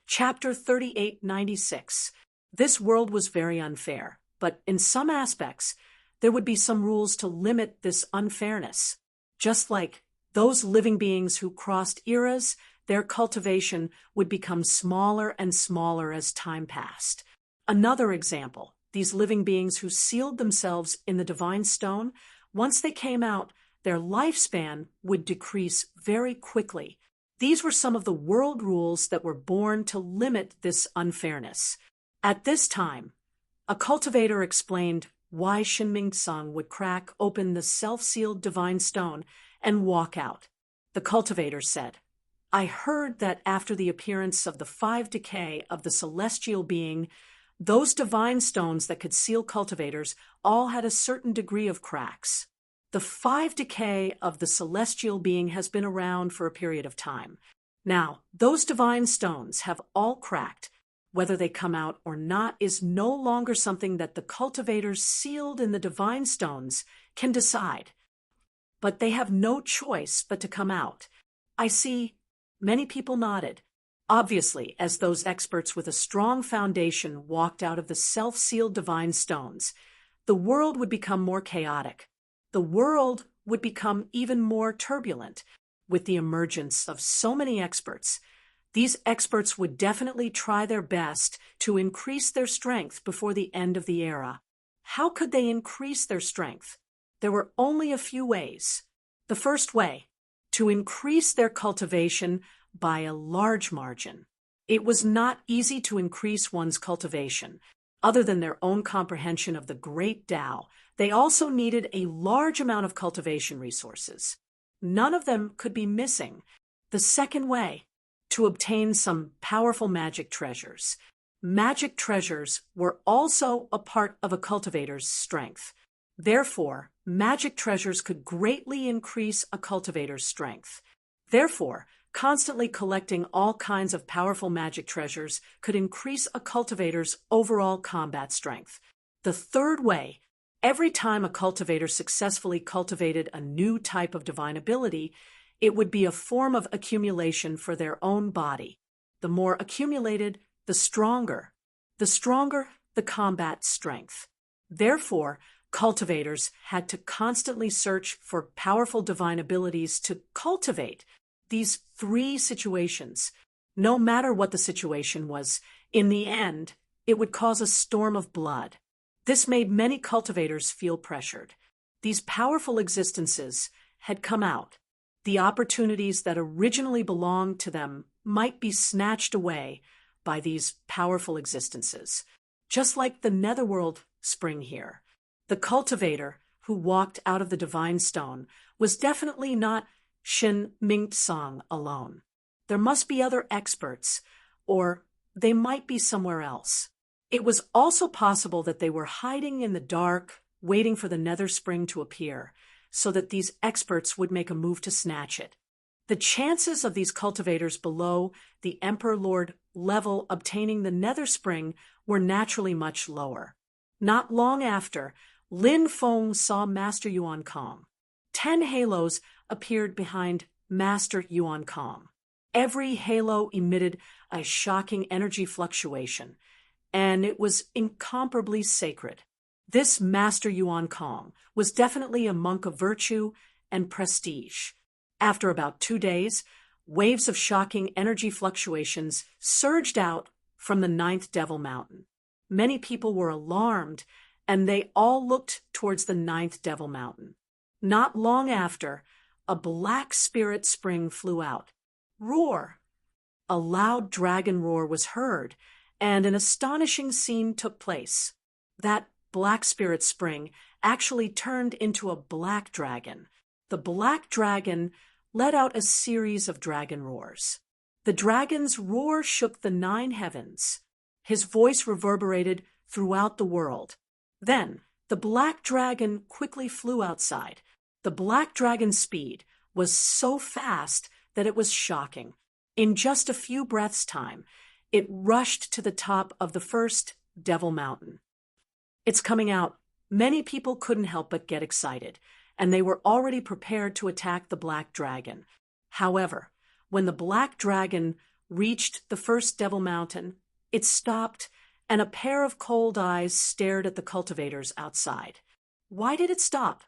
Chapter 3896. This world was very unfair, but in some aspects, there would be some rules to limit this unfairness. Just like those living beings who crossed eras, their cultivation would become smaller and smaller as time passed. Another example, these living beings who sealed themselves in the divine stone, once they came out, their lifespan would decrease very quickly. These were some of the world rules that were born to limit this unfairness. At this time, a cultivator explained why Shinming Sung would crack open the self-sealed divine stone and walk out. The cultivator said, "I heard that after the appearance of the 5 decay of the celestial being, those divine stones that could seal cultivators all had a certain degree of cracks. The 5 decay of the celestial being has been around for a period of time. Now, those divine stones have all cracked. Whether they come out or not is no longer something that the cultivators sealed in the divine stones can decide. But they have no choice but to come out." I see many people nodded. Obviously, as those experts with a strong foundation walked out of the self-sealed divine stones, the world would become more chaotic. The world would become even more turbulent. With the emergence of so many experts, these experts would definitely try their best to increase their strength before the end of the era. How could they increase their strength? There were only a few ways. The first way, to increase their cultivation by a large margin. It was not easy to increase one's cultivation. Other than their own comprehension of the great Tao, they also needed a large amount of cultivation resources. None of them could be missing. The second way, to obtain some powerful magic treasures. Magic treasures were also a part of a cultivator's strength. Therefore, magic treasures could greatly increase a cultivator's strength. Therefore, constantly collecting all kinds of powerful magic treasures could increase a cultivator's overall combat strength. The third way, every time a cultivator successfully cultivated a new type of divine ability, it would be a form of accumulation for their own body. The more accumulated, the stronger. The stronger, the combat strength. Therefore, cultivators had to constantly search for powerful divine abilities to cultivate these 3 situations. No matter what the situation was, in the end, it would cause a storm of blood. This made many cultivators feel pressured. These powerful existences had come out. The opportunities that originally belonged to them might be snatched away by these powerful existences. Just like the netherworld spring here. The cultivator who walked out of the divine stone was definitely not Shin Ming Song alone. There must be other experts, or they might be somewhere else. It was also possible that they were hiding in the dark, waiting for the nether spring to appear, so that these experts would make a move to snatch it. The chances of these cultivators below the Emperor Lord level obtaining the nether spring were naturally much lower. Not long after, Lin Feng saw Master Yuan Kong. 10 halos appeared behind Master Yuan Kong. Every halo emitted a shocking energy fluctuation, and it was incomparably sacred. This Master Yuan Kong was definitely a monk of virtue and prestige. After about 2 days, waves of shocking energy fluctuations surged out from the 9th Devil Mountain. Many people were alarmed, and they all looked towards the 9th Devil Mountain. Not long after, a black spirit spring flew out. Roar! A loud dragon roar was heard, and an astonishing scene took place. That black spirit spring actually turned into a black dragon. The black dragon let out a series of dragon roars. The dragon's roar shook the 9 heavens. His voice reverberated throughout the world. Then, the black dragon quickly flew outside. The black dragon's speed was so fast that it was shocking. In just a few breaths' time, it rushed to the top of the 1st Devil Mountain. It's coming out. Many people couldn't help but get excited, and they were already prepared to attack the black dragon. However, when the black dragon reached the first Devil Mountain, it stopped, and a pair of cold eyes stared at the cultivators outside. Why did it stop?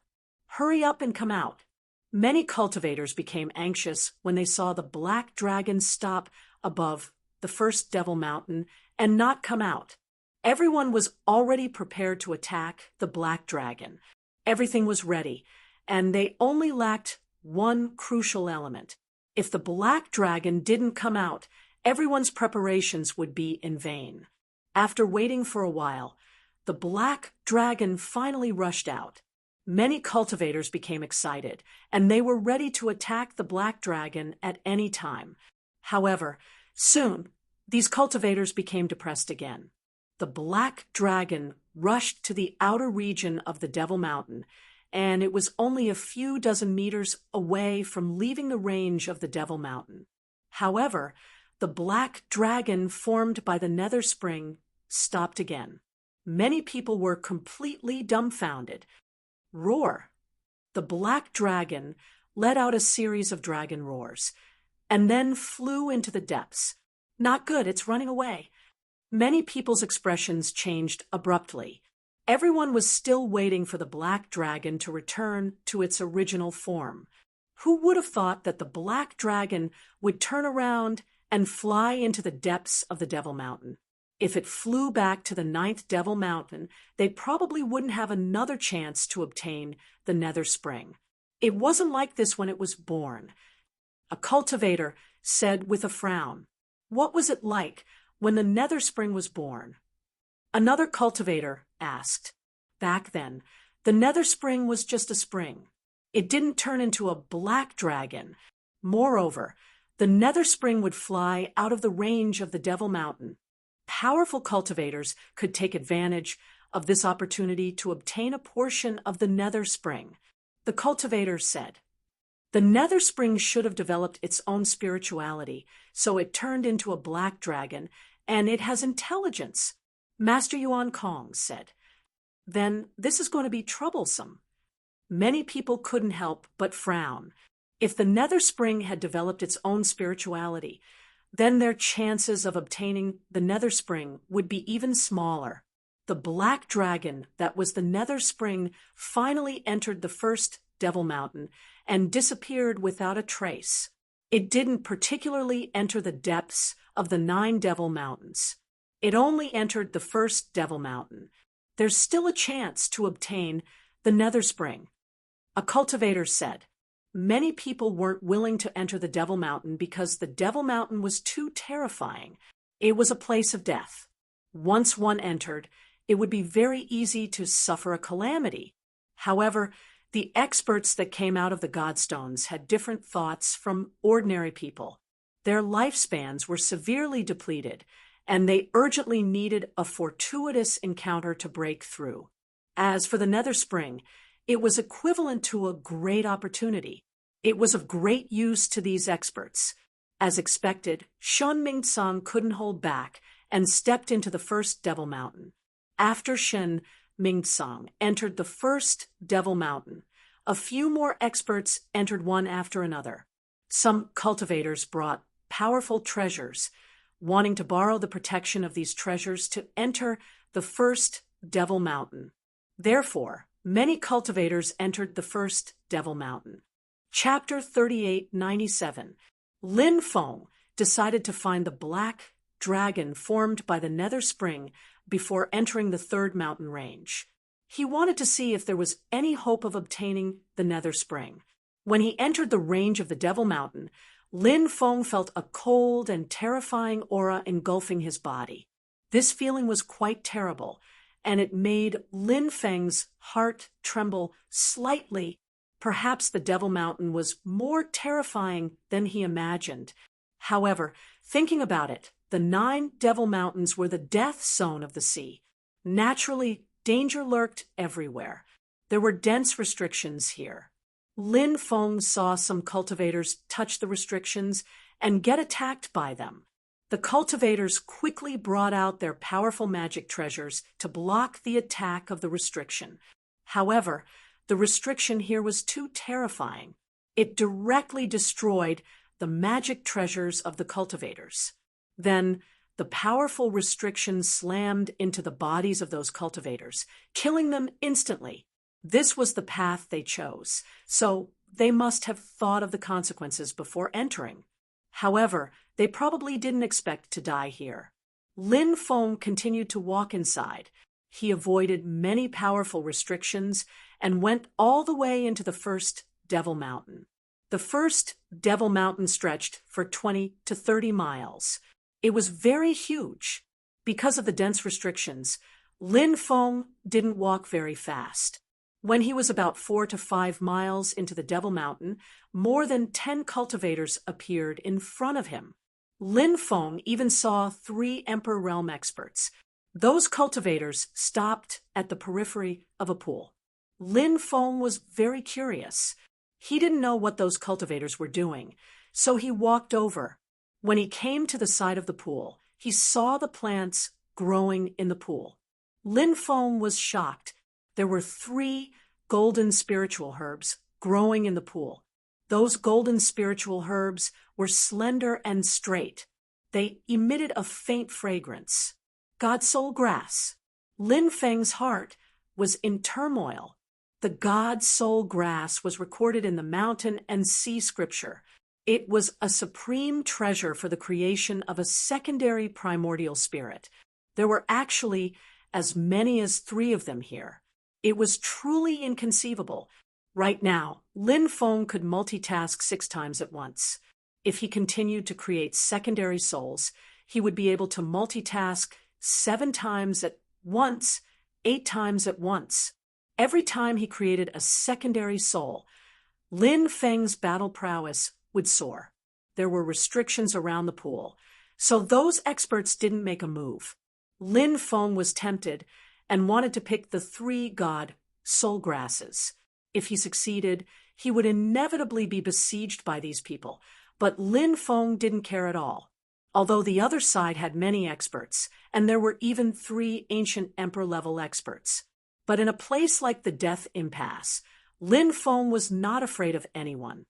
Hurry up and come out. Many cultivators became anxious when they saw the black dragon stop above the first Devil Mountain and not come out. Everyone was already prepared to attack the black dragon. Everything was ready, and they only lacked one crucial element. If the black dragon didn't come out, everyone's preparations would be in vain. After waiting for a while, the black dragon finally rushed out. Many cultivators became excited, and they were ready to attack the black dragon at any time. However, soon, these cultivators became depressed again. The black dragon rushed to the outer region of the Devil Mountain, and it was only a few dozen meters away from leaving the range of the Devil Mountain. However, the black dragon formed by the nether spring stopped again. Many people were completely dumbfounded. Roar! The black dragon let out a series of dragon roars, and then flew into the depths. Not good, it's running away. Many people's expressions changed abruptly. Everyone was still waiting for the black dragon to return to its original form. Who would have thought that the black dragon would turn around and fly into the depths of the Devil Mountain? If it flew back to the 9th Devil Mountain, they probably wouldn't have another chance to obtain the nether spring. It wasn't like this when it was born. A cultivator said with a frown, "What was it like when the nether spring was born?" Another cultivator asked, "Back then, the nether spring was just a spring. It didn't turn into a black dragon. Moreover, the nether spring would fly out of the range of the Devil Mountain." Powerful cultivators could take advantage of this opportunity to obtain a portion of the nether spring. The cultivators said, "The nether spring should have developed its own spirituality, so it turned into a black dragon, and it has intelligence." Master Yuan Kong said, "Then this is going to be troublesome." Many people couldn't help but frown. If the nether spring had developed its own spirituality, then their chances of obtaining the nether spring would be even smaller. The black dragon that was the nether spring finally entered the first Devil Mountain and disappeared without a trace. It didn't particularly enter the depths of the 9 Devil Mountains. It only entered the first Devil Mountain. There's still a chance to obtain the nether spring. A cultivator said, "Many people weren't willing to enter the Devil Mountain because the Devil Mountain was too terrifying. It was a place of death. Once one entered, it would be very easy to suffer a calamity." However, the experts that came out of the Godstones had different thoughts from ordinary people. Their lifespans were severely depleted, and they urgently needed a fortuitous encounter to break through. As for the nether spring, it was equivalent to a great opportunity. It was of great use to these experts. As expected, Shen Mingsang couldn't hold back and stepped into the first Devil Mountain. After Shen Mingsang entered the first Devil Mountain, a few more experts entered one after another. Some cultivators brought powerful treasures, wanting to borrow the protection of these treasures to enter the first Devil Mountain. Therefore, many cultivators entered the first Devil Mountain. Chapter 3897. Lin Feng decided to find the black dragon formed by the nether spring before entering the 3rd mountain range. He wanted to see if there was any hope of obtaining the nether spring. When he entered the range of the Devil Mountain, Lin Feng felt a cold and terrifying aura engulfing his body. This feeling was quite terrible, and it made Lin Feng's heart tremble slightly. Perhaps the Devil Mountain was more terrifying than he imagined. However, thinking about it, the 9 Devil Mountains were the death zone of the sea. Naturally, danger lurked everywhere. There were dense restrictions here. Lin Feng saw some cultivators touch the restrictions and get attacked by them. The cultivators quickly brought out their powerful magic treasures to block the attack of the restriction. However, the restriction here was too terrifying. It directly destroyed the magic treasures of the cultivators. Then, the powerful restrictions slammed into the bodies of those cultivators, killing them instantly. This was the path they chose, so they must have thought of the consequences before entering. However, they probably didn't expect to die here. Lin Feng continued to walk inside. He avoided many powerful restrictions and went all the way into the first Devil Mountain. The first Devil Mountain stretched for 20 to 30 miles. It was very huge. Because of the dense restrictions, Lin Feng didn't walk very fast. When he was about 4 to 5 miles into the Devil Mountain, more than 10 cultivators appeared in front of him. Lin Feng even saw 3 Emperor Realm experts. Those cultivators stopped at the periphery of a pool. Lin Feng was very curious. He didn't know what those cultivators were doing, so he walked over. When he came to the side of the pool, he saw the plants growing in the pool. Lin Feng was shocked. There were 3 golden spiritual herbs growing in the pool. Those golden spiritual herbs were slender and straight. They emitted a faint fragrance. God Soul Grass. Lin Feng's heart was in turmoil. The God Soul Grass was recorded in the mountain and sea scripture. It was a supreme treasure for the creation of a secondary primordial spirit. There were actually as many as 3 of them here. It was truly inconceivable. Right now, Lin Feng could multitask 6 times at once. If he continued to create secondary souls, he would be able to multitask 7 times at once, 8 times at once. Every time he created a secondary soul, Lin Feng's battle prowess would soar. There were restrictions around the pool, so those experts didn't make a move. Lin Feng was tempted and wanted to pick the 3 god soul grasses. If he succeeded, he would inevitably be besieged by these people, but Lin Feng didn't care at all. Although the other side had many experts, and there were even 3 ancient emperor-level experts. But in a place like the Death Impasse, Lin Feng was not afraid of anyone.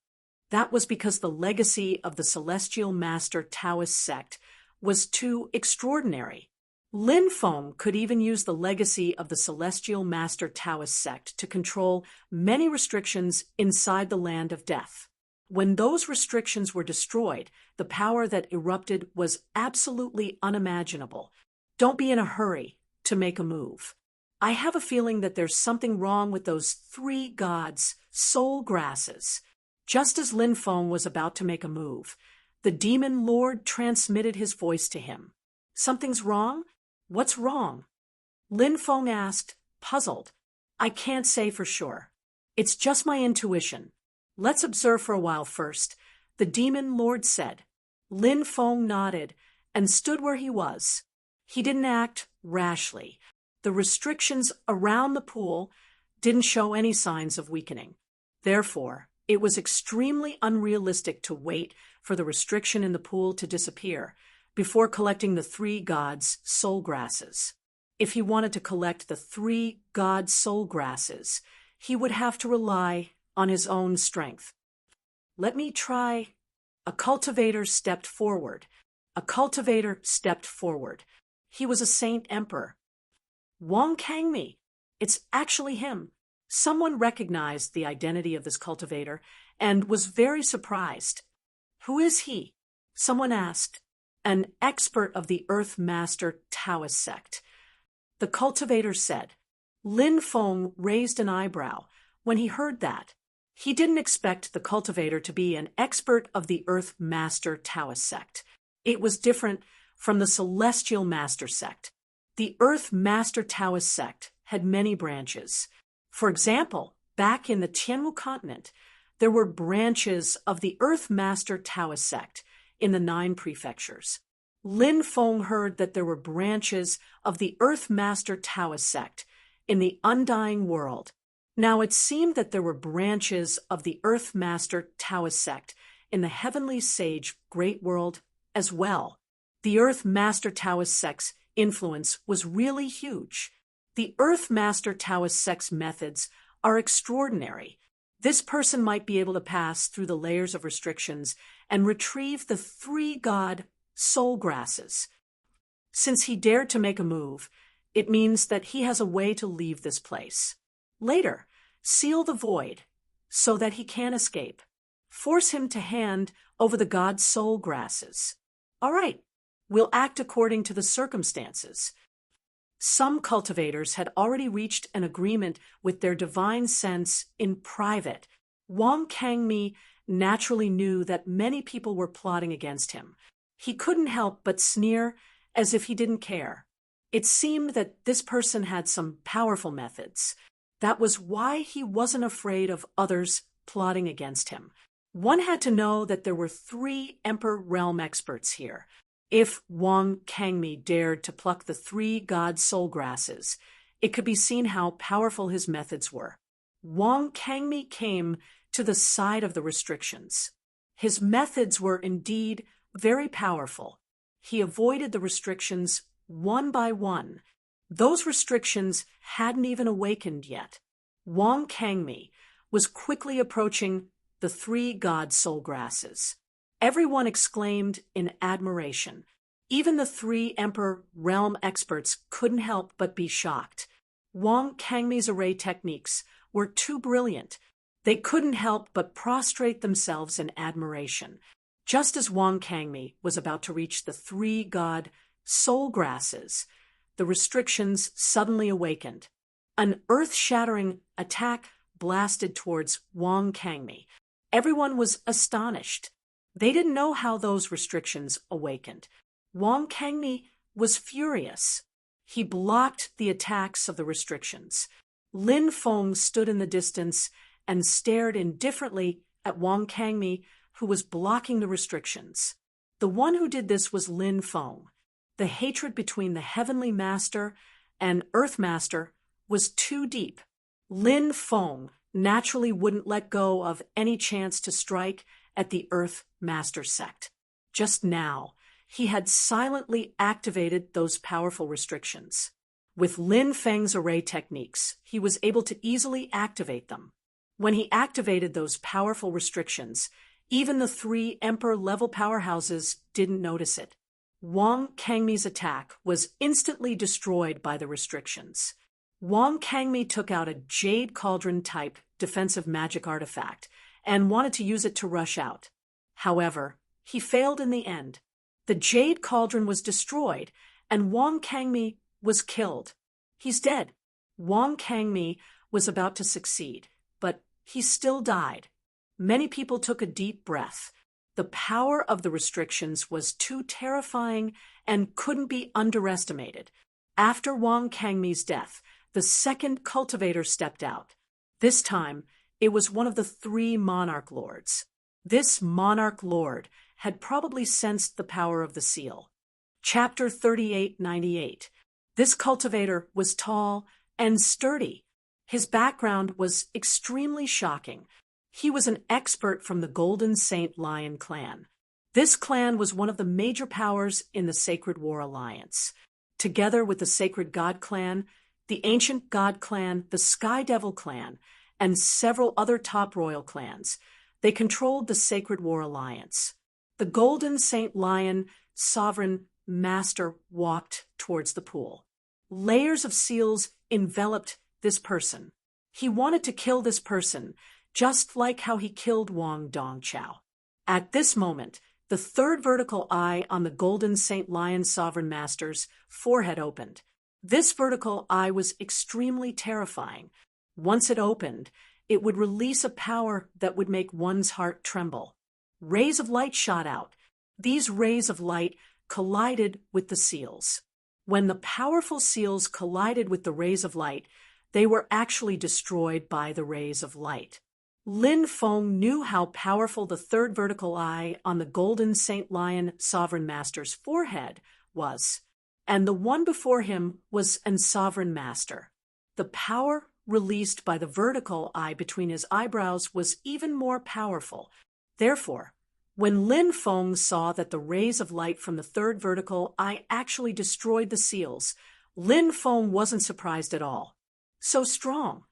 That was because the legacy of the Celestial Master Taoist sect was too extraordinary. Lin Feng could even use the legacy of the Celestial Master Taoist sect to control many restrictions inside the land of death. When those restrictions were destroyed, the power that erupted was absolutely unimaginable. Don't be in a hurry to make a move. I have a feeling that there's something wrong with those 3 gods' soul grasses. Just as Lin Feng was about to make a move, the demon lord transmitted his voice to him. Something's wrong? What's wrong? Lin Feng asked, puzzled. I can't say for sure. It's just my intuition. Let's observe for a while first, the demon lord said. Lin Feng nodded and stood where he was. He didn't act rashly. The restrictions around the pool didn't show any signs of weakening. Therefore, it was extremely unrealistic to wait for the restriction in the pool to disappear before collecting the 3 gods' soul grasses. If he wanted to collect the 3 god soul grasses, he would have to rely on his own strength. Let me try. A cultivator stepped forward. A cultivator stepped forward. He was a saint emperor. Wang Kangmi. It's actually him. Someone recognized the identity of this cultivator and was very surprised. Who is he? Someone asked. An expert of the Earth Master Taoist sect. The cultivator said. Lin Feng raised an eyebrow when he heard that. He didn't expect the cultivator to be an expert of the Earth Master Taoist sect. It was different from the Celestial Master sect. The Earth Master Taoist sect had many branches. For example, back in the Tianwu continent, there were branches of the Earth Master Taoist sect in the 9 prefectures. Lin Feng heard that there were branches of the Earth Master Taoist sect in the undying world. Now it seemed that there were branches of the Earth Master Taoist sect in the Heavenly Sage Great World as well. The Earth Master Taoist sect's influence was really huge. The Earth Master Taoist sect's methods are extraordinary. This person might be able to pass through the layers of restrictions and retrieve the three god soul grasses. Since he dared to make a move, it means that he has a way to leave this place. Later, seal the void so that he can't escape. Force him to hand over the god soul grasses. All right, we'll act according to the circumstances. Some cultivators had already reached an agreement with their divine sense in private. Wang Kangmi naturally knew that many people were plotting against him. He couldn't help but sneer as if he didn't care. It seemed that this person had some powerful methods. That was why he wasn't afraid of others plotting against him. One had to know that there were 3 Emperor Realm experts here. If Wang Kangmi dared to pluck the 3 god soul grasses, it could be seen how powerful his methods were. Wang Kangmi came to the side of the restrictions. His methods were indeed very powerful. He avoided the restrictions one by one. Those restrictions hadn't even awakened yet. Wang Kangmi was quickly approaching the 3 god soul grasses. Everyone exclaimed in admiration. Even the 3 Emperor Realm experts couldn't help but be shocked. Wang Kangmi's array techniques were too brilliant. They couldn't help but prostrate themselves in admiration. Just as Wang Kangmi was about to reach the 3 god soul grasses, the restrictions suddenly awakened. An earth-shattering attack blasted towards Wang Kangmi. Everyone was astonished. They didn't know how those restrictions awakened. Wang Kangmi was furious. He blocked the attacks of the restrictions. Lin Feng stood in the distance and stared indifferently at Wang Kangmi, who was blocking the restrictions. The one who did this was Lin Feng. The hatred between the Heavenly Master and Earth Master was too deep. Lin Feng naturally wouldn't let go of any chance to strike at the Earth Master sect. Just now, he had silently activated those powerful restrictions. With Lin Feng's array techniques, he was able to easily activate them. When he activated those powerful restrictions, even the 3 Emperor-level powerhouses didn't notice it. Wang Kangmi's attack was instantly destroyed by the restrictions. Wang Kangmi took out a Jade Cauldron-type defensive magic artifact and wanted to use it to rush out. However, he failed in the end. The Jade Cauldron was destroyed, and Wang Kangmi was killed. He's dead. Wang Kangmi was about to succeed, but he still died. Many people took a deep breath. The power of the restrictions was too terrifying and couldn't be underestimated. After Wang Kangmi's death, the second cultivator stepped out. This time, it was one of the 3 monarch lords. This monarch lord had probably sensed the power of the seal. Chapter 3898. This cultivator was tall and sturdy. His background was extremely shocking. He was an expert from the Golden Saint Lion clan. This clan was one of the major powers in the Sacred War Alliance. Together with the Sacred God clan, the Ancient God clan, the Sky Devil clan, and several other top royal clans, they controlled the Sacred War Alliance. The Golden Saint Lion Sovereign Master walked towards the pool. Layers of seals enveloped this person. He wanted to kill this person, just like how he killed Wang Dongchao. At this moment, the 3rd vertical eye on the Golden Saint Lion Sovereign Master's forehead opened. This vertical eye was extremely terrifying. Once it opened, it would release a power that would make one's heart tremble. Rays of light shot out. These rays of light collided with the seals. When the powerful seals collided with the rays of light, they were actually destroyed by the rays of light. Lin Feng knew how powerful the 3rd vertical eye on the Golden Saint Lion Sovereign Master's forehead was, and the one before him was an Sovereign Master. The power released by the vertical eye between his eyebrows was even more powerful. Therefore, when Lin Feng saw that the rays of light from the 3rd vertical eye actually destroyed the seals, Lin Feng wasn't surprised at all. So strong.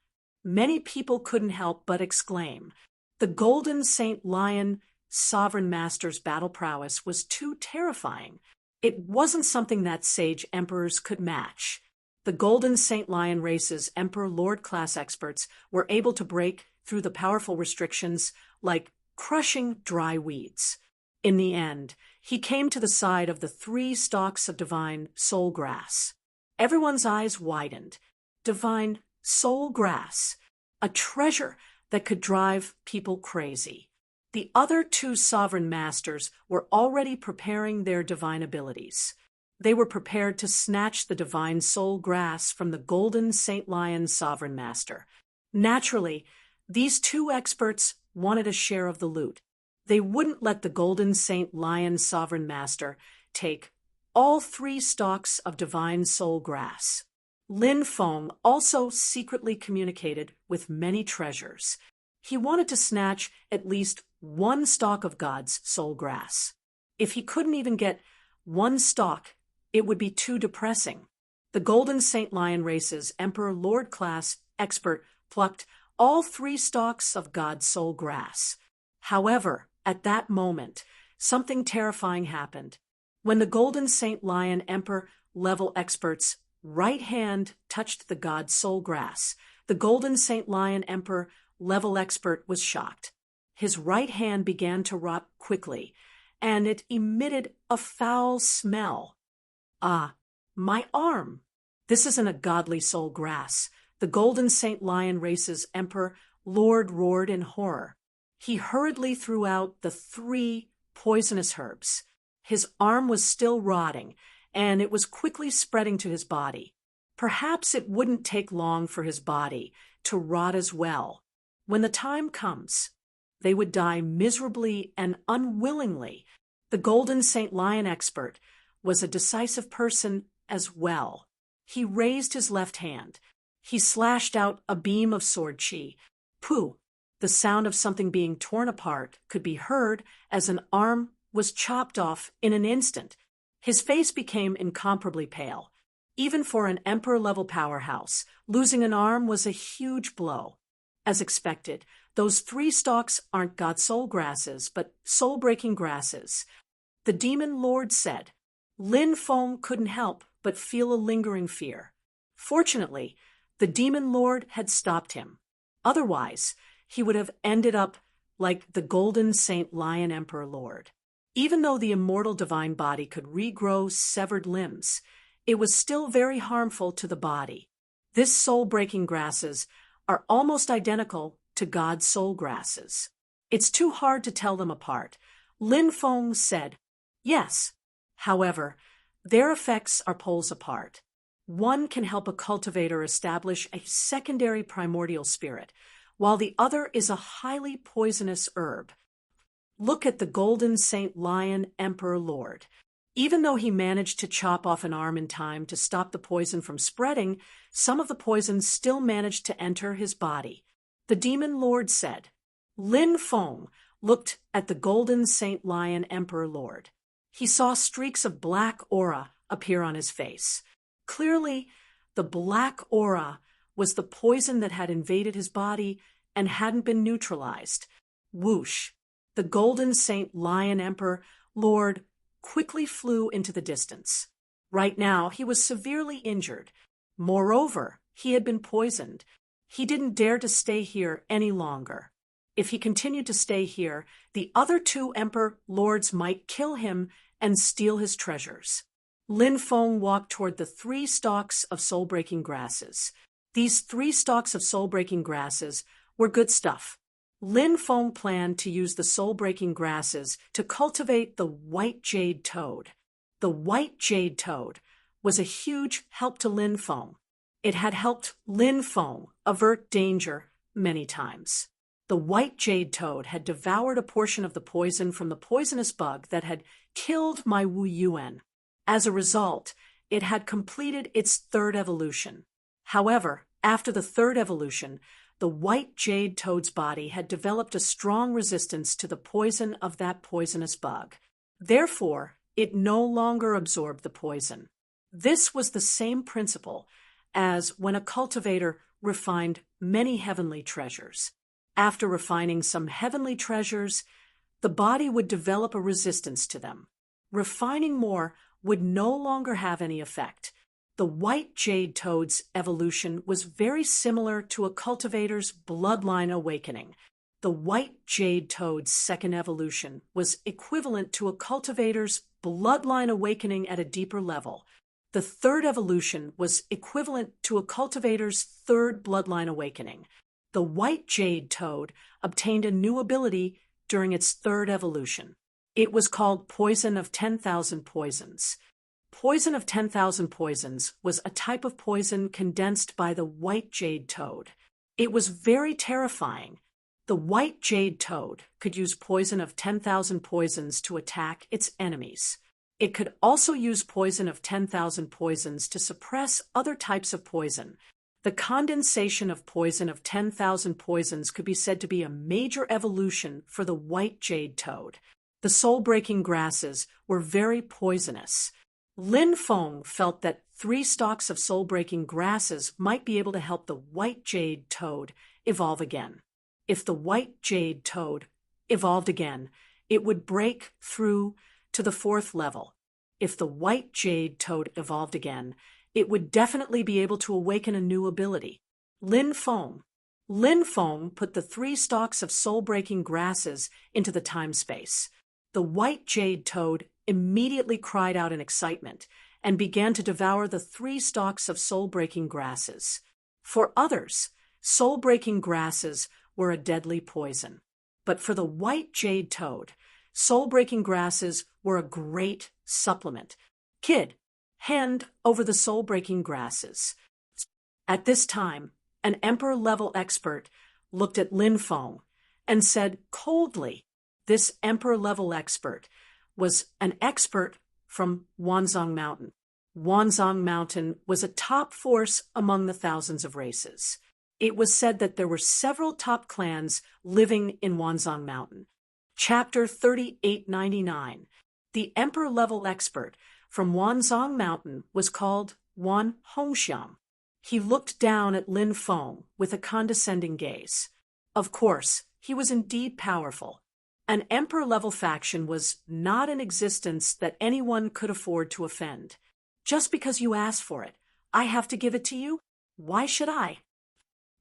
Many people couldn't help but exclaim. The Golden Saint Lion Sovereign Master's battle prowess was too terrifying. It wasn't something that sage emperors could match. The Golden Saint Lion race's Emperor Lord class experts were able to break through the powerful restrictions like crushing dry weeds. In the end, he came to the side of the 3 stalks of divine soul grass. Everyone's eyes widened. Divine soul grass, a treasure that could drive people crazy. The other 2 sovereign masters were already preparing their divine abilities. They were prepared to snatch the divine soul grass from the Golden Saint Lion Sovereign Master. Naturally, these 2 experts wanted a share of the loot. They wouldn't let the Golden Saint Lion Sovereign Master take all 3 stalks of divine soul grass. Lin Feng also secretly communicated with many treasures. He wanted to snatch at least 1 stalk of God's soul grass. If he couldn't even get 1 stalk, it would be too depressing. The Golden Saint Lion race's Emperor Lord class expert plucked all 3 stalks of God's soul grass. However, at that moment, something terrifying happened. When the Golden Saint Lion Emperor level expert's right hand touched the God's soul grass, the Golden Saint Lion Emperor level expert was shocked. His right hand began to rot quickly, and it emitted a foul smell. Ah, my arm! This isn't a godly soul grass. The Golden Saint Lion race's Emperor Lord roared in horror. He hurriedly threw out the 3 poisonous herbs. His arm was still rotting, and it was quickly spreading to his body. Perhaps it wouldn't take long for his body to rot as well. When the time comes, they would die miserably and unwillingly. The Golden Saint Lion expert was a decisive person as well. He raised his left hand. He slashed out a beam of sword chi. Pooh! The sound of something being torn apart could be heard as an arm was chopped off in an instant. His face became incomparably pale. Even for an emperor-level powerhouse, losing an arm was a huge blow. As expected, those 3 stalks aren't God's soul grasses, but soul-breaking grasses. The Demon Lord said. Lin Feng couldn't help but feel a lingering fear. Fortunately, the Demon Lord had stopped him. Otherwise, he would have ended up like the Golden Saint Lion Emperor Lord. Even though the immortal divine body could regrow severed limbs, it was still very harmful to the body. This soul-breaking grasses are almost identical to God's soul grasses. It's too hard to tell them apart. Lin Feng said, yes. However, their effects are poles apart. One can help a cultivator establish a secondary primordial spirit, while the other is a highly poisonous herb. Look at the Golden Saint Lion Emperor Lord. Even though he managed to chop off an arm in time to stop the poison from spreading, some of the poison still managed to enter his body. The Demon Lord said. Lin Feng looked at the Golden Saint Lion Emperor Lord. He saw streaks of black aura appear on his face. Clearly, the black aura was the poison that had invaded his body and hadn't been neutralized. Whoosh! The Golden Saint Lion Emperor Lord quickly flew into the distance. Right now, he was severely injured. Moreover, he had been poisoned. He didn't dare to stay here any longer. If he continued to stay here, the other 2 Emperor Lords might kill him and steal his treasures. Lin Feng walked toward the 3 stalks of soul-breaking grasses. These 3 stalks of soul-breaking grasses were good stuff. Lin Feng planned to use the soul-breaking grasses to cultivate the white jade toad. The white jade toad was a huge help to Lin Feng. It had helped Lin Feng avert danger many times. The white jade toad had devoured a portion of the poison from the poisonous bug that had killed my Wu Yuan. As a result, it had completed its 3rd evolution. However, after the 3rd evolution, the white jade toad's body had developed a strong resistance to the poison of that poisonous bug. Therefore, it no longer absorbed the poison. This was the same principle as when a cultivator refined many heavenly treasures. After refining some heavenly treasures, the body would develop a resistance to them. Refining more would no longer have any effect. The white jade toad's evolution was very similar to a cultivator's bloodline awakening. The white jade toad's second evolution was equivalent to a cultivator's bloodline awakening at a deeper level. The third evolution was equivalent to a cultivator's third bloodline awakening. The white jade toad obtained a new ability during its third evolution. It was called Poison of 10,000 Poisons. Poison of 10,000 Poisons was a type of poison condensed by the white jade toad. It was very terrifying. The white jade toad could use Poison of 10,000 Poisons to attack its enemies. It could also use Poison of 10,000 Poisons to suppress other types of poison. The condensation of Poison of 10,000 Poisons could be said to be a major evolution for the white jade toad. The soul-breaking grasses were very poisonous. Lin Feng felt that 3 stalks of soul-breaking grasses might be able to help the white jade toad evolve again. If the white jade toad evolved again, it would break through to the 4th level. If the white jade toad evolved again, it would definitely be able to awaken a new ability. Lin Feng put the 3 stalks of soul-breaking grasses into the time-space. The white jade toad immediately cried out in excitement and began to devour the 3 stalks of soul-breaking grasses. For others, soul-breaking grasses were a deadly poison. But for the white jade toad, soul-breaking grasses were a great supplement. Kid, hand over the soul-breaking grasses. At this time, an emperor-level expert looked at Lin Feng and said coldly, this emperor-level expert was an expert from Wanzhong Mountain. Wanzhong Mountain was a top force among the thousands of races. It was said that there were several top clans living in Wanzhong Mountain. Chapter 3899. The emperor-level expert from Wanzhong Mountain was called Wan Hongxiang. He looked down at Lin Feng with a condescending gaze. Of course, he was indeed powerful. An emperor-level faction was not in existence that anyone could afford to offend. Just because you asked for it, I have to give it to you? Why should I?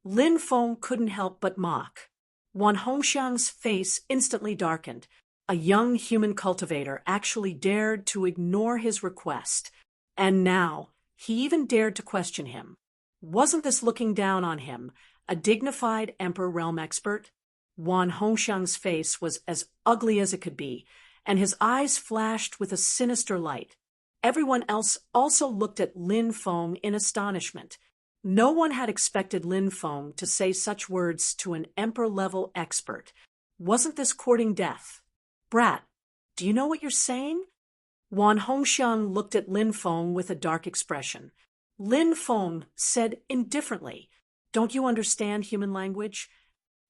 Lin Feng couldn't help but mock. Wan Hongxiang's face instantly darkened. A young human cultivator actually dared to ignore his request. And now, he even dared to question him. Wasn't this looking down on him, a dignified Emperor Realm expert? Wan Hongxiang's face was as ugly as it could be, and his eyes flashed with a sinister light. Everyone else also looked at Lin Feng in astonishment. No one had expected Lin Feng to say such words to an emperor-level expert. Wasn't this courting death? Brat, do you know what you're saying? Wan Hongxiang looked at Lin Feng with a dark expression. Lin Feng said indifferently, don't you understand human language?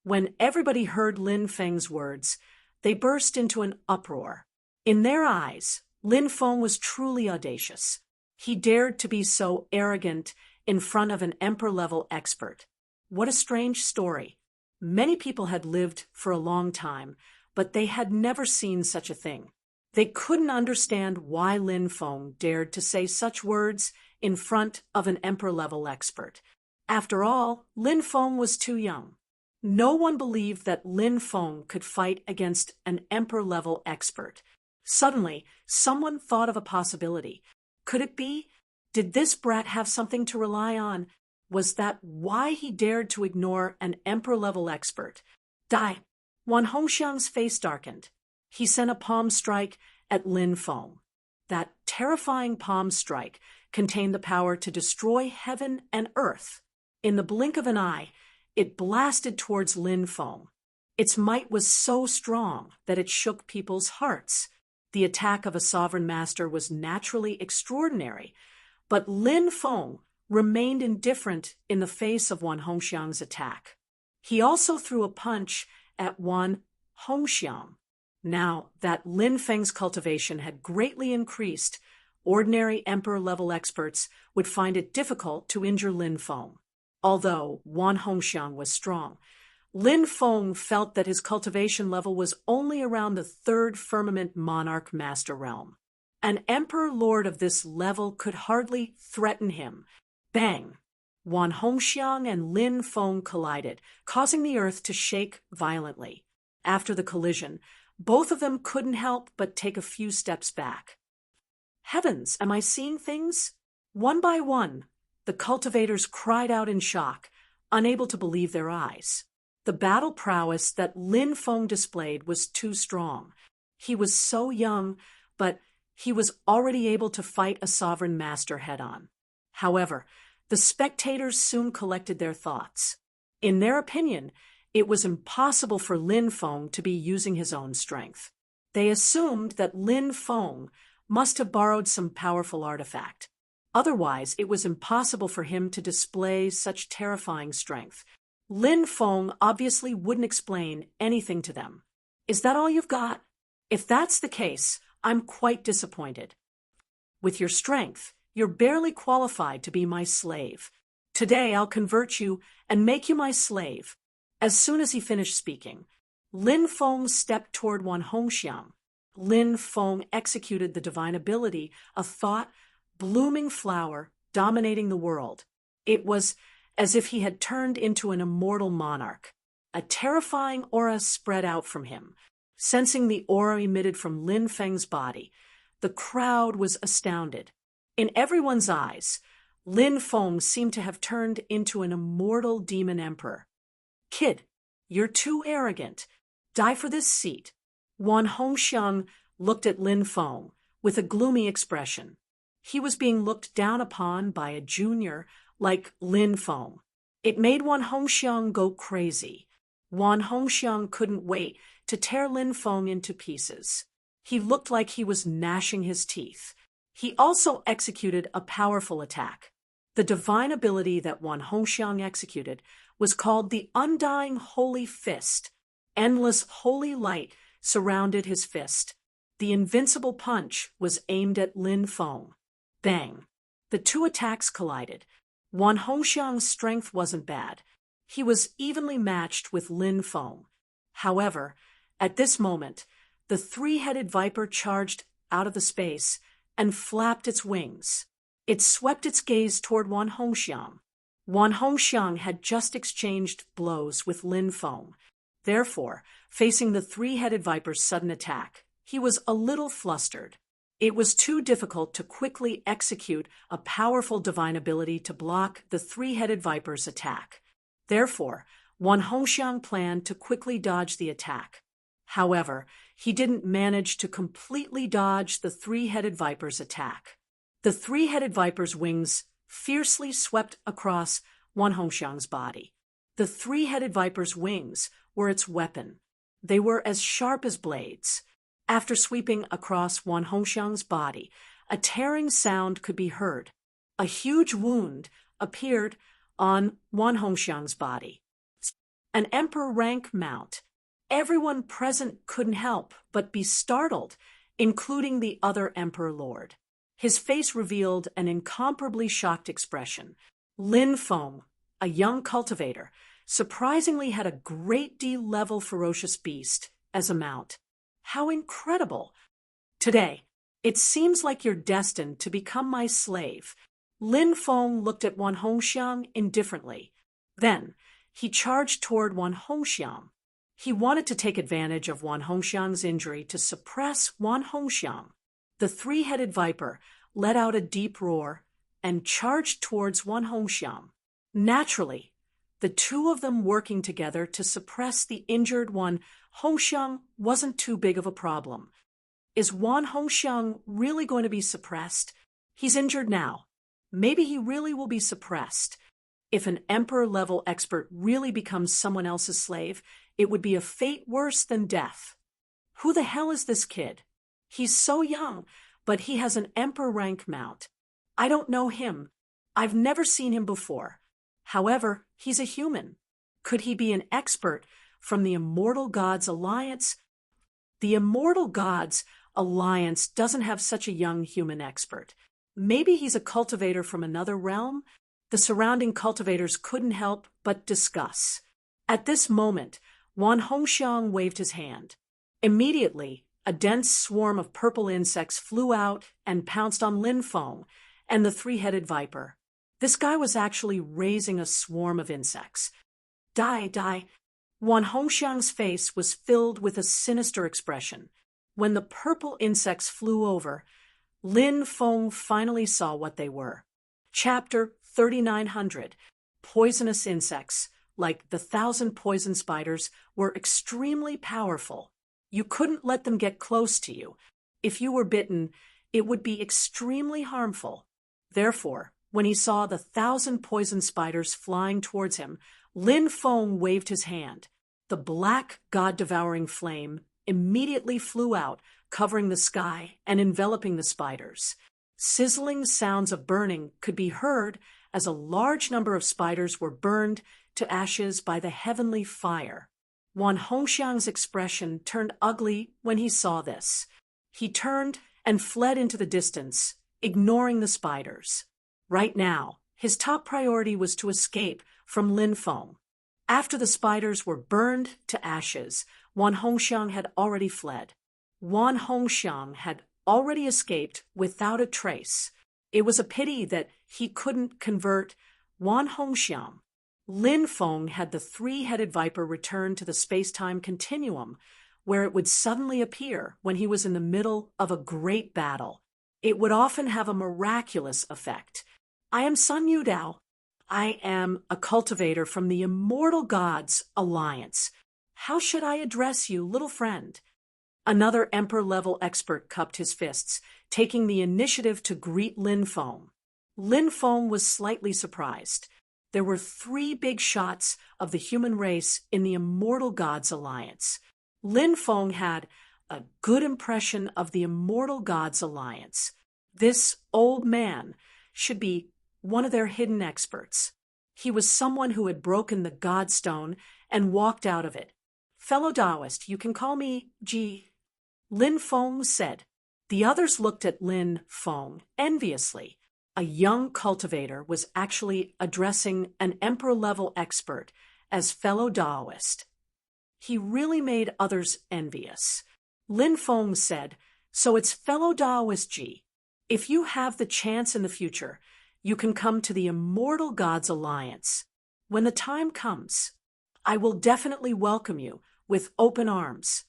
When everybody heard Lin Feng's words, they burst into an uproar. In their eyes, Lin Feng was truly audacious. He dared to be so arrogant in front of an emperor-level expert. What a strange story. Many people had lived for a long time, but they had never seen such a thing. They couldn't understand why Lin Feng dared to say such words in front of an emperor-level expert. After all, Lin Feng was too young. No one believed that Lin Feng could fight against an emperor-level expert. Suddenly, someone thought of a possibility. Could it be? Did this brat have something to rely on? Was that why he dared to ignore an emperor-level expert? Die! Wan Hongxiang's face darkened. He sent a palm strike at Lin Feng. That terrifying palm strike contained the power to destroy heaven and earth. In the blink of an eye, it blasted towards Lin Feng. Its might was so strong that it shook people's hearts. The attack of a sovereign master was naturally extraordinary, but Lin Feng remained indifferent in the face of Wan Hongxiang's attack. He also threw a punch at Wan Hongxiang. Now that Lin Feng's cultivation had greatly increased, ordinary emperor-level experts would find it difficult to injure Lin Feng. although Wan Hongxiang was strong. Lin Feng felt that his cultivation level was only around the third firmament monarch master realm. An emperor lord of this level could hardly threaten him. Bang! Wan Hongxiang and Lin Feng collided, causing the earth to shake violently. After the collision, both of them couldn't help but take a few steps back. Heavens, am I seeing things? One by one, the cultivators cried out in shock, unable to believe their eyes. The battle prowess that Lin Feng displayed was too strong. He was so young, but he was already able to fight a sovereign master head-on. However, the spectators soon collected their thoughts. In their opinion, it was impossible for Lin Feng to be using his own strength. They assumed that Lin Feng must have borrowed some powerful artifact. Otherwise, it was impossible for him to display such terrifying strength. Lin Feng obviously wouldn't explain anything to them. Is that all you've got? If that's the case, I'm quite disappointed. With your strength, you're barely qualified to be my slave. Today I'll convert you and make you my slave. As soon as he finished speaking, Lin Feng stepped toward Wan Hongxiang. Lin Feng executed the divine ability, a thought, blooming flower dominating the world. It was as if he had turned into an immortal monarch. A terrifying aura spread out from him. Sensing the aura emitted from Lin Feng's body, the crowd was astounded. In everyone's eyes, Lin Feng seemed to have turned into an immortal demon emperor. Kid, you're too arrogant. Die for this seat. Wan Hongxiang looked at Lin Feng with a gloomy expression. He was being looked down upon by a junior like Lin Feng. It made Wan Hongxiang go crazy. Wan Hongxiang couldn't wait to tear Lin Feng into pieces. He looked like he was gnashing his teeth. He also executed a powerful attack. The divine ability that Wan Hongxiang executed was called the Undying Holy Fist. Endless holy light surrounded his fist. The invincible punch was aimed at Lin Feng. Bang! The two attacks collided. Wan Hongxiang's strength wasn't bad. He was evenly matched with Lin Feng. However, at this moment, the three-headed viper charged out of the space and flapped its wings. It swept its gaze toward Wan Hongxiang. Wan Hongxiang had just exchanged blows with Lin Feng. Therefore, facing the three-headed viper's sudden attack, he was a little flustered. It was too difficult to quickly execute a powerful divine ability to block the three-headed viper's attack. Therefore, Wan Hongxiang planned to quickly dodge the attack. However, he didn't manage to completely dodge the three-headed viper's attack. The three-headed viper's wings fiercely swept across Wan Hongxiang's body. The three-headed viper's wings were its weapon. They were as sharp as blades. After sweeping across Wan Hongxiang's body, a tearing sound could be heard. A huge wound appeared on Wan Hongxiang's body. An emperor rank mount. Everyone present couldn't help but be startled, including the other emperor lord. His face revealed an incomparably shocked expression. Lin Feng, a young cultivator, surprisingly had a great D-level ferocious beast as a mount. How incredible! Today, it seems like you're destined to become my slave. Lin Feng looked at Wan Hongxiang indifferently. Then, he charged toward Wan Hongxiang. He wanted to take advantage of Wan Hongxiang's injury to suppress Wan Hongxiang. The three-headed viper let out a deep roar and charged towards Wan Hongxiang. Naturally, the two of them working together to suppress the injured Wan Hongxiang wasn't too big of a problem. Is Wan Hongxiang really going to be suppressed? He's injured now. Maybe he really will be suppressed. If an emperor-level expert really becomes someone else's slave, it would be a fate worse than death. Who the hell is this kid? He's so young, but he has an emperor rank mount. I don't know him. I've never seen him before. However, he's a human. Could he be an expert from the Immortal Gods Alliance? The Immortal Gods Alliance doesn't have such a young human expert. Maybe he's a cultivator from another realm? The surrounding cultivators couldn't help but discuss. At this moment, Wan Hongxiang waved his hand. Immediately, a dense swarm of purple insects flew out and pounced on Lin Feng and the three-headed viper. This guy was actually raising a swarm of insects. Die. Wan Hongxiang's face was filled with a sinister expression. When the purple insects flew over, Lin Feng finally saw what they were. Chapter 3900. Poisonous insects, like the 1,000 poison spiders, were extremely powerful. You couldn't let them get close to you. If you were bitten, it would be extremely harmful. Therefore, when he saw the 1,000 poison spiders flying towards him, Lin Feng waved his hand. The black, god-devouring flame immediately flew out, covering the sky and enveloping the spiders. Sizzling sounds of burning could be heard as a large number of spiders were burned to ashes by the heavenly fire. Wan Hongxiang's expression turned ugly when he saw this. He turned and fled into the distance, ignoring the spiders. Right now, his top priority was to escape from Lin Feng. After the spiders were burned to ashes, Wan Hongxiang had already fled. Wan Hongxiang had already escaped without a trace. It was a pity that he couldn't convert Wan Hongxiang. Lin Feng had the three-headed viper return to the space-time continuum, where it would suddenly appear when he was in the middle of a great battle. It would often have a miraculous effect. I am Sun Yudao. I am a cultivator from the Immortal Gods Alliance. How should I address you, little friend? Another Emperor-level expert cupped his fists, taking the initiative to greet Lin Feng. Lin Feng was slightly surprised. There were 3 big shots of the human race in the Immortal Gods Alliance. Lin Feng had a good impression of the Immortal Gods Alliance. This old man should be one of their hidden experts. He was someone who had broken the Godstone and walked out of it. Fellow Taoist, you can call me Ji. Lin Feng said. The others looked at Lin Feng enviously. A young cultivator was actually addressing an emperor-level expert as fellow Taoist. He really made others envious. Lin Feng said, so it's fellow Taoist Ji. If you have the chance in the future, you can come to the Immortal Gods Alliance. When the time comes, I will definitely welcome you with open arms.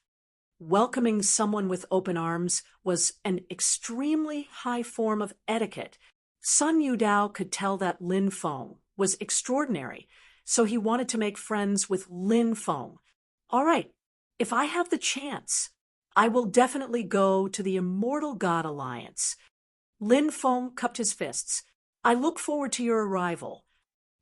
Welcoming someone with open arms was an extremely high form of etiquette. Sun Yudao could tell that Lin Feng was extraordinary, so he wanted to make friends with Lin Feng. All right, if I have the chance, I will definitely go to the Immortal God Alliance. Lin Feng cupped his fists. I look forward to your arrival.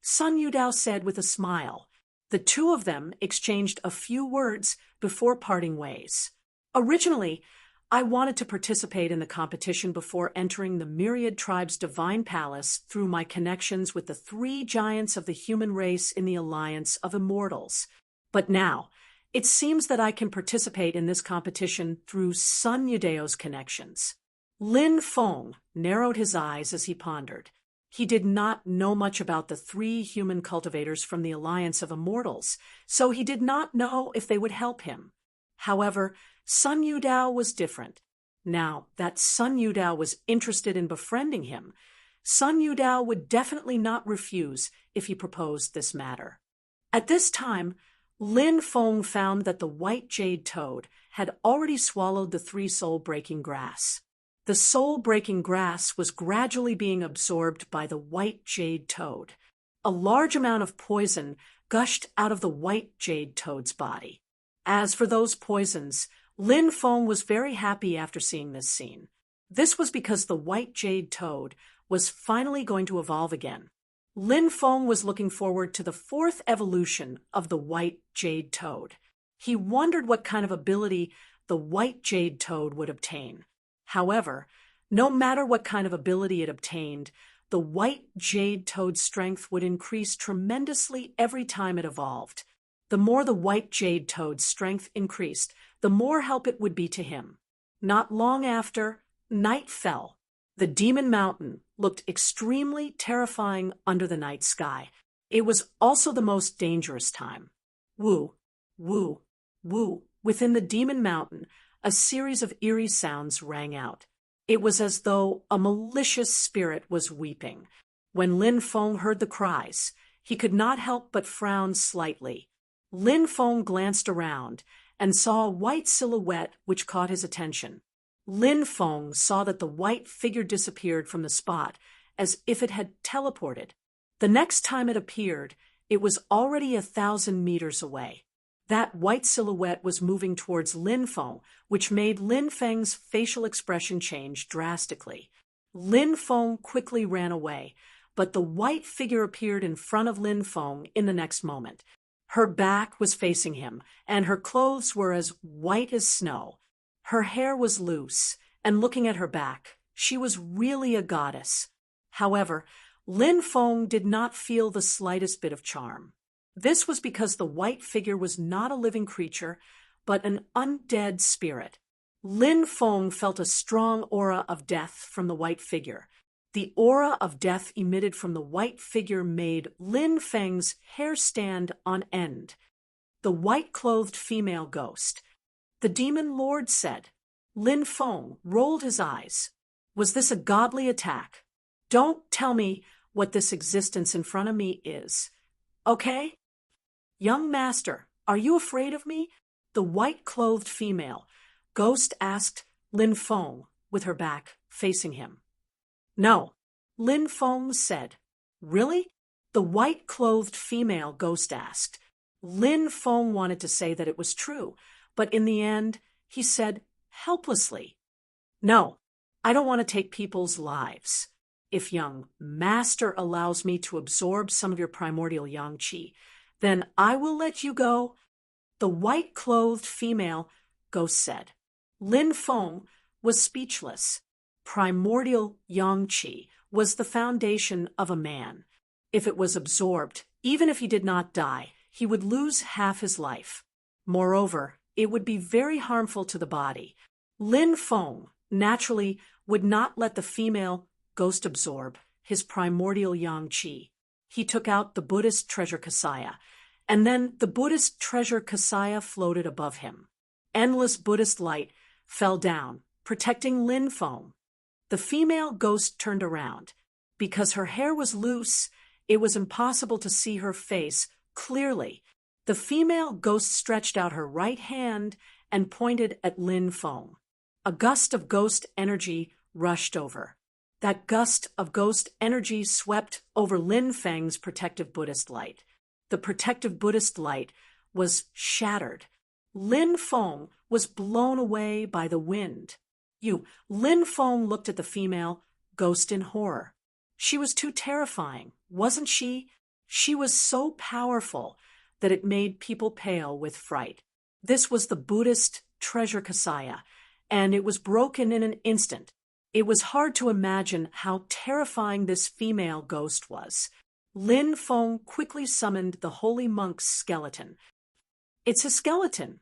Sun Yudao said with a smile. The two of them exchanged a few words before parting ways. Originally, I wanted to participate in the competition before entering the Myriad Tribe's Divine Palace through my connections with the 3 giants of the human race in the Alliance of Immortals. But now, it seems that I can participate in this competition through Sun Yudao's connections. Lin Feng narrowed his eyes as he pondered. He did not know much about the 3 human cultivators from the Alliance of Immortals, so he did not know if they would help him. However, Sun Yudao was different. Now that Sun Yudao was interested in befriending him, Sun Yudao would definitely not refuse if he proposed this matter. At this time, Lin Feng found that the white jade toad had already swallowed the 3 soul-breaking grass. The soul-breaking grass was gradually being absorbed by the white jade toad. A large amount of poison gushed out of the white jade toad's body. As for those poisons, Lin Feng was very happy after seeing this scene. This was because the white jade toad was finally going to evolve again. Lin Feng was looking forward to the 4th evolution of the white jade toad. He wondered what kind of ability the white jade toad would obtain. However, no matter what kind of ability it obtained, the white jade toad's strength would increase tremendously every time it evolved. The more the white jade toad's strength increased, the more help it would be to him. Not long after, night fell. The Demon Mountain looked extremely terrifying under the night sky. It was also the most dangerous time. Woo, woo, woo. Within the Demon Mountain, a series of eerie sounds rang out. It was as though a malicious spirit was weeping. When Lin Feng heard the cries, he could not help but frown slightly. Lin Feng glanced around and saw a white silhouette which caught his attention. Lin Feng saw that the white figure disappeared from the spot as if it had teleported. The next time it appeared, it was already 1,000 meters away. That white silhouette was moving towards Lin Feng, which made Lin Feng's facial expression change drastically. Lin Feng quickly ran away, but the white figure appeared in front of Lin Feng in the next moment. Her back was facing him, and her clothes were as white as snow. Her hair was loose, and looking at her back, she was really a goddess. However, Lin Feng did not feel the slightest bit of charm. This was because the white figure was not a living creature, but an undead spirit. Lin Feng felt a strong aura of death from the white figure. The aura of death emitted from the white figure made Lin Feng's hair stand on end. The white-clothed female ghost. The demon lord said. Lin Feng rolled his eyes. Was this a godly attack? Don't tell me what this existence in front of me is. Okay? Young master, are you afraid of me? The white-clothed female ghost asked Lin Feng with her back facing him. No, Lin Feng said. Really? The white-clothed female ghost asked. Lin Feng wanted to say that it was true, but in the end, he said helplessly, No, I don't want to take people's lives. If young master allows me to absorb some of your primordial yang qi, then I will let you go. The white-clothed female ghost said. Lin Feng was speechless. Primordial yang qi was the foundation of a man. If it was absorbed, even if he did not die, he would lose half his life. Moreover, it would be very harmful to the body. Lin Feng, naturally, would not let the female ghost absorb his primordial yang qi. He took out the Buddhist treasure Kasaya, and then the Buddhist treasure Kasaya floated above him. Endless Buddhist light fell down, protecting Lin Feng. The female ghost turned around. Because her hair was loose, it was impossible to see her face clearly. The female ghost stretched out her right hand and pointed at Lin Feng. A gust of ghost energy rushed over. That gust of ghost energy swept over Lin Feng's protective Buddhist light. The protective Buddhist light was shattered. Lin Feng was blown away by the wind. Lin Feng looked at the female ghost in horror. She was too terrifying, wasn't she? She was so powerful that it made people pale with fright. This was the Buddhist treasure Kasaya, and it was broken in an instant. It was hard to imagine how terrifying this female ghost was. Lin Feng quickly summoned the holy monk's skeleton. It's a skeleton.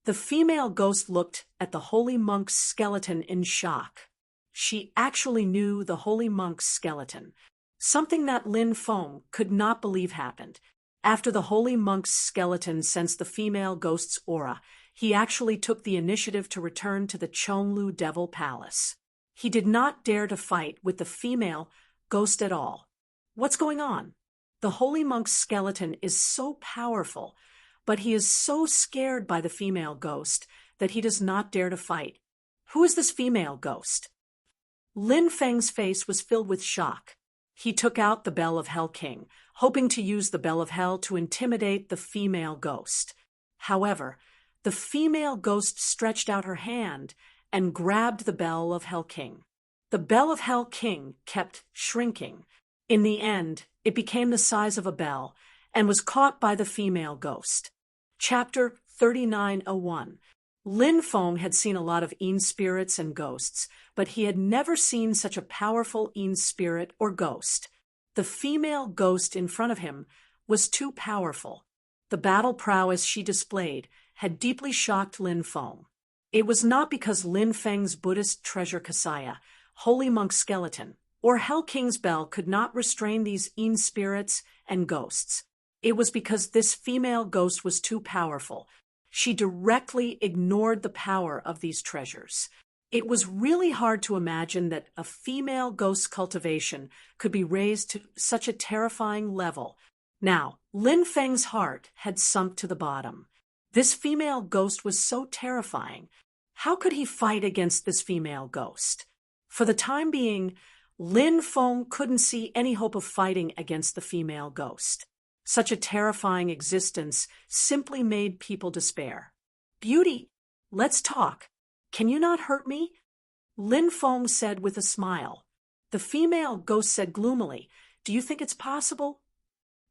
The female ghost looked at the holy monk's skeleton in shock. She actually knew the holy monk's skeleton, something that Lin Feng could not believe happened. After the holy monk's skeleton sensed the female ghost's aura, he actually took the initiative to return to the Chonglu Devil Palace. He did not dare to fight with the female ghost at all. What's going on? The holy monk's skeleton is so powerful, but he is so scared by the female ghost that he does not dare to fight. Who is this female ghost? Lin Feng's face was filled with shock. He took out the Bell of Hell King, hoping to use the Bell of Hell to intimidate the female ghost. However, the female ghost stretched out her hand and grabbed the Bell of Hell King. The Bell of Hell King kept shrinking. In the end, it became the size of a bell and was caught by the female ghost. Chapter 3901. Lin Feng had seen a lot of Yin spirits and ghosts, but he had never seen such a powerful Yin spirit or ghost. The female ghost in front of him was too powerful. The battle prowess she displayed had deeply shocked Lin Feng. It was not because Lin Feng's Buddhist treasure Kasaya holy monk skeleton, or Hell King's bell could not restrain these een spirits and ghosts. It was because this female ghost was too powerful. She directly ignored the power of these treasures. It was really hard to imagine that a female ghost cultivation could be raised to such a terrifying level. Now, Lin Feng's heart had sunk to the bottom. This female ghost was so terrifying. How could he fight against this female ghost? For the time being, Lin Feng couldn't see any hope of fighting against the female ghost. Such a terrifying existence simply made people despair. "Beauty, let's talk. Can you not hurt me?" Lin Feng said with a smile. The female ghost said gloomily, "Do you think it's possible?"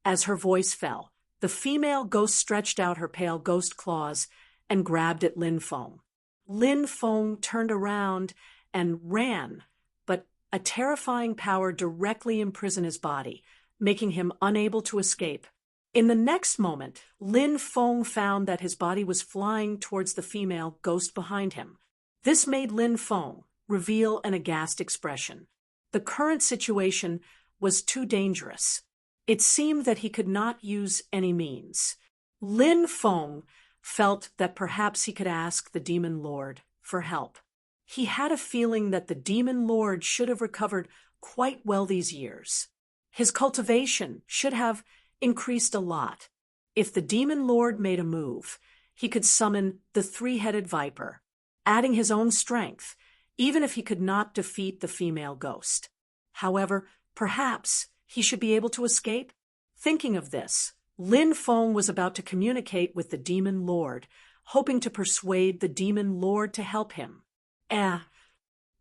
As her voice fell, the female ghost stretched out her pale ghost claws and grabbed at Lin Feng. Lin Feng turned around and ran, but a terrifying power directly imprisoned his body, making him unable to escape. In the next moment, Lin Feng found that his body was flying towards the female ghost behind him. This made Lin Feng reveal an aghast expression. The current situation was too dangerous. It seemed that he could not use any means. Lin Feng felt that perhaps he could ask the Demon Lord for help. He had a feeling that the Demon Lord should have recovered quite well these years. His cultivation should have increased a lot. If the Demon Lord made a move, he could summon the three-headed viper, adding his own strength, even if he could not defeat the female ghost. However, perhaps he should be able to escape. Thinking of this, Lin Feng was about to communicate with the Demon Lord, hoping to persuade the Demon Lord to help him.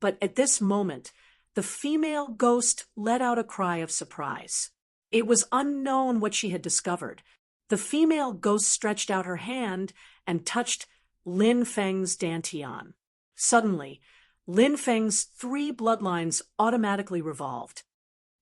But at this moment, the female ghost let out a cry of surprise. It was unknown what she had discovered. The female ghost stretched out her hand and touched Lin Feng's dantian. Suddenly, Lin Feng's three bloodlines automatically revolved.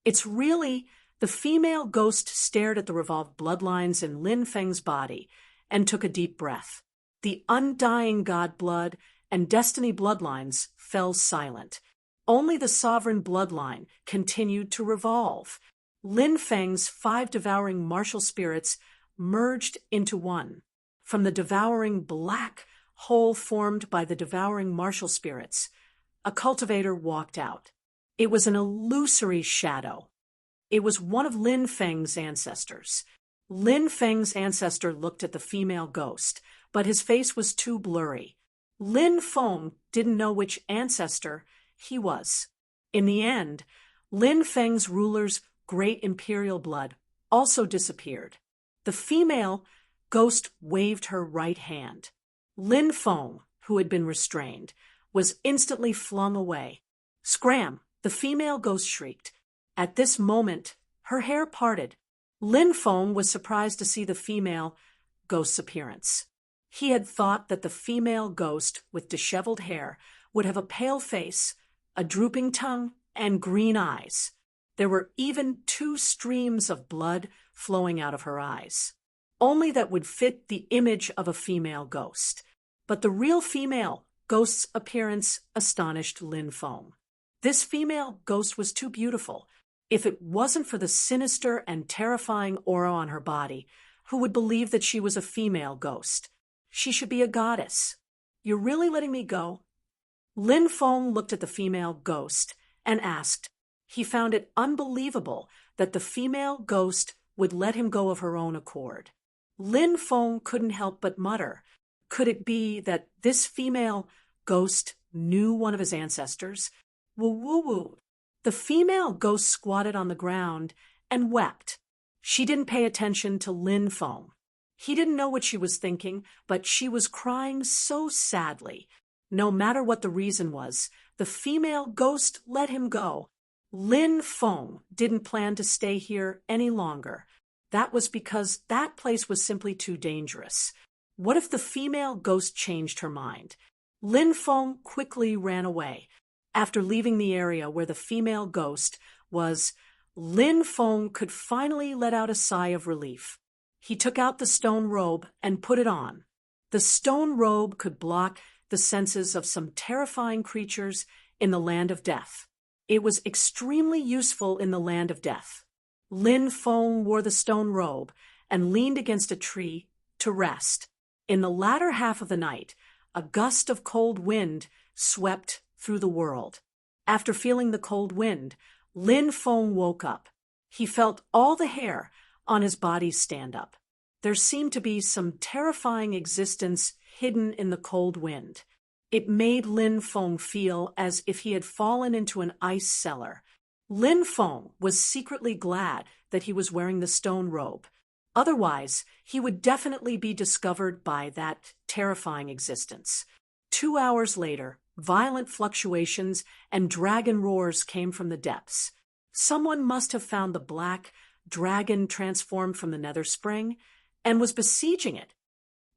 The female ghost stared at the revolved bloodlines in Lin Feng's body and took a deep breath. The undying god blood and destiny bloodlines fell silent. Only the sovereign bloodline continued to revolve. Lin Feng's 5 devouring martial spirits merged into one. From the devouring black hole formed by the devouring martial spirits, a cultivator walked out. It was an illusory shadow. It was one of Lin Feng's ancestors. Lin Feng's ancestor looked at the female ghost, but his face was too blurry. Lin Feng didn't know which ancestor he was. In the end, Lin Feng's ruler's great imperial blood also disappeared. The female ghost waved her right hand. Lin Feng, who had been restrained, was instantly flung away. "Scram!" the female ghost shrieked. At this moment, her hair parted. Lin Feng was surprised to see the female ghost's appearance. He had thought that the female ghost with disheveled hair would have a pale face, a drooping tongue, and green eyes. There were even 2 streams of blood flowing out of her eyes, only that would fit the image of a female ghost. But the real female ghost's appearance astonished Lin Feng. This female ghost was too beautiful. If it wasn't for the sinister and terrifying aura on her body, who would believe that she was a female ghost? She should be a goddess. "You're really letting me go?" Lin Feng looked at the female ghost and asked. He found it unbelievable that the female ghost would let him go of her own accord. Lin Feng couldn't help but mutter, could it be that this female ghost knew one of his ancestors? Woo-woo-woo. The female ghost squatted on the ground and wept. She didn't pay attention to Lin Feng. He didn't know what she was thinking, but she was crying so sadly. No matter what the reason was, the female ghost let him go. Lin Feng didn't plan to stay here any longer. That was because that place was simply too dangerous. What if the female ghost changed her mind? Lin Feng quickly ran away. After leaving the area where the female ghost was, Lin Feng could finally let out a sigh of relief. He took out the stone robe and put it on. The stone robe could block the senses of some terrifying creatures in the land of death. It was extremely useful in the land of death. Lin Feng wore the stone robe and leaned against a tree to rest. In the latter half of the night, a gust of cold wind swept through the world. After feeling the cold wind, Lin Feng woke up. He felt all the hair on his body stand up. There seemed to be some terrifying existence hidden in the cold wind. It made Lin Feng feel as if he had fallen into an ice cellar. Lin Feng was secretly glad that he was wearing the stone robe. Otherwise, he would definitely be discovered by that terrifying existence. 2 hours later, violent fluctuations and dragon roars came from the depths. Someone must have found the black dragon transformed from the Nether Spring and was besieging it.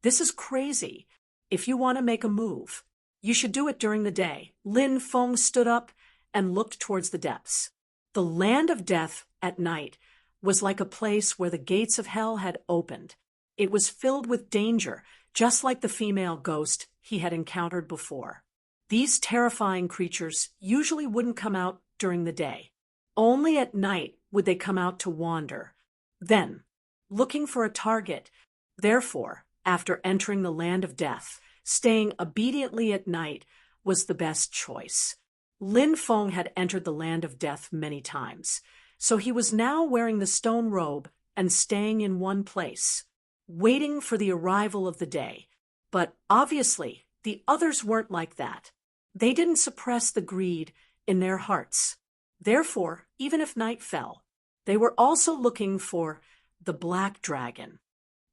This is crazy. If you want to make a move, you should do it during the day. Lin Feng stood up and looked towards the depths. The land of death at night was like a place where the gates of hell had opened. It was filled with danger, just like the female ghost he had encountered before. These terrifying creatures usually wouldn't come out during the day. Only at night would they come out to wander. Then, looking for a target, therefore, after entering the land of death, staying obediently at night was the best choice. Lin Feng had entered the land of death many times, so he was now wearing the stone robe and staying in one place, waiting for the arrival of the day. But obviously, the others weren't like that. They didn't suppress the greed in their hearts. Therefore, even if night fell, they were also looking for the black dragon.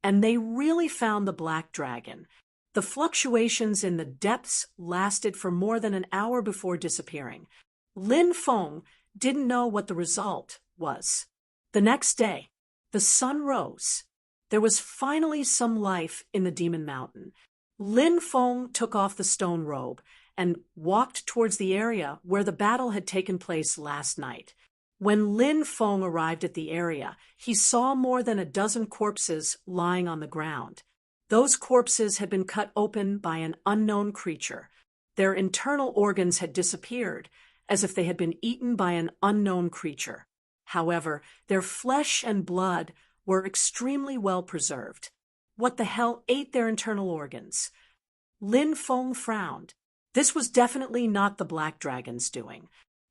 And they really found the black dragon. The fluctuations in the depths lasted for more than an hour before disappearing. Lin Feng didn't know what the result was. The next day, the sun rose. There was finally some life in the Demon Mountain. Lin Feng took off the stone robe and walked towards the area where the battle had taken place last night. When Lin Feng arrived at the area, he saw more than a dozen corpses lying on the ground. Those corpses had been cut open by an unknown creature. Their internal organs had disappeared, as if they had been eaten by an unknown creature. However, their flesh and blood were extremely well preserved. What the hell ate their internal organs? Lin Feng frowned. This was definitely not the black dragon's doing.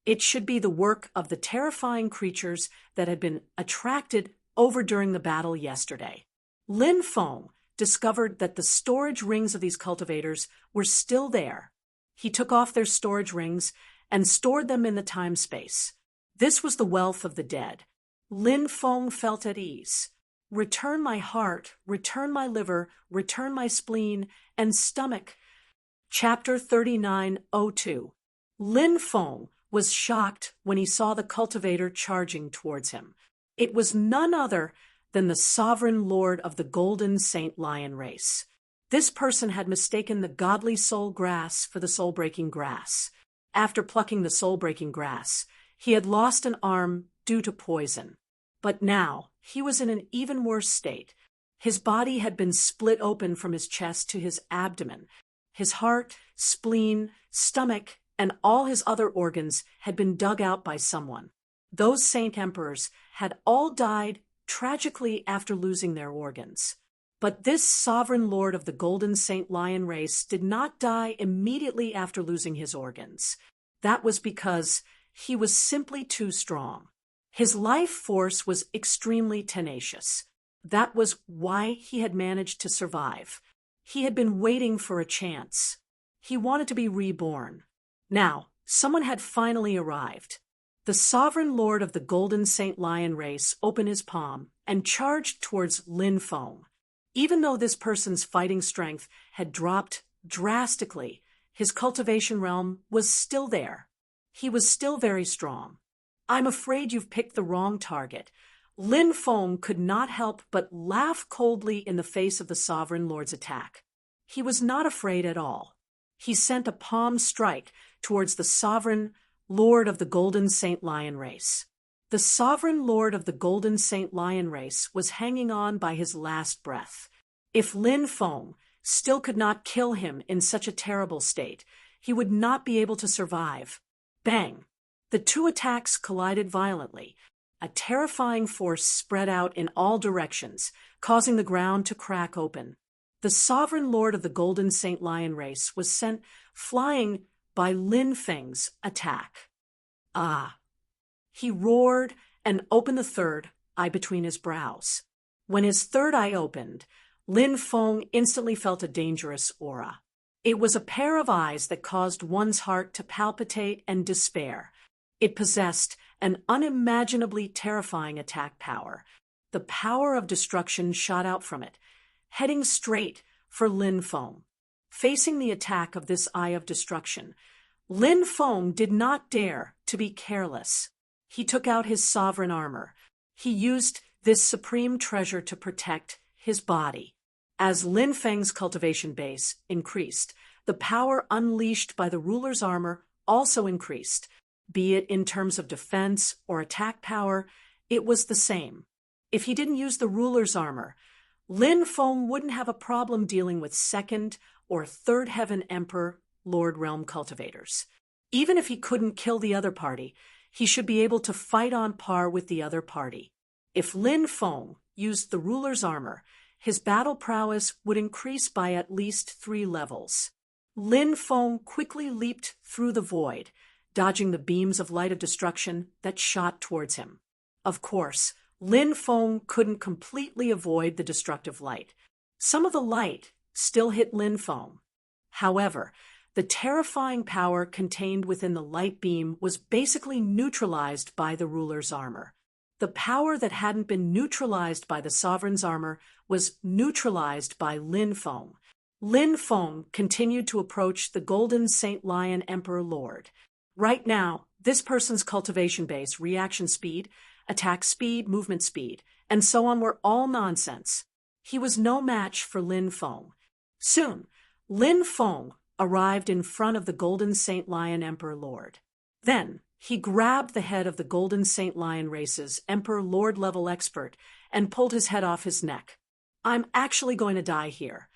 It should be the work of the terrifying creatures that had been attracted over during the battle yesterday. Lin Feng discovered that the storage rings of these cultivators were still there. He took off their storage rings and stored them in the time-space. This was the wealth of the dead. Lin Feng felt at ease. Return my heart, return my liver, return my spleen and stomach. Chapter 39:02. Lin Feng was shocked when he saw the cultivator charging towards him. It was none other than the sovereign lord of the Golden Saint Lion race. This person had mistaken the godly soul grass for the soul-breaking grass. After plucking the soul-breaking grass, he had lost an arm due to poison. But now he was in an even worse state. His body had been split open from his chest to his abdomen. His heart, spleen, stomach, and all his other organs had been dug out by someone. Those saint emperors had all died tragically after losing their organs. But this sovereign lord of the Golden Saint Lion race did not die immediately after losing his organs. That was because he was simply too strong. His life force was extremely tenacious. That was why he had managed to survive. He had been waiting for a chance. He wanted to be reborn. Now, someone had finally arrived. The sovereign lord of the Golden Saint Lion race opened his palm and charged towards Lin Feng. Even though this person's fighting strength had dropped drastically, his cultivation realm was still there. He was still very strong. I'm afraid you've picked the wrong target. Lin Feng could not help but laugh coldly in the face of the sovereign lord's attack. He was not afraid at all. He sent a palm strike towards the sovereign lord of the Golden Saint Lion race. The sovereign lord of the Golden Saint Lion race was hanging on by his last breath. If Lin Feng still could not kill him in such a terrible state, he would not be able to survive. Bang! The two attacks collided violently. A terrifying force spread out in all directions, causing the ground to crack open. The sovereign lord of the Golden Saint Lion race was sent flying by Lin Feng's attack. Ah! He roared and opened the third eye between his brows. When his third eye opened, Lin Feng instantly felt a dangerous aura. It was a pair of eyes that caused one's heart to palpitate and despair. It possessed an unimaginably terrifying attack power. The power of destruction shot out from it, heading straight for Lin Feng. Facing the attack of this eye of destruction, Lin Feng did not dare to be careless. He took out his sovereign armor. He used this supreme treasure to protect his body. As Lin Feng's cultivation base increased, the power unleashed by the ruler's armor also increased. Be it in terms of defense or attack power, it was the same. If he didn't use the ruler's armor, Lin Feng wouldn't have a problem dealing with second or third heaven emperor Lord Realm cultivators. Even if he couldn't kill the other party, he should be able to fight on par with the other party. If Lin Feng used the ruler's armor, his battle prowess would increase by at least 3 levels. Lin Feng quickly leaped through the void, dodging the beams of light of destruction that shot towards him. Of course, Lin Feng couldn't completely avoid the destructive light. Some of the light still hit Lin Feng. However, the terrifying power contained within the light beam was basically neutralized by the ruler's armor. The power that hadn't been neutralized by the sovereign's armor was neutralized by Lin Feng. Lin Feng continued to approach the Golden Saint Lion Emperor Lord. Right now, this person's cultivation base, reaction speed, attack speed, movement speed, and so on were all nonsense. He was no match for Lin Feng. Soon, Lin Feng arrived in front of the Golden Saint Lion Emperor Lord. Then, he grabbed the head of the Golden Saint Lion race's Emperor Lord level expert and pulled his head off his neck. I'm actually going to die here.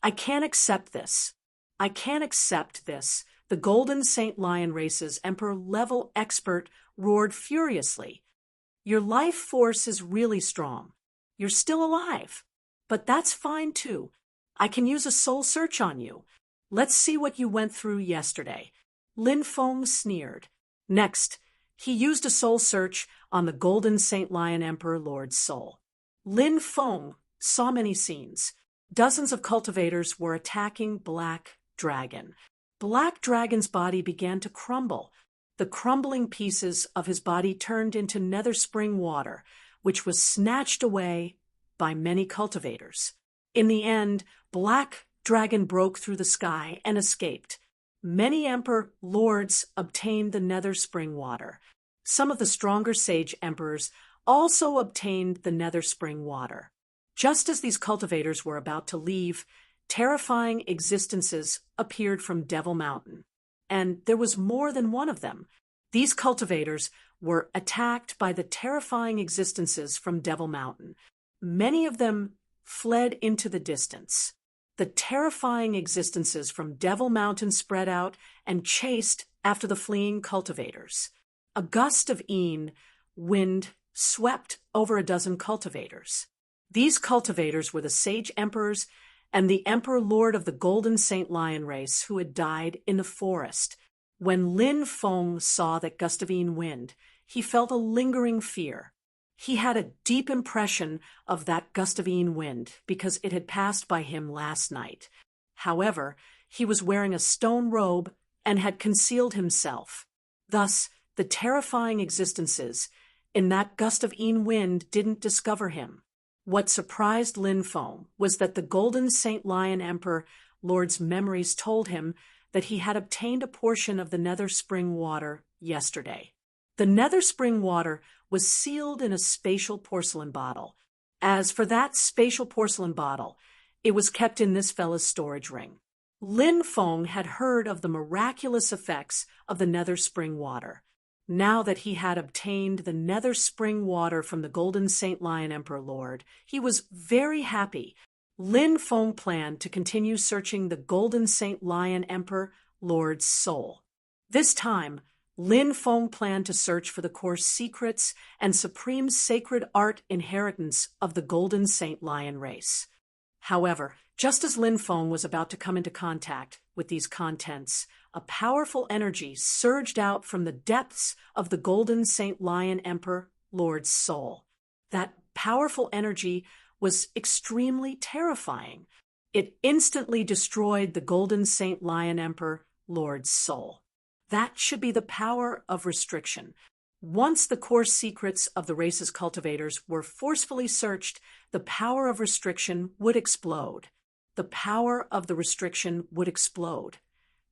I can't accept this. I can't accept this. The Golden Saint Lion race's Emperor level expert roared furiously. Your life force is really strong. You're still alive. But that's fine too. I can use a soul search on you. Let's see what you went through yesterday. Lin Feng sneered. Next, he used a soul search on the Golden Saint Lion Emperor Lord's soul. Lin Feng saw many scenes. Dozens of cultivators were attacking Black Dragon. Black Dragon's body began to crumble. The crumbling pieces of his body turned into nether spring water, which was snatched away by many cultivators. In the end, Black Dragon broke through the sky and escaped. Many Emperor Lords obtained the nether spring water. Some of the stronger sage emperors also obtained the nether spring water. Just as these cultivators were about to leave, terrifying existences appeared from Devil Mountain. And there was more than one of them. These cultivators were attacked by the terrifying existences from Devil Mountain. Many of them fled into the distance. The terrifying existences from Devil Mountain spread out and chased after the fleeing cultivators. A gust of wind swept over a dozen cultivators. These cultivators were the sage emperors and the Emperor Lord of the Golden Saint Lion race who had died in the forest. When Lin Feng saw that gust of wind, he felt a lingering fear. He had a deep impression of that gust of wind because it had passed by him last night. However, he was wearing a stone robe and had concealed himself. Thus, the terrifying existences in that gust of wind didn't discover him. What surprised Lin Feng was that the Golden Saint Lion Emperor Lord's memories told him that he had obtained a portion of the nether spring water yesterday. The nether spring water was sealed in a spatial porcelain bottle. As for that spatial porcelain bottle, it was kept in this fella's storage ring. Lin Feng had heard of the miraculous effects of the nether spring water. Now that he had obtained the nether spring water from the Golden Saint Lion Emperor Lord, he was very happy. Lin Feng planned to continue searching the Golden Saint Lion Emperor Lord's soul. This time, Lin Feng planned to search for the core secrets and supreme sacred art inheritance of the Golden Saint Lion race. However, just as Lin Feng was about to come into contact with these contents, a powerful energy surged out from the depths of the Golden Saint Lion Emperor Lord's soul. That powerful energy was extremely terrifying. It instantly destroyed the Golden Saint Lion Emperor Lord's soul. That should be the power of restriction. Once the core secrets of the race's cultivators were forcefully searched, the power of restriction would explode. The power of the restriction would explode.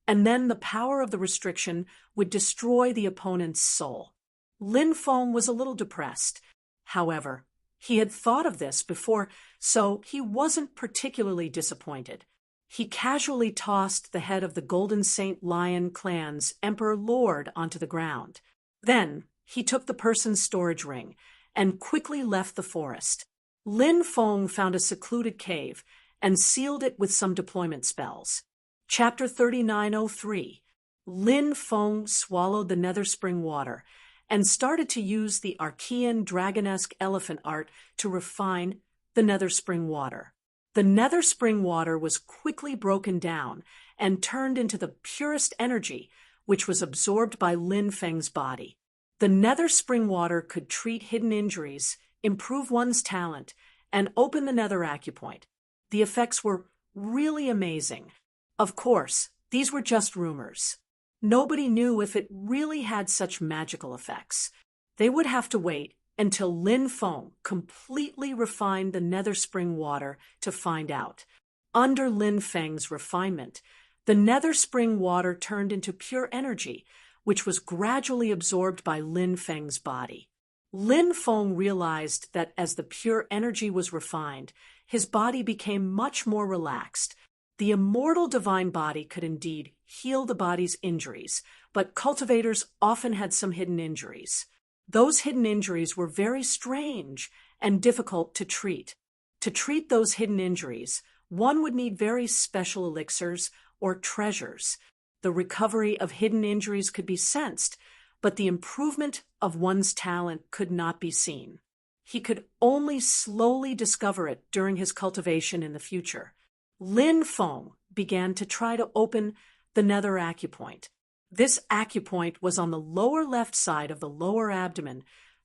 And then the power of the restriction would destroy the opponent's soul. Lin Feng was a little depressed. However, he had thought of this before, so he wasn't particularly disappointed. He casually tossed the head of the Golden Saint Lion clan's Emperor Lord onto the ground. Then he took the person's storage ring and quickly left the forest. Lin Feng found a secluded cave and sealed it with some deployment spells. Chapter 3903. Lin Feng swallowed the nether spring water and started to use the Archean dragonesque elephant art to refine the nether spring water. The nether spring water was quickly broken down and turned into the purest energy, which was absorbed by Lin Feng's body. The nether spring water could treat hidden injuries, improve one's talent, and open the nether acupoint. The effects were really amazing. Of course, these were just rumors. Nobody knew if it really had such magical effects. They would have to wait until Lin Feng completely refined the nether spring water to find out. Under Lin Feng's refinement, the nether spring water turned into pure energy, which was gradually absorbed by Lin Feng's body. Lin Feng realized that as the pure energy was refined, his body became much more relaxed. The immortal divine body could indeed heal the body's injuries, but cultivators often had some hidden injuries. Those hidden injuries were very strange and difficult to treat. To treat those hidden injuries, one would need very special elixirs or treasures. The recovery of hidden injuries could be sensed, but the improvement of one's talent could not be seen. He could only slowly discover it during his cultivation in the future. Lin Feng began to try to open the nether acupoint. This acupoint was on the lower left side of the lower abdomen,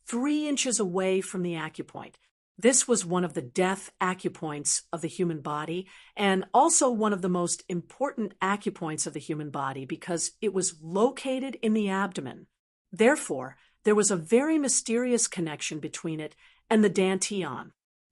3 inches away from the acupoint. This was one of the death acupoints of the human body, and also one of the most important acupoints of the human body because it was located in the abdomen. Therefore, there was a very mysterious connection between it and the dantian.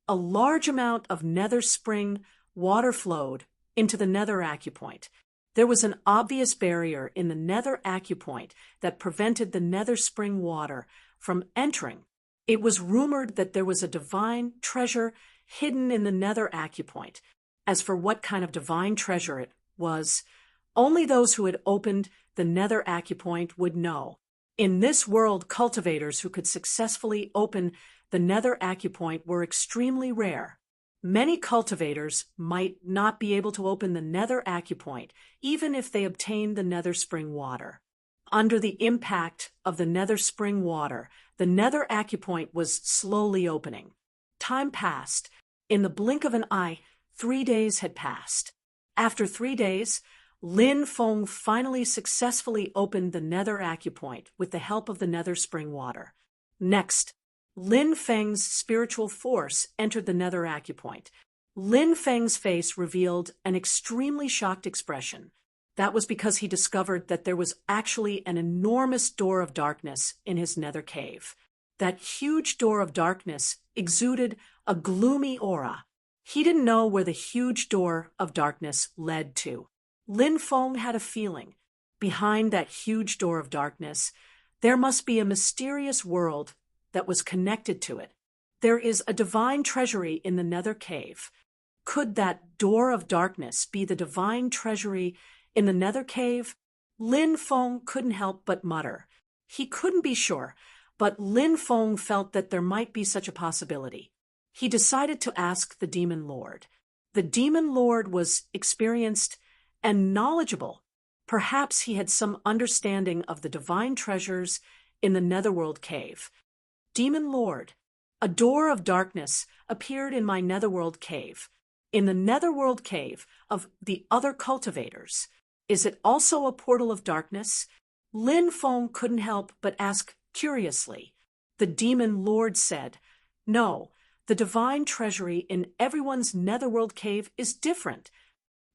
A large amount of nether spring water flowed into the nether acupoint. There was an obvious barrier in the nether acupoint that prevented the nether spring water from entering. It was rumored that there was a divine treasure hidden in the nether acupoint. As for what kind of divine treasure it was, only those who had opened the nether acupoint would know. In this world, cultivators who could successfully open the nether acupoint were extremely rare. Many cultivators might not be able to open the nether acupoint, even if they obtained the nether spring water. Under the impact of the nether spring water, the nether acupoint was slowly opening. Time passed. In the blink of an eye, 3 days had passed. After 3 days, Lin Feng finally successfully opened the nether acupoint with the help of the nether spring water. Next, Lin Feng's spiritual force entered the nether acupoint. Lin Feng's face revealed an extremely shocked expression. That was because he discovered that there was actually an enormous door of darkness in his nether cave. That huge door of darkness exuded a gloomy aura. He didn't know where the huge door of darkness led to. Lin Feng had a feeling. Behind that huge door of darkness, there must be a mysterious world that was connected to it. There is a divine treasury in the nether cave. Could that door of darkness be the divine treasury in the nether cave? Lin Feng couldn't help but mutter. He couldn't be sure, but Lin Feng felt that there might be such a possibility. He decided to ask the Demon Lord. The Demon Lord was experienced and knowledgeable. Perhaps he had some understanding of the divine treasures in the netherworld cave. Demon Lord, a door of darkness appeared in my netherworld cave. In the netherworld cave of the other cultivators, is it also a portal of darkness? Lin Feng couldn't help but ask curiously. The Demon Lord said, "No, the divine treasury in everyone's netherworld cave is different."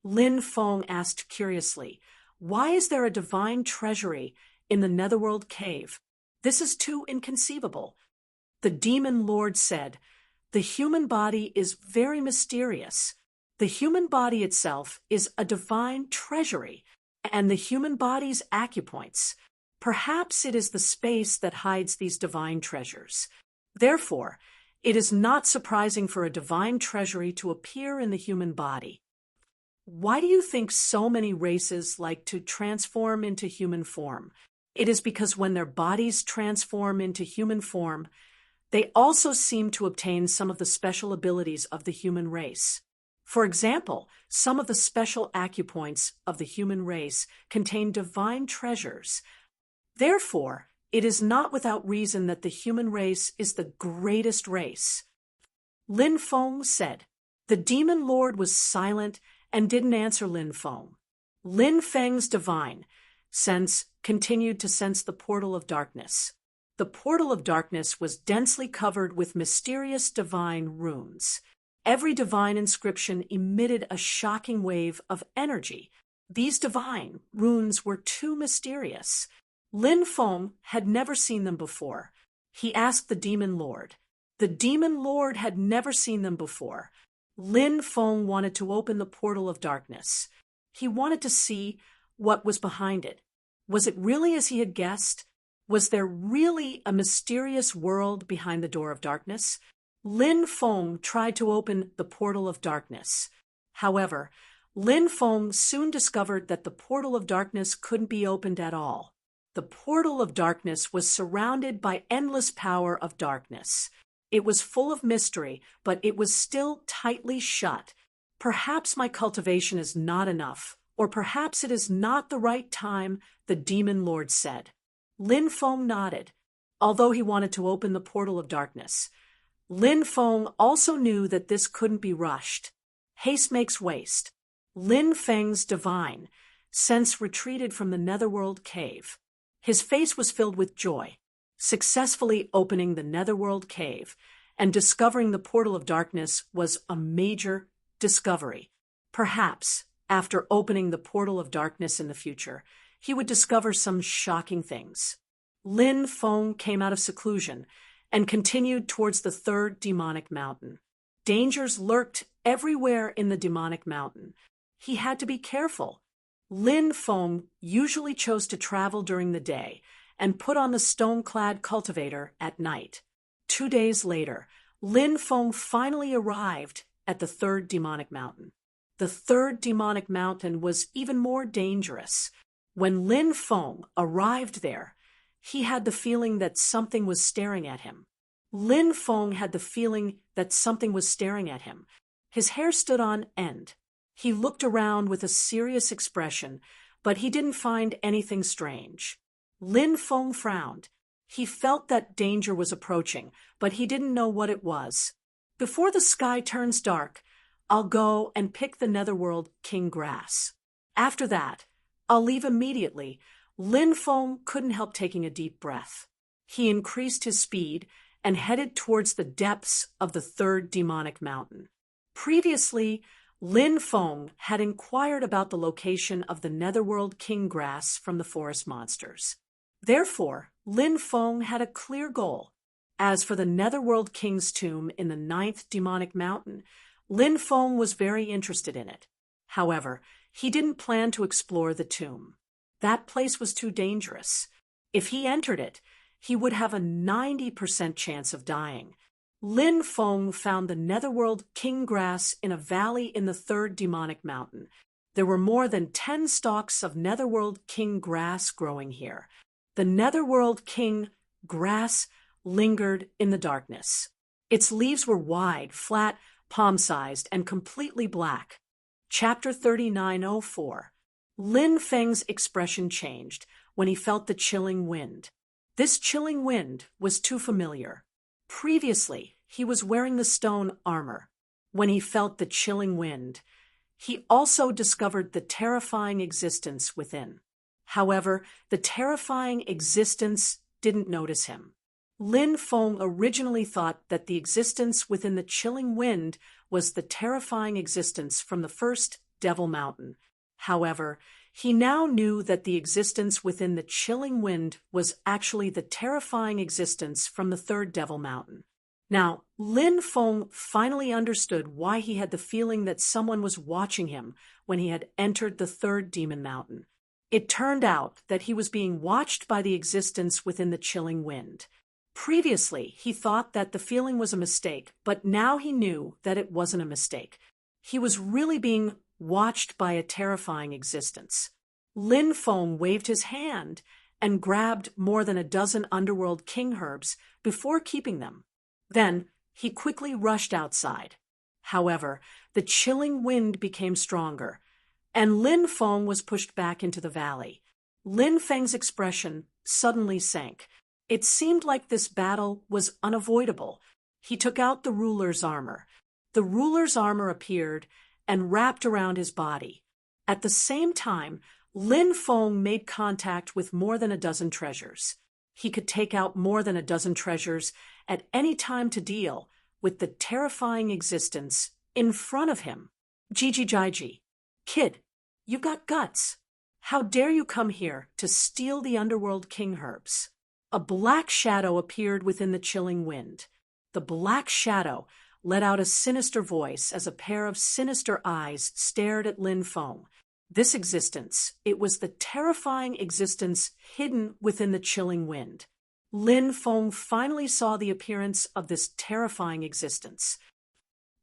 Lin Feng asked curiously, "Why is there a divine treasury in the netherworld cave? This is too inconceivable." The Demon Lord said, "The human body is very mysterious. The human body itself is a divine treasury, and the human body's acupoints. Perhaps it is the space that hides these divine treasures. Therefore, it is not surprising for a divine treasury to appear in the human body." Why do you think so many races like to transform into human form? It is because when their bodies transform into human form, they also seem to obtain some of the special abilities of the human race. For example, some of the special acupoints of the human race contain divine treasures. Therefore, it is not without reason that the human race is the greatest race. Lin Feng said. The Demon Lord was silent and didn't answer Lin Feng. Lin Feng's divine sense continued to sense the portal of darkness. The portal of darkness was densely covered with mysterious divine runes. Every divine inscription emitted a shocking wave of energy. These divine runes were too mysterious. Lin Feng had never seen them before. He asked the Demon Lord. The Demon Lord had never seen them before. Lin Feng wanted to open the portal of darkness. He wanted to see what was behind it. Was it really as he had guessed? Was there really a mysterious world behind the door of darkness? Lin Feng tried to open the portal of darkness. However, Lin Feng soon discovered that the portal of darkness couldn't be opened at all. The portal of darkness was surrounded by endless power of darkness. It was full of mystery, but it was still tightly shut. Perhaps my cultivation is not enough, or perhaps it is not the right time, the Demon Lord said. Lin Feng nodded, although he wanted to open the portal of darkness. Lin Feng also knew that this couldn't be rushed. Haste makes waste. Lin Feng's divine sense retreated from the netherworld cave. His face was filled with joy. Successfully opening the netherworld cave and discovering the portal of darkness was a major discovery. Perhaps, after opening the portal of darkness in the future, he would discover some shocking things. Lin Feng came out of seclusion and continued towards the third demonic mountain. Dangers lurked everywhere in the demonic mountain. He had to be careful. Lin Feng usually chose to travel during the day and put on the stone-clad cultivator at night. 2 days later, Lin Feng finally arrived at the third demonic mountain. The third demonic mountain was even more dangerous. When Lin Feng arrived there, he had the feeling that something was staring at him. Lin Feng had the feeling that something was staring at him. His hair stood on end. He looked around with a serious expression, but he didn't find anything strange. Lin Feng frowned. He felt that danger was approaching, but he didn't know what it was. Before the sky turns dark, I'll go and pick the netherworld king grass. After that, I'll leave immediately. Lin Feng couldn't help taking a deep breath. He increased his speed and headed towards the depths of the third demonic mountain. Previously, Lin Feng had inquired about the location of the netherworld king grass from the forest monsters. Therefore, Lin Feng had a clear goal. As for the netherworld king's tomb in the 9th demonic mountain, Lin Feng was very interested in it. However, he didn't plan to explore the tomb. That place was too dangerous. If he entered it, he would have a 90% chance of dying. Lin Feng found the netherworld king grass in a valley in the 3rd demonic mountain. There were more than 10 stalks of netherworld king grass growing here. The netherworld king grass lingered in the darkness. Its leaves were wide, flat, palm-sized, and completely black. Chapter 3904. Lin Feng's expression changed when he felt the chilling wind. This chilling wind was too familiar. Previously, he was wearing the stone armor. When he felt the chilling wind, he also discovered the terrifying existence within. However, the terrifying existence didn't notice him. Lin Feng originally thought that the existence within the chilling wind was the terrifying existence from the first Devil Mountain. However, he now knew that the existence within the chilling wind was actually the terrifying existence from the third Devil Mountain. Now, Lin Feng finally understood why he had the feeling that someone was watching him when he had entered the third Demon Mountain. It turned out that he was being watched by the existence within the chilling wind. Previously, he thought that the feeling was a mistake, but now he knew that it wasn't a mistake. He was really being watched by a terrifying existence. Lin Feng waved his hand and grabbed more than a dozen underworld king herbs before keeping them. Then he quickly rushed outside. However, the chilling wind became stronger, and Lin Feng was pushed back into the valley. Lin Feng's expression suddenly sank. It seemed like this battle was unavoidable. He took out the ruler's armor. The ruler's armor appeared and wrapped around his body. At the same time, Lin Feng made contact with more than a dozen treasures. He could take out more than a dozen treasures at any time to deal with the terrifying existence in front of him. Jiji, kid, you've got guts. How dare you come here to steal the underworld king herbs? A black shadow appeared within the chilling wind. The black shadow let out a sinister voice as a pair of sinister eyes stared at Lin Feng. This existence, it was the terrifying existence hidden within the chilling wind. Lin Feng finally saw the appearance of this terrifying existence.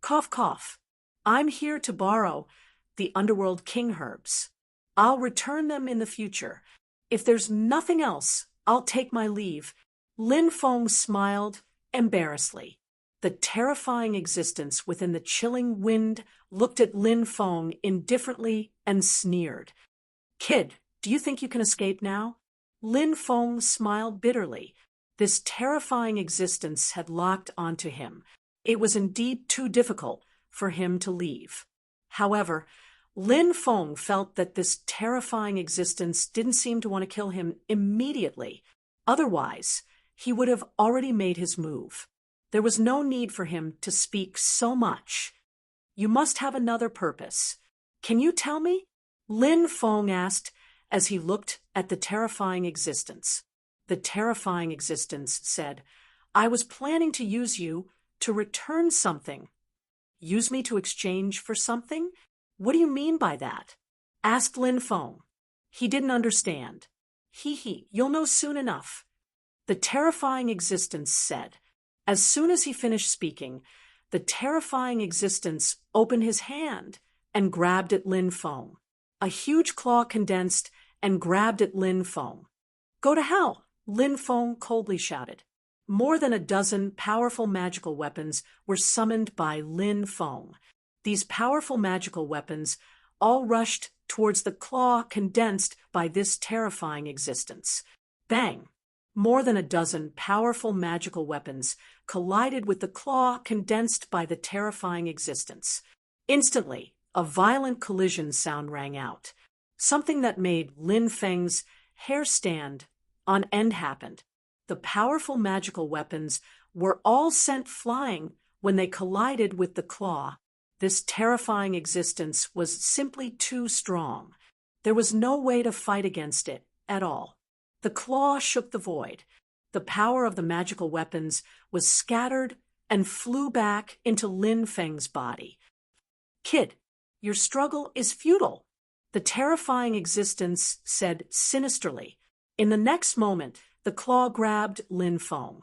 Cough, cough. I'm here to borrow the underworld king herbs. I'll return them in the future. If there's nothing else, I'll take my leave. Lin Feng smiled embarrassedly. The terrifying existence within the chilling wind looked at Lin Feng indifferently and sneered. Kid, do you think you can escape now? Lin Feng smiled bitterly. This terrifying existence had locked onto him. It was indeed too difficult for him to leave. However, Lin Feng felt that this terrifying existence didn't seem to want to kill him immediately. Otherwise, he would have already made his move. There was no need for him to speak so much. You must have another purpose. Can you tell me? Lin Feng asked as he looked at the terrifying existence. The terrifying existence said, I was planning to use you to return something. Use me to exchange for something? What do you mean by that? Asked Lin Feng. He didn't understand. You'll know soon enough. The terrifying existence said. As soon as he finished speaking, the terrifying existence opened his hand and grabbed at Lin Feng. A huge claw condensed and grabbed at Lin Feng. Go to hell, Lin Feng coldly shouted. More than a dozen powerful magical weapons were summoned by Lin Feng. These powerful magical weapons all rushed towards the claw condensed by this terrifying existence. Bang! More than a dozen powerful magical weapons collided with the claw condensed by the terrifying existence. Instantly, a violent collision sound rang out. Something that made Lin Feng's hair stand on end happened. The powerful magical weapons were all sent flying when they collided with the claw. This terrifying existence was simply too strong. There was no way to fight against it at all. The claw shook the void. The power of the magical weapons was scattered and flew back into Lin Feng's body. Kid, your struggle is futile, the terrifying existence said sinisterly. In the next moment, the claw grabbed Lin Feng.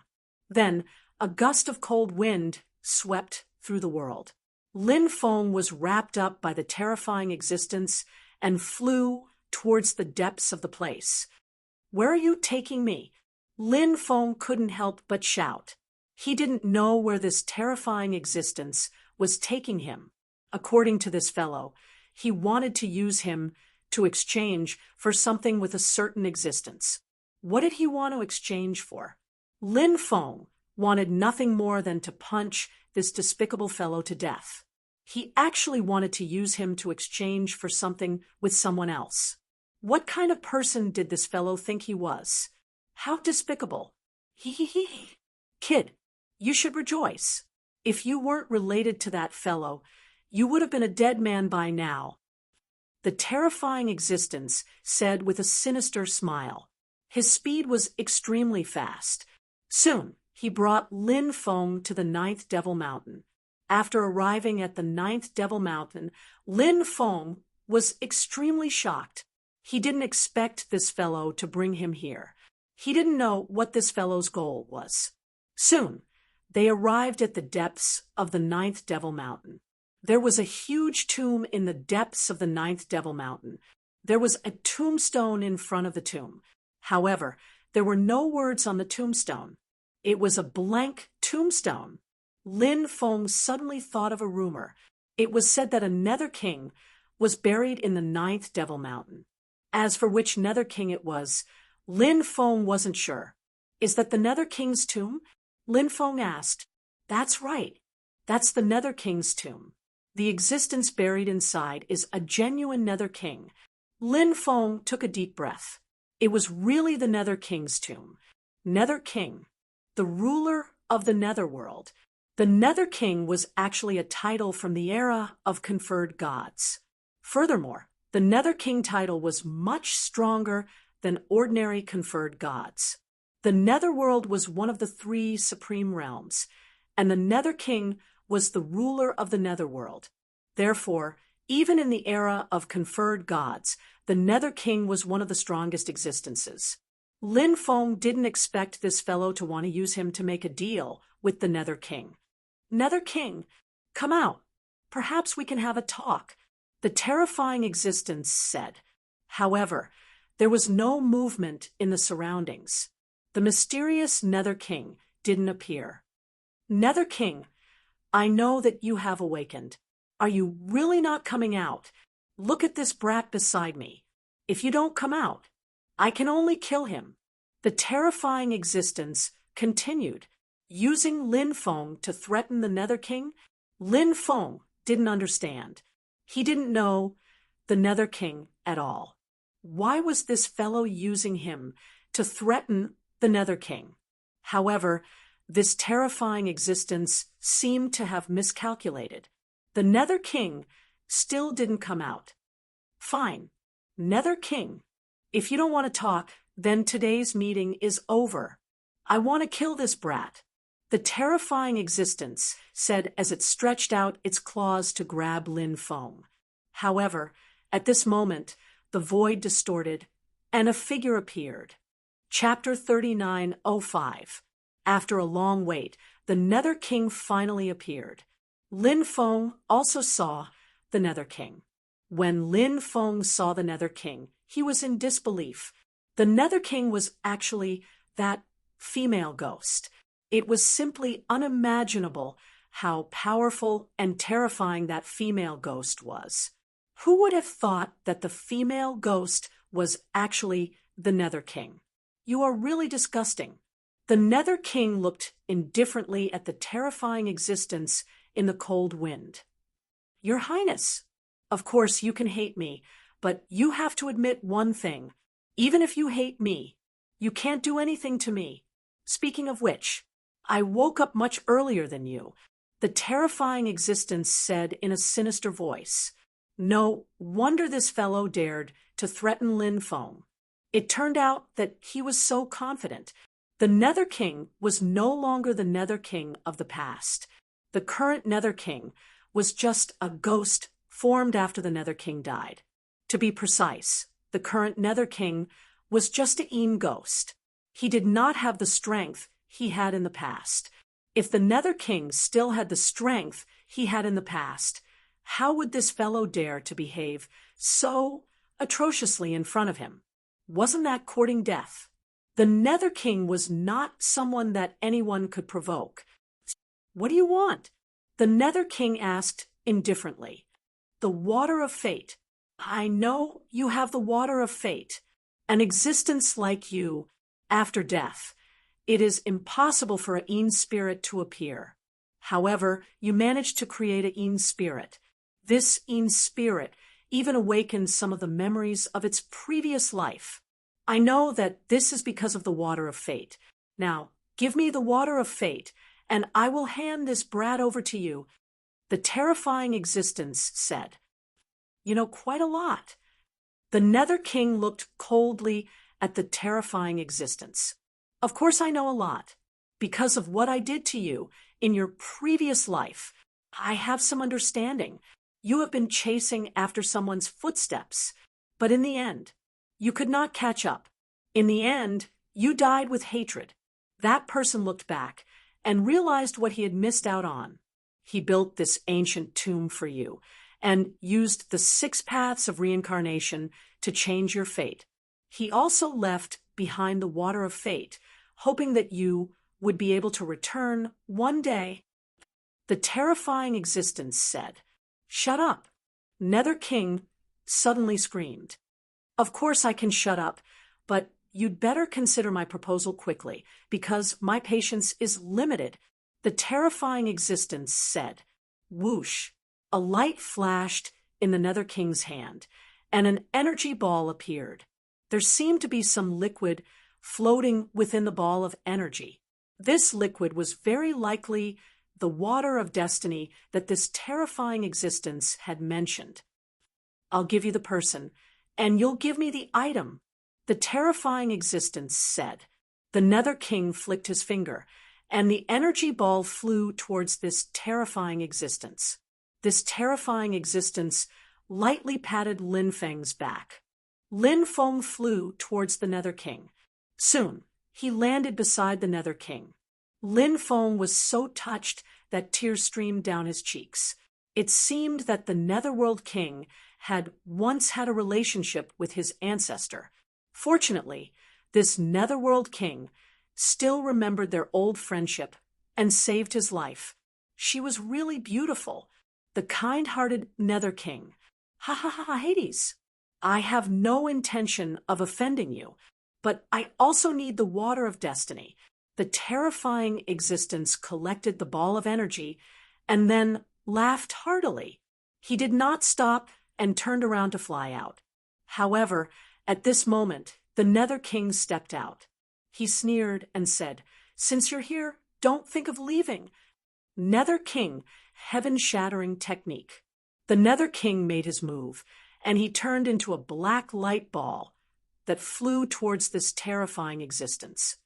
Then, a gust of cold wind swept through the world. Lin Feng was wrapped up by the terrifying existence and flew towards the depths of the place. Where are you taking me? Lin Feng couldn't help but shout. He didn't know where this terrifying existence was taking him. According to this fellow, he wanted to use him to exchange for something with a certain existence. What did he want to exchange for? Lin Feng wanted nothing more than to punch this despicable fellow to death. He actually wanted to use him to exchange for something with someone else. What kind of person did this fellow think he was? How despicable. He. Kid, you should rejoice. If you weren't related to that fellow, you would have been a dead man by now. The terrifying existence said with a sinister smile. His speed was extremely fast. Soon, he brought Lin Feng to the 9th Devil Mountain. After arriving at the 9th Devil Mountain, Lin Feng was extremely shocked. He didn't expect this fellow to bring him here. He didn't know what this fellow's goal was. Soon, they arrived at the depths of the 9th Devil Mountain. There was a huge tomb in the depths of the 9th Devil Mountain. There was a tombstone in front of the tomb. However, there were no words on the tombstone. It was a blank tombstone. Lin Feng suddenly thought of a rumor. It was said that a Nether King was buried in the 9th Devil Mountain. As for which Nether King it was, Lin Feng wasn't sure. Is that the Nether King's tomb? Lin Feng asked. That's right. That's the Nether King's tomb. The existence buried inside is a genuine Nether King. Lin Feng took a deep breath. It was really the Nether King's tomb. Nether King, the ruler of the Netherworld. The Nether King was actually a title from the era of conferred gods. Furthermore, the Nether King title was much stronger than ordinary conferred gods. The Netherworld was one of the 3 supreme realms, and the Nether King was the ruler of the Netherworld. Therefore, even in the era of conferred gods, the Nether King was one of the strongest existences. Lin Feng didn't expect this fellow to want to use him to make a deal with the Nether King. Nether King, come out. Perhaps we can have a talk, the terrifying existence said. However, there was no movement in the surroundings. The mysterious Nether King didn't appear. Nether King, I know that you have awakened. Are you really not coming out? Look at this brat beside me. If you don't come out, I can only kill him. The terrifying existence continued, using Lin Feng to threaten the Nether King. Lin Feng didn't understand. He didn't know the Nether King at all. Why was this fellow using him to threaten the Nether King? However, this terrifying existence seemed to have miscalculated. The Nether King still didn't come out. Fine, Nether King. If you don't want to talk, then today's meeting is over. I want to kill this brat. The terrifying existence said as it stretched out its claws to grab Lin Feng. However, at this moment, the void distorted, and a figure appeared. Chapter 39:05. After a long wait, the Nether King finally appeared. Lin Feng also saw the Nether King. When Lin Feng saw the Nether King, he was in disbelief. The Nether King was actually that female ghost. It was simply unimaginable how powerful and terrifying that female ghost was. Who would have thought that the female ghost was actually the Nether King? You are really disgusting. The Nether King looked indifferently at the terrifying existence in the cold wind. Your Highness, of course you can hate me, but you have to admit one thing. Even if you hate me, you can't do anything to me. Speaking of which, I woke up much earlier than you, the terrifying existence said in a sinister voice. No wonder this fellow dared to threaten Lin Feng. It turned out that he was so confident. The Nether King was no longer the Nether King of the past. The current Nether King was just a ghost formed after the Nether King died. To be precise, the current Nether King was just a ghost. He did not have the strength he had in the past. If the Nether King still had the strength he had in the past, how would this fellow dare to behave so atrociously in front of him? Wasn't that courting death? The Nether King was not someone that anyone could provoke. What do you want? The Nether King asked indifferently. The water of fate. I know you have the water of fate, an existence like you after death. It is impossible for a Een spirit to appear. However, you managed to create a Een spirit. This Een spirit even awakens some of the memories of its previous life. I know that this is because of the water of fate. Now, give me the water of fate, and I will hand this brat over to you. The terrifying existence said. You know, quite a lot. The Nether King looked coldly at the terrifying existence. Of course I know a lot. Because of what I did to you in your previous life, I have some understanding. You have been chasing after someone's footsteps, but in the end, you could not catch up. In the end, you died with hatred. That person looked back and realized what he had missed out on. He built this ancient tomb for you and used the 6 paths of reincarnation to change your fate. He also left behind the water of fate, hoping that you would be able to return one day. The terrifying existence said, "Shut up." Nether King suddenly screamed. Of course I can shut up, but you'd better consider my proposal quickly, because my patience is limited. The terrifying existence said. Whoosh! A light flashed in the Nether King's hand, and an energy ball appeared. There seemed to be some liquid floating within the ball of energy. This liquid was very likely the water of destiny that this terrifying existence had mentioned. I'll give you the person, and you'll give me the item, the terrifying existence said. The Nether King flicked his finger, and the energy ball flew towards this terrifying existence. This terrifying existence lightly patted Lin Feng's back. Lin Feng flew towards the Nether King. Soon, he landed beside the Nether King. Lin Feng was so touched that tears streamed down his cheeks. It seemed that the Netherworld King had once had a relationship with his ancestor. Fortunately, this Netherworld King still remembered their old friendship and saved his life. She was really beautiful, the kind-hearted Nether King. Ha ha ha, Hades. I have no intention of offending you, but I also need the water of destiny. The terrifying existence collected the ball of energy and then laughed heartily. He did not stop and turned around to fly out. However, at this moment, the Nether King stepped out. He sneered and said, "Since you're here, don't think of leaving." Nether King, heaven-shattering technique. The Nether King made his move, and he turned into a black light ball that flew towards this terrifying existence.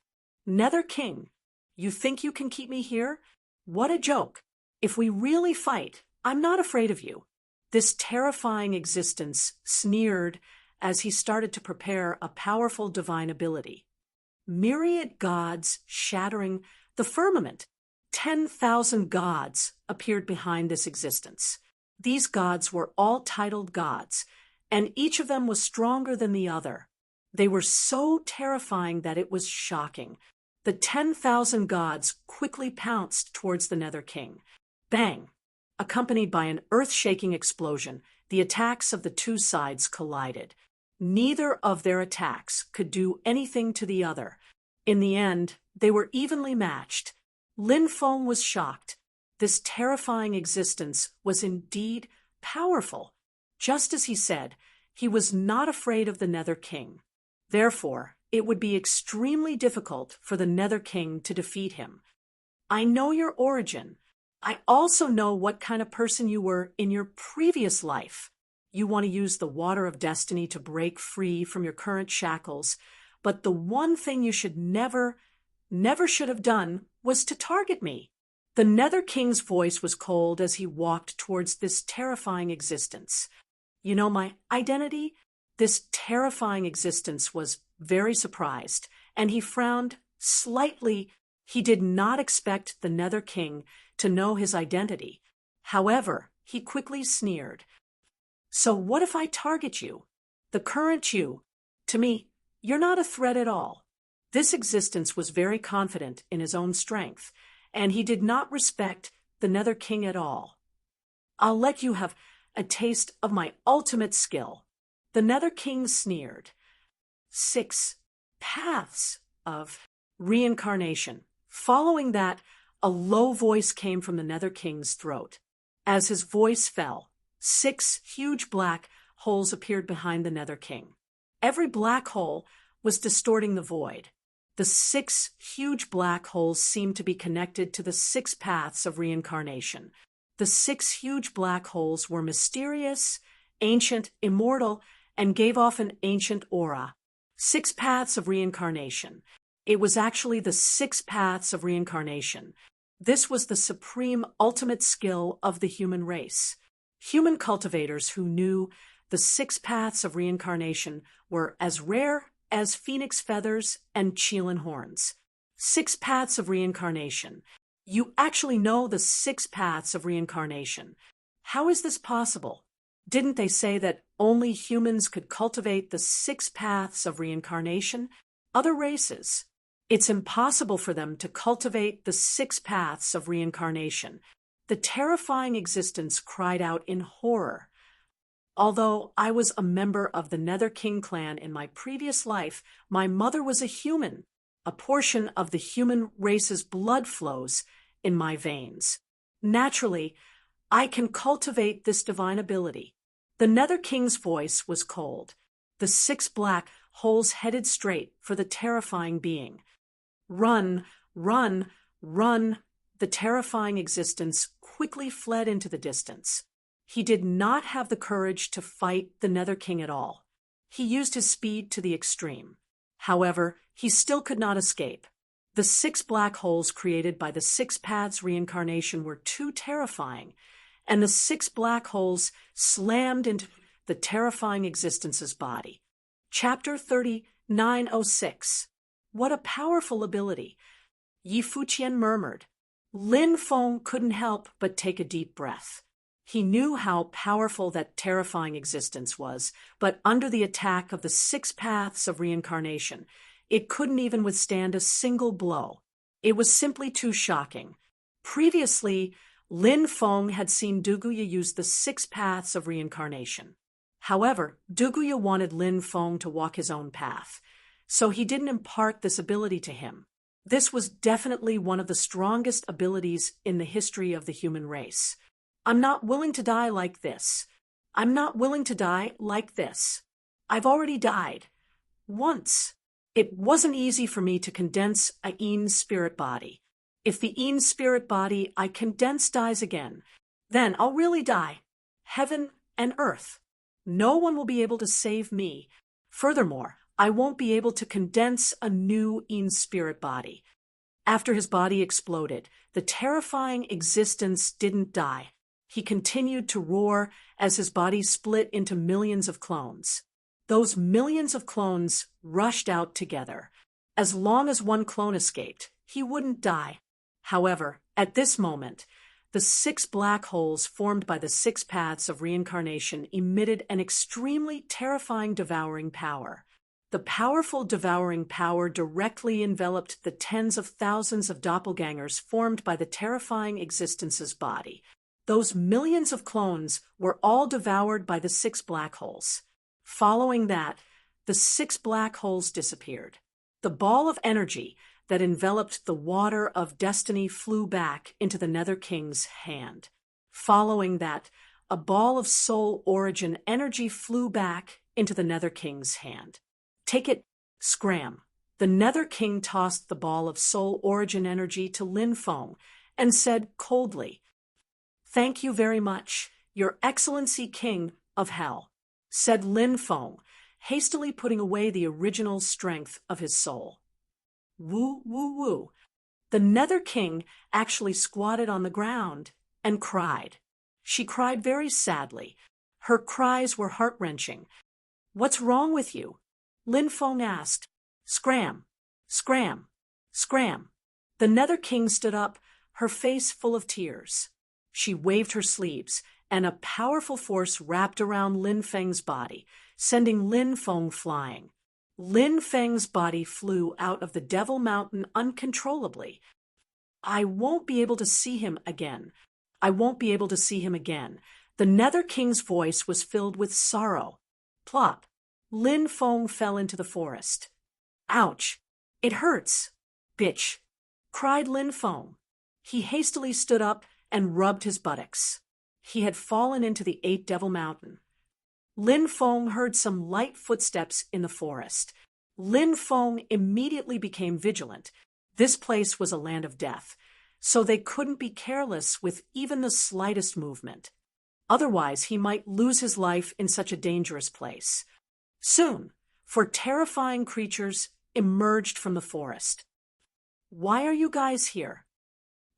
Nether King, you think you can keep me here? What a joke. If we really fight, I'm not afraid of you. This terrifying existence sneered as he started to prepare a powerful divine ability. Myriad gods shattering the firmament. 10,000 gods appeared behind this existence. These gods were all titled gods, and each of them was stronger than the other. They were so terrifying that it was shocking. The 10,000 gods quickly pounced towards the Nether King. Bang! Accompanied by an earth-shaking explosion, the attacks of the two sides collided. Neither of their attacks could do anything to the other. In the end, they were evenly matched. Lin Feng was shocked. This terrifying existence was indeed powerful. Just as he said, he was not afraid of the Nether King. Therefore, it would be extremely difficult for the Nether King to defeat him. I know your origin. I also know what kind of person you were in your previous life. You want to use the water of destiny to break free from your current shackles, but the one thing you should never should have done was to target me. The Nether King's voice was cold as he walked towards this terrifying existence. You know my identity? This terrifying existence was very surprised, and he frowned slightly. He did not expect the Nether King to know his identity. However, he quickly sneered. So what if I target you? The current you. To me, you're not a threat at all. This existence was very confident in his own strength, and he did not respect the Nether King at all. I'll let you have a taste of my ultimate skill. The Nether King sneered. 6 paths of reincarnation. Following that, a low voice came from the Nether King's throat. As his voice fell, 6 huge black holes appeared behind the Nether King. Every black hole was distorting the void. The 6 huge black holes seemed to be connected to the 6 paths of reincarnation. The 6 huge black holes were mysterious, ancient, immortal, and gave off an ancient aura. 6 paths of reincarnation. It was actually the 6 paths of reincarnation. This was the supreme ultimate skill of the human race. Human cultivators who knew the 6 paths of reincarnation were as rare as phoenix feathers and Chelan horns. 6 paths of reincarnation. You actually know the 6 paths of reincarnation. How is this possible? Didn't they say that only humans could cultivate the 6 paths of reincarnation? Other races, it's impossible for them to cultivate the 6 paths of reincarnation. The terrifying existence cried out in horror. Although I was a member of the Nether King clan in my previous life, my mother was a human. A portion of the human race's blood flows in my veins. Naturally, I can cultivate this divine ability. The Nether King's voice was cold. The 6 black holes headed straight for the terrifying being. Run, run, run. The terrifying existence quickly fled into the distance. He did not have the courage to fight the Nether King at all. He used his speed to the extreme. However, he still could not escape. The 6 black holes created by the 6 paths reincarnation were too terrifying, and the 6 black holes slammed into the terrifying existence's body. Chapter 3906. What a powerful ability! Yi Fuqian murmured. Lin Feng couldn't help but take a deep breath. He knew how powerful that terrifying existence was, but under the attack of the 6 paths of reincarnation, it couldn't even withstand a single blow. It was simply too shocking. Previously, Lin Feng had seen Duguya use the 6 paths of reincarnation. However, Duguya wanted Lin Feng to walk his own path, so he didn't impart this ability to him. This was definitely one of the strongest abilities in the history of the human race. I'm not willing to die like this. I'm not willing to die like this. I've already died. Once. It wasn't easy for me to condense a Een spirit body. If the Een spirit body I condense dies again, then I'll really die. Heaven and earth. No one will be able to save me. Furthermore, I won't be able to condense a new Een spirit body. After his body exploded, the terrifying existence didn't die. He continued to roar as his body split into millions of clones. Those millions of clones rushed out together. As long as one clone escaped, he wouldn't die. However, at this moment, the 6 black holes formed by the 6 paths of reincarnation emitted an extremely terrifying devouring power. The powerful devouring power directly enveloped the tens of thousands of doppelgangers formed by the terrifying existence's body. Those millions of clones were all devoured by the 6 black holes. Following that, the 6 black holes disappeared. The ball of energy that enveloped the water of destiny flew back into the Nether King's hand. Following that, a ball of soul origin energy flew back into the Nether King's hand. Take it, Scram. The Nether King tossed the ball of soul origin energy to Lin Feng and said coldly, "Thank you very much, Your Excellency King of Hell," said Lin Feng, hastily putting away the original strength of his soul. Woo, woo, woo. The Nether King actually squatted on the ground and cried. She cried very sadly. Her cries were heart-wrenching. "What's wrong with you?" Lin Feng asked. "Scram, scram, scram." The Nether King stood up, her face full of tears. She waved her sleeves, and a powerful force wrapped around Lin Feng's body, sending Lin Feng flying. Lin Feng's body flew out of the Devil Mountain uncontrollably. "I won't be able to see him again. I won't be able to see him again." The Nether King's voice was filled with sorrow. Plop! Lin Feng fell into the forest. Ouch! It hurts! Bitch! Cried Lin Feng. He hastily stood up and rubbed his buttocks. He had fallen into the Eight Devil Mountain. Lin Feng heard some light footsteps in the forest. Lin Feng immediately became vigilant. This place was a land of death, so they couldn't be careless with even the slightest movement. Otherwise, he might lose his life in such a dangerous place. Soon, four terrifying creatures emerged from the forest. Why are you guys here?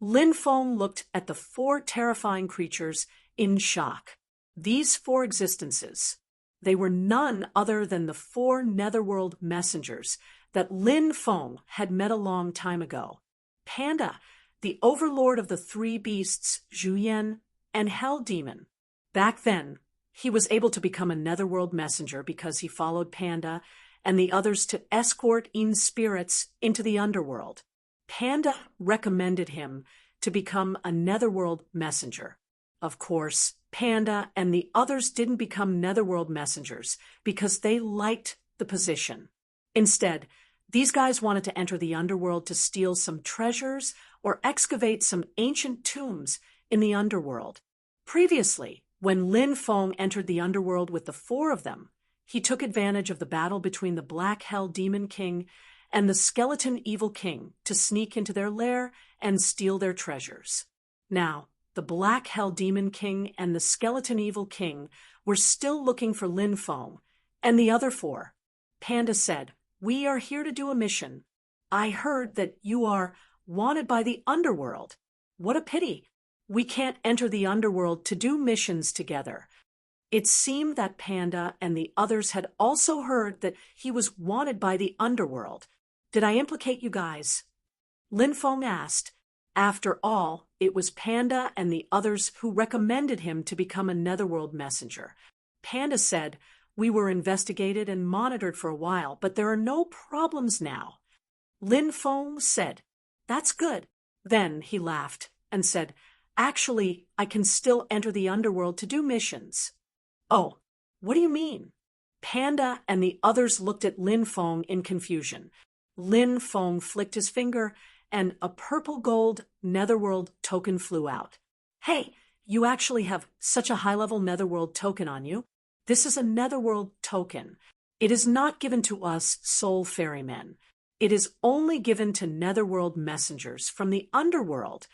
Lin Feng looked at the four terrifying creatures in shock. These four existences, they were none other than the four netherworld messengers that Lin Feng had met a long time ago. Panda, the overlord of the three beasts, Zhuyan, and Hell Demon. Back then, he was able to become a netherworld messenger because he followed Panda and the others to escort in spirits into the underworld. Panda recommended him to become a netherworld messenger. Of course, Panda and the others didn't become netherworld messengers because they liked the position. Instead, these guys wanted to enter the underworld to steal some treasures or excavate some ancient tombs in the underworld. Previously, when Lin Feng entered the underworld with the four of them, he took advantage of the battle between the Black Hell Demon King and the Skeleton Evil King to sneak into their lair and steal their treasures. Now, the Black Hell Demon King and the Skeleton Evil King were still looking for Lin Feng and the other four. Panda said, "We are here to do a mission. I heard that you are wanted by the underworld. What a pity. We can't enter the underworld to do missions together." It seemed that Panda and the others had also heard that he was wanted by the underworld. Did I implicate you guys? Lin Feng asked. After all, it was Panda and the others who recommended him to become a netherworld messenger. Panda said, "We were investigated and monitored for a while, but there are no problems now." Lin Feng said, "That's good." Then he laughed and said, "Actually, I can still enter the underworld to do missions." "Oh, what do you mean?" Panda and the others looked at Lin Feng in confusion. Lin Feng flicked his finger, and a purple gold netherworld token flew out. "Hey, you actually have such a high-level netherworld token on you. This is a netherworld token. It is not given to us soul ferrymen. It is only given to netherworld messengers from the underworld."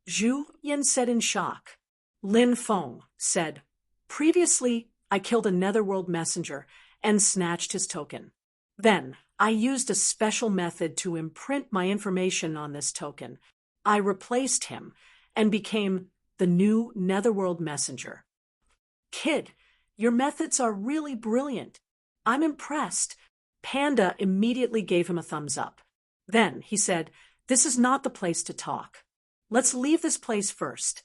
Zhu Yin said in shock. Lin Feng said, "Previously, I killed a netherworld messenger and snatched his token. Then, I used a special method to imprint my information on this token. I replaced him and became the new netherworld messenger." "Kid, your methods are really brilliant. I'm impressed." Panda immediately gave him a thumbs up. Then he said, "This is not the place to talk. Let's leave this place first."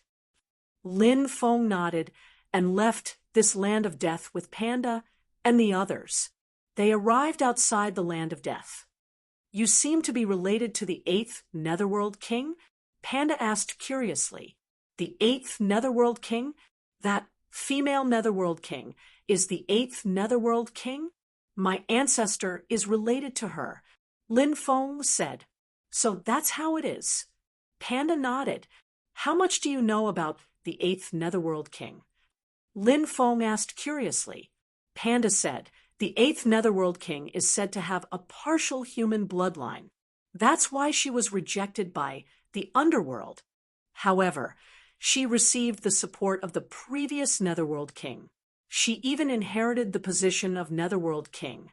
Lin Feng nodded and left this land of death with Panda and the others. They arrived outside the land of death. "You seem to be related to the 8th Netherworld King?" Panda asked curiously. "The 8th Netherworld King? That female Netherworld King is the 8th Netherworld King? My ancestor is related to her," Lin Feng said. "So that's how it is." Panda nodded. "How much do you know about the 8th Netherworld King?" Lin Feng asked curiously. Panda said, "The 8th Netherworld King is said to have a partial human bloodline. That's why she was rejected by the underworld. However, she received the support of the previous Netherworld King. She even inherited the position of Netherworld King.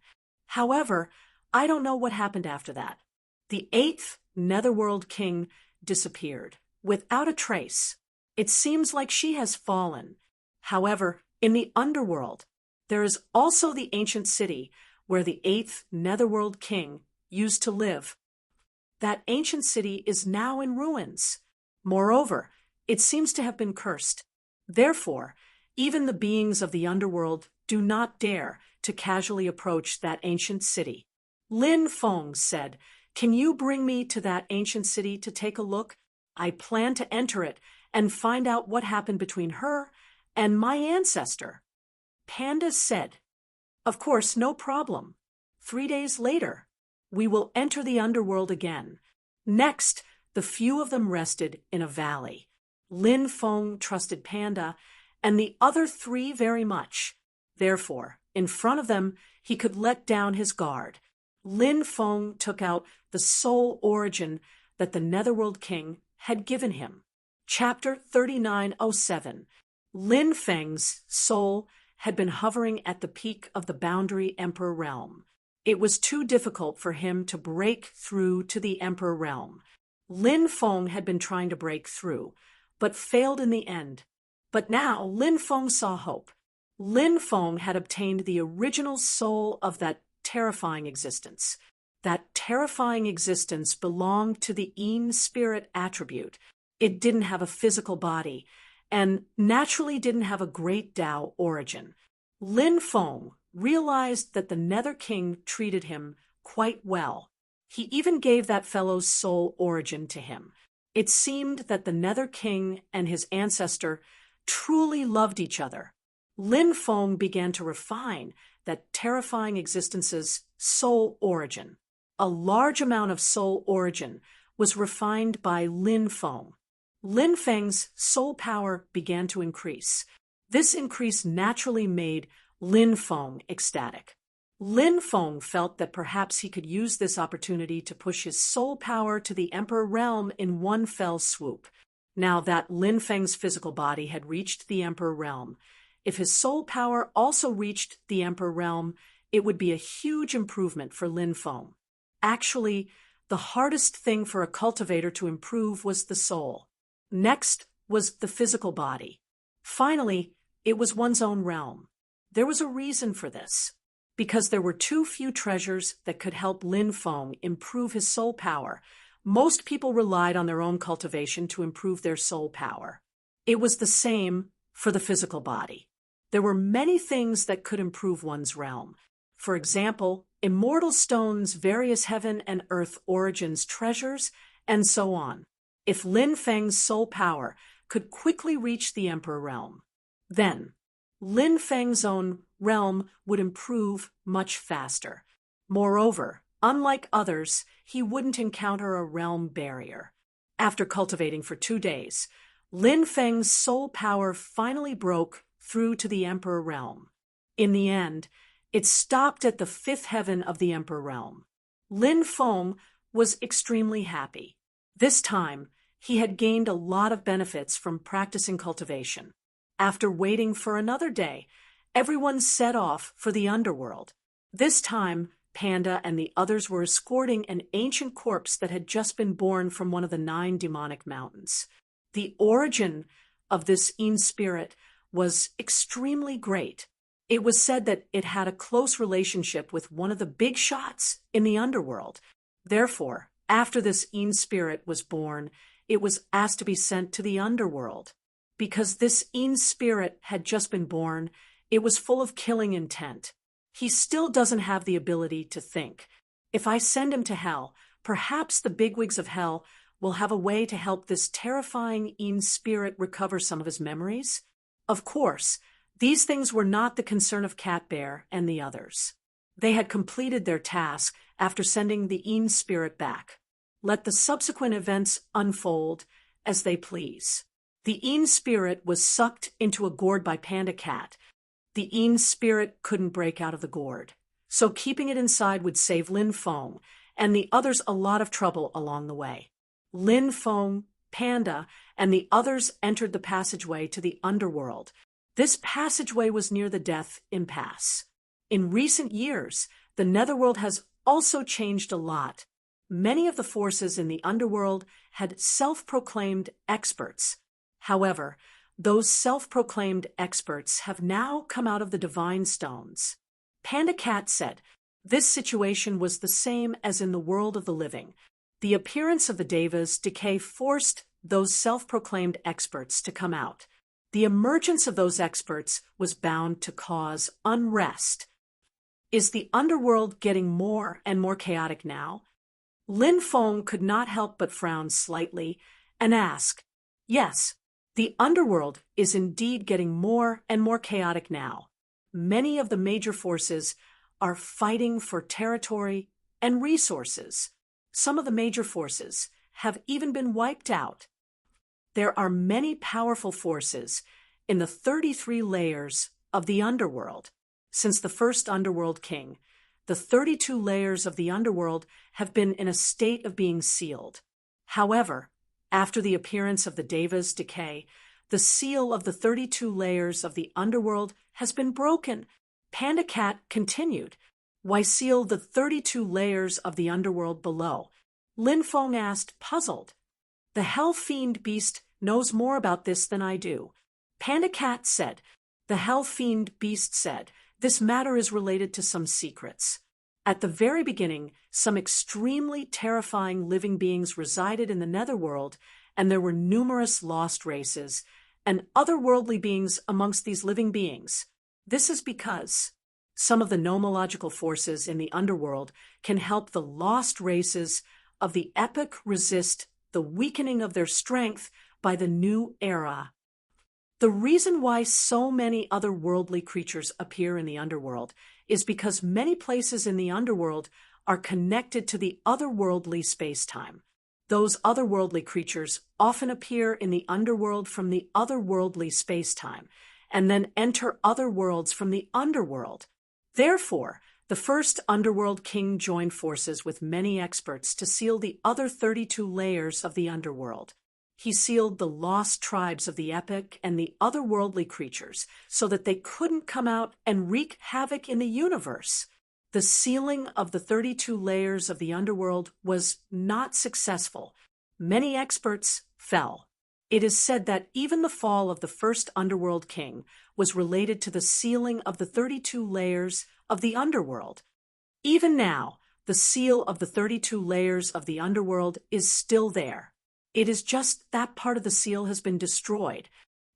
However, I don't know what happened after that. The 8th Netherworld King disappeared, without a trace. It seems like she has fallen. However, in the underworld, there is also the ancient city where the 8th Netherworld King used to live. That ancient city is now in ruins. Moreover, it seems to have been cursed. Therefore, even the beings of the underworld do not dare to casually approach that ancient city." Lin Feng said, "Can you bring me to that ancient city to take a look? I plan to enter it and find out what happened between her and my ancestor." Panda said, Of course, no problem. 3 days later, we will enter the underworld again. Next, the few of them rested in a valley. Lin Feng trusted Panda, and the other three very much. Therefore, in front of them, he could let down his guard. Lin Feng took out the soul origin that the Netherworld King had given him. Chapter 3907. Lin Feng's soul had been hovering at the peak of the Boundary Emperor realm. It was too difficult for him to break through to the Emperor realm. Lin Feng had been trying to break through, but failed in the end. But now Lin Feng saw hope. Lin Feng had obtained the original soul of that terrifying existence. That terrifying existence belonged to the Yin spirit attribute. It didn't have a physical body, and naturally didn't have a great Tao origin. Lin Feng realized that the Nether King treated him quite well. He even gave that fellow's soul origin to him. It seemed that the Nether King and his ancestor truly loved each other. Lin Feng began to refine that terrifying existence's soul origin. A large amount of soul origin was refined by Lin Feng. Lin Feng's soul power began to increase. This increase naturally made Lin Feng ecstatic. Lin Feng felt that perhaps he could use this opportunity to push his soul power to the Emperor realm in one fell swoop. Now that Lin Feng's physical body had reached the Emperor realm, if his soul power also reached the Emperor realm, it would be a huge improvement for Lin Feng. Actually, the hardest thing for a cultivator to improve was the soul. Next was the physical body. Finally, it was one's own realm. There was a reason for this. Because there were too few treasures that could help Lin Feng improve his soul power, most people relied on their own cultivation to improve their soul power. It was the same for the physical body. There were many things that could improve one's realm. For example, immortal stones, various heaven and earth origins treasures, and so on. If Lin Feng's soul power could quickly reach the Emperor realm, then Lin Feng's own realm would improve much faster. Moreover, unlike others, he wouldn't encounter a realm barrier. After cultivating for 2 days, Lin Feng's soul power finally broke through to the Emperor realm. In the end, it stopped at the 5th heaven of the Emperor realm. Lin Feng was extremely happy. This time, he had gained a lot of benefits from practicing cultivation. After waiting for another day, everyone set off for the underworld. This time, Panda and the others were escorting an ancient corpse that had just been born from one of the 9 demonic mountains. The origin of this Yin spirit was extremely great. It was said that it had a close relationship with one of the big shots in the underworld. Therefore, after this Yin spirit was born, it was asked to be sent to the underworld. Because this Yin spirit had just been born, it was full of killing intent. He still doesn't have the ability to think. If I send him to hell, perhaps the bigwigs of hell will have a way to help this terrifying Yin spirit recover some of his memories. Of course, these things were not the concern of Cat Bear and the others. They had completed their task after sending the Yin spirit back. Let the subsequent events unfold as they please. The Yin spirit was sucked into a gourd by Panda Cat. The Yin spirit couldn't break out of the gourd, so keeping it inside would save Lin Feng and the others a lot of trouble along the way. Lin Feng, Panda, and the others entered the passageway to the underworld. This passageway was near the Death Impasse. In recent years, the Netherworld has also changed a lot. Many of the forces in the underworld had self-proclaimed experts. However, those self-proclaimed experts have now come out of the divine stones. Panda Cat said, this situation was the same as in the world of the living. The appearance of the Deva's decay forced those self-proclaimed experts to come out. The emergence of those experts was bound to cause unrest. Is the underworld getting more and more chaotic now? Lin Feng could not help but frown slightly and ask, yes, the underworld is indeed getting more and more chaotic now. many of the major forces are fighting for territory and resources. Some of the major forces have even been wiped out. There are many powerful forces in the 33 layers of the underworld. Since the first underworld king, the 32 layers of the underworld have been in a state of being sealed. However, after the appearance of the Deva's decay, the seal of the 32 layers of the underworld has been broken. Panda Cat continued. Why seal the 32 layers of the underworld below? Lin Feng asked, puzzled. The Hell Fiend Beast knows more about this than I do. Panda Cat said. The Hell Fiend Beast said, this matter is related to some secrets. At the very beginning, some extremely terrifying living beings resided in the netherworld, and there were numerous lost races and otherworldly beings amongst these living beings. This is because some of the nomological forces in the underworld can help the lost races of the epic resist the weakening of their strength by the new era. The reason why so many otherworldly creatures appear in the underworld is because many places in the underworld are connected to the otherworldly space-time. Those otherworldly creatures often appear in the underworld from the otherworldly space-time, and then enter other worlds from the underworld. Therefore, the first underworld king joined forces with many experts to seal the other 32 layers of the underworld. He sealed the lost tribes of the epic and the otherworldly creatures so that they couldn't come out and wreak havoc in the universe. The sealing of the 32 layers of the underworld was not successful. Many experts fell. It is said that even the fall of the first underworld king was related to the sealing of the 32 layers of the underworld. Even now, the seal of the 32 layers of the underworld is still there. It is just that part of the seal has been destroyed.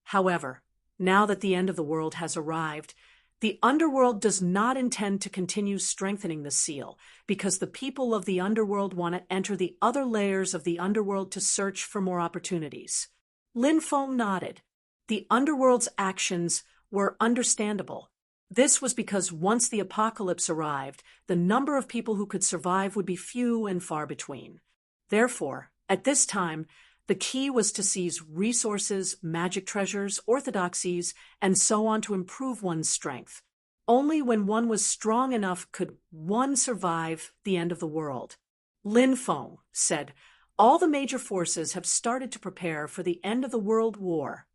However, now that the end of the world has arrived, the underworld does not intend to continue strengthening the seal because the people of the underworld want to enter the other layers of the underworld to search for more opportunities. Lin Feng nodded. The underworld's actions were understandable. This was because once the apocalypse arrived, the number of people who could survive would be few and far between. Therefore, at this time, the key was to seize resources, magic treasures, orthodoxies, and so on to improve one's strength. Only when one was strong enough could one survive the end of the world. Lin Feng said, all the major forces have started to prepare for the end of the world war.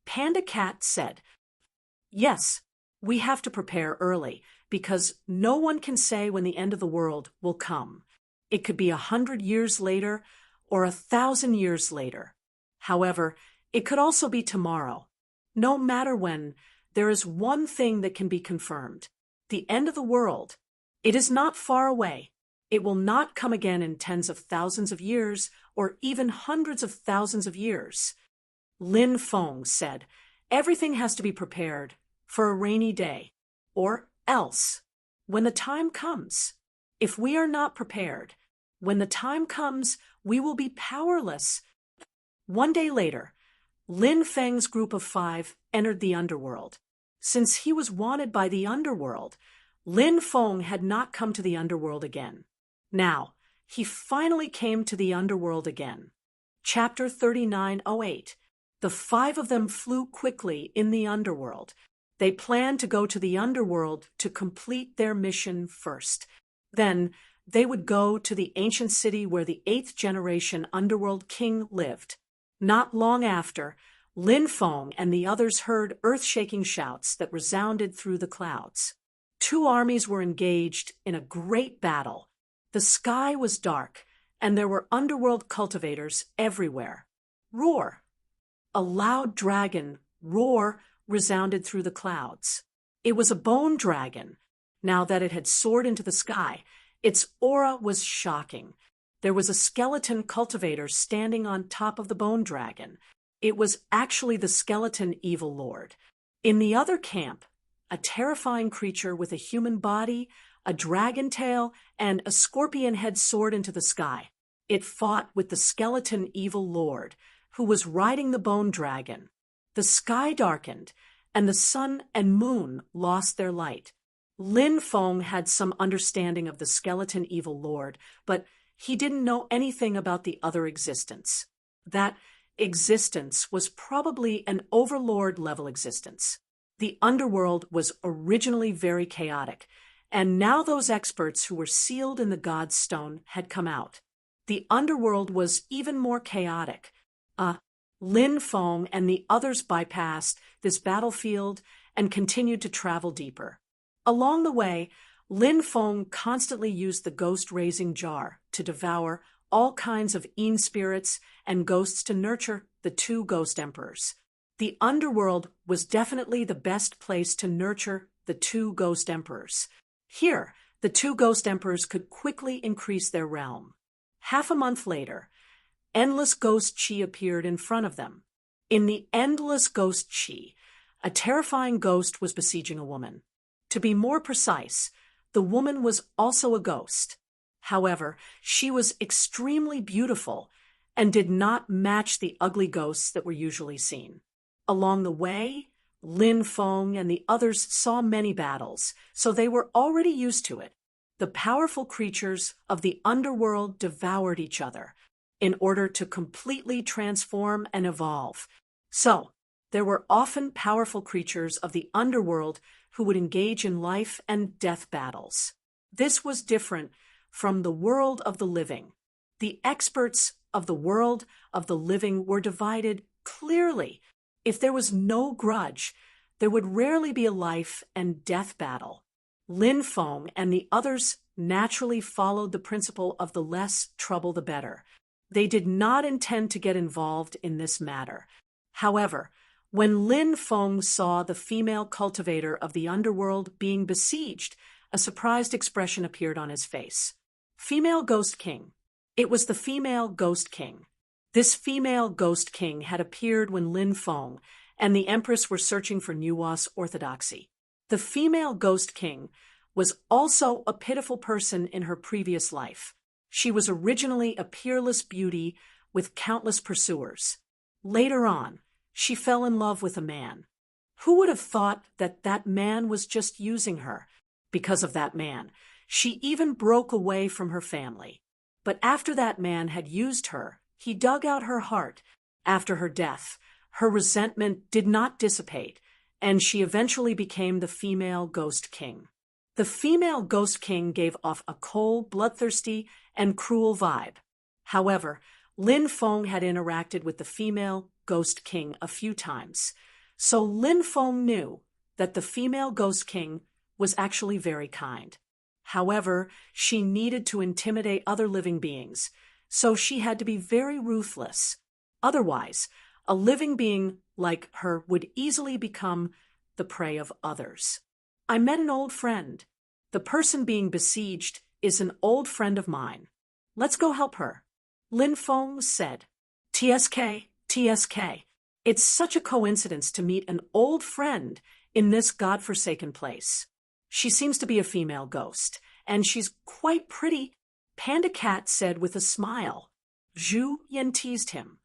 Panda Cat said, yes, we have to prepare early because no one can say when the end of the world will come. It could be 100 years later, or 1,000 years later. However, it could also be tomorrow. No matter when, there is one thing that can be confirmed. The end of the world. It is not far away. It will not come again in tens of thousands of years, or even hundreds of thousands of years. Lin Feng said, everything has to be prepared for a rainy day, or else, when the time comes. If we are not prepared, when the time comes, we will be powerless. One day later, Lin Feng's group of 5 entered the underworld. Since he was wanted by the underworld, Lin Feng had not come to the underworld again. Now, he finally came to the underworld again. Chapter 3908. The 5 of them flew quickly in the underworld. They planned to go to the underworld to complete their mission first. Then, they would go to the ancient city where the 8th generation underworld king lived. Not long after, Lin Feng and the others heard earth-shaking shouts that resounded through the clouds. 2 armies were engaged in a great battle. The sky was dark, and there were underworld cultivators everywhere. Roar! A loud dragon roar resounded through the clouds. It was a bone dragon. Now that it had soared into the sky, its aura was shocking. There was a skeleton cultivator standing on top of the bone dragon. It was actually the skeleton evil lord. In the other camp, a terrifying creature with a human body, a dragon tail, and a scorpion head soared into the sky. It fought with the skeleton evil lord, who was riding the bone dragon. The sky darkened, and the sun and moon lost their light. Lin Feng had some understanding of the skeleton evil lord, but he didn't know anything about the other existence. That existence was probably an overlord-level existence. The underworld was originally very chaotic, and now those experts who were sealed in the God's Stone had come out. The underworld was even more chaotic. Lin Feng and the others bypassed this battlefield and continued to travel deeper. Along the way, Lin Feng constantly used the ghost-raising jar to devour all kinds of Yin spirits and ghosts to nurture the two ghost emperors. The underworld was definitely the best place to nurture the two ghost emperors. Here, the two ghost emperors could quickly increase their realm. Half a month later, endless ghost chi appeared in front of them. In the endless ghost chi, a terrifying ghost was besieging a woman. To be more precise, the woman was also a ghost. However, she was extremely beautiful and did not match the ugly ghosts that were usually seen. Along the way, Lin Feng and the others saw many battles, so they were already used to it. The powerful creatures of the underworld devoured each other in order to completely transform and evolve. So, there were often powerful creatures of the underworld who would engage in life and death battles. This was different from the world of the living. The experts of the world of the living were divided clearly. If there was no grudge, there would rarely be a life and death battle. Lin Feng and the others naturally followed the principle of the less trouble the better. They did not intend to get involved in this matter. However, when Lin Feng saw the female cultivator of the underworld being besieged, a surprised expression appeared on his face. Female Ghost King. It was the female Ghost King. This female Ghost King had appeared when Lin Feng and the Empress were searching for Nuwa's orthodoxy. The female Ghost King was also a pitiful person in her previous life. She was originally a peerless beauty with countless pursuers. Later on, she fell in love with a man. Who would have thought that that man was just using her? Because of that man, she even broke away from her family. But after that man had used her, he dug out her heart. After her death, her resentment did not dissipate, and she eventually became the female Ghost King. The female Ghost King gave off a cold, bloodthirsty, and cruel vibe. However, Lin Feng had interacted with the female Ghost King a few times, so Lin Feng knew that the female Ghost King was actually very kind. However, she needed to intimidate other living beings, so she had to be very ruthless. Otherwise, a living being like her would easily become the prey of others. I met an old friend. The person being besieged is an old friend of mine. Let's go help her. Lin Feng said, TSK, TSK. It's such a coincidence to meet an old friend in this godforsaken place. She seems to be a female ghost, and she's quite pretty, Panda Cat said with a smile. Zhu Yen teased him.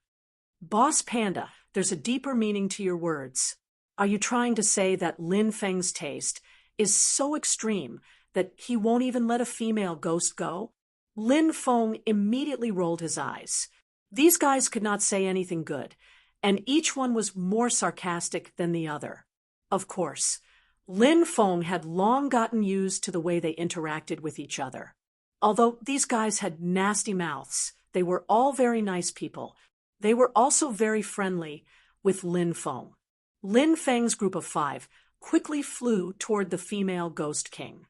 Boss Panda, there's a deeper meaning to your words. Are you trying to say that Lin Feng's taste is so extreme that he won't even let a female ghost go? Lin Feng immediately rolled his eyes. These guys could not say anything good, and each one was more sarcastic than the other. Of course, Lin Feng had long gotten used to the way they interacted with each other. Although these guys had nasty mouths, they were all very nice people. They were also very friendly with Lin Feng. Lin Feng's group of 5 quickly flew toward the female Ghost King.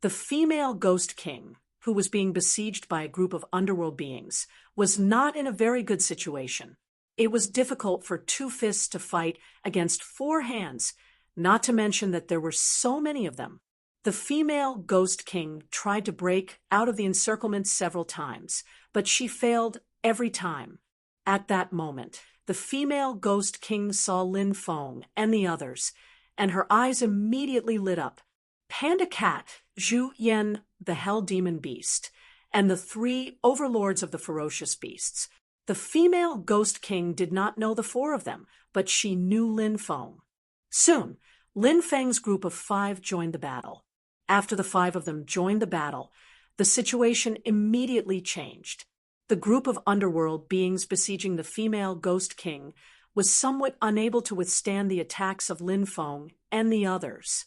The female Ghost King, who was being besieged by a group of underworld beings, was not in a very good situation. It was difficult for 2 fists to fight against 4 hands, not to mention that there were so many of them. The female Ghost King tried to break out of the encirclement several times, but she failed every time. At that moment, the female Ghost King saw Lin Feng and the others, and her eyes immediately lit up. Panda Cat, Zhu Yen, the Hell Demon Beast, and the 3 overlords of the ferocious beasts. The female Ghost King did not know the 4 of them, but she knew Lin Feng. Soon, Lin Feng's group of 5 joined the battle. After the 5 of them joined the battle, the situation immediately changed. The group of underworld beings besieging the female Ghost King was somewhat unable to withstand the attacks of Lin Feng and the others.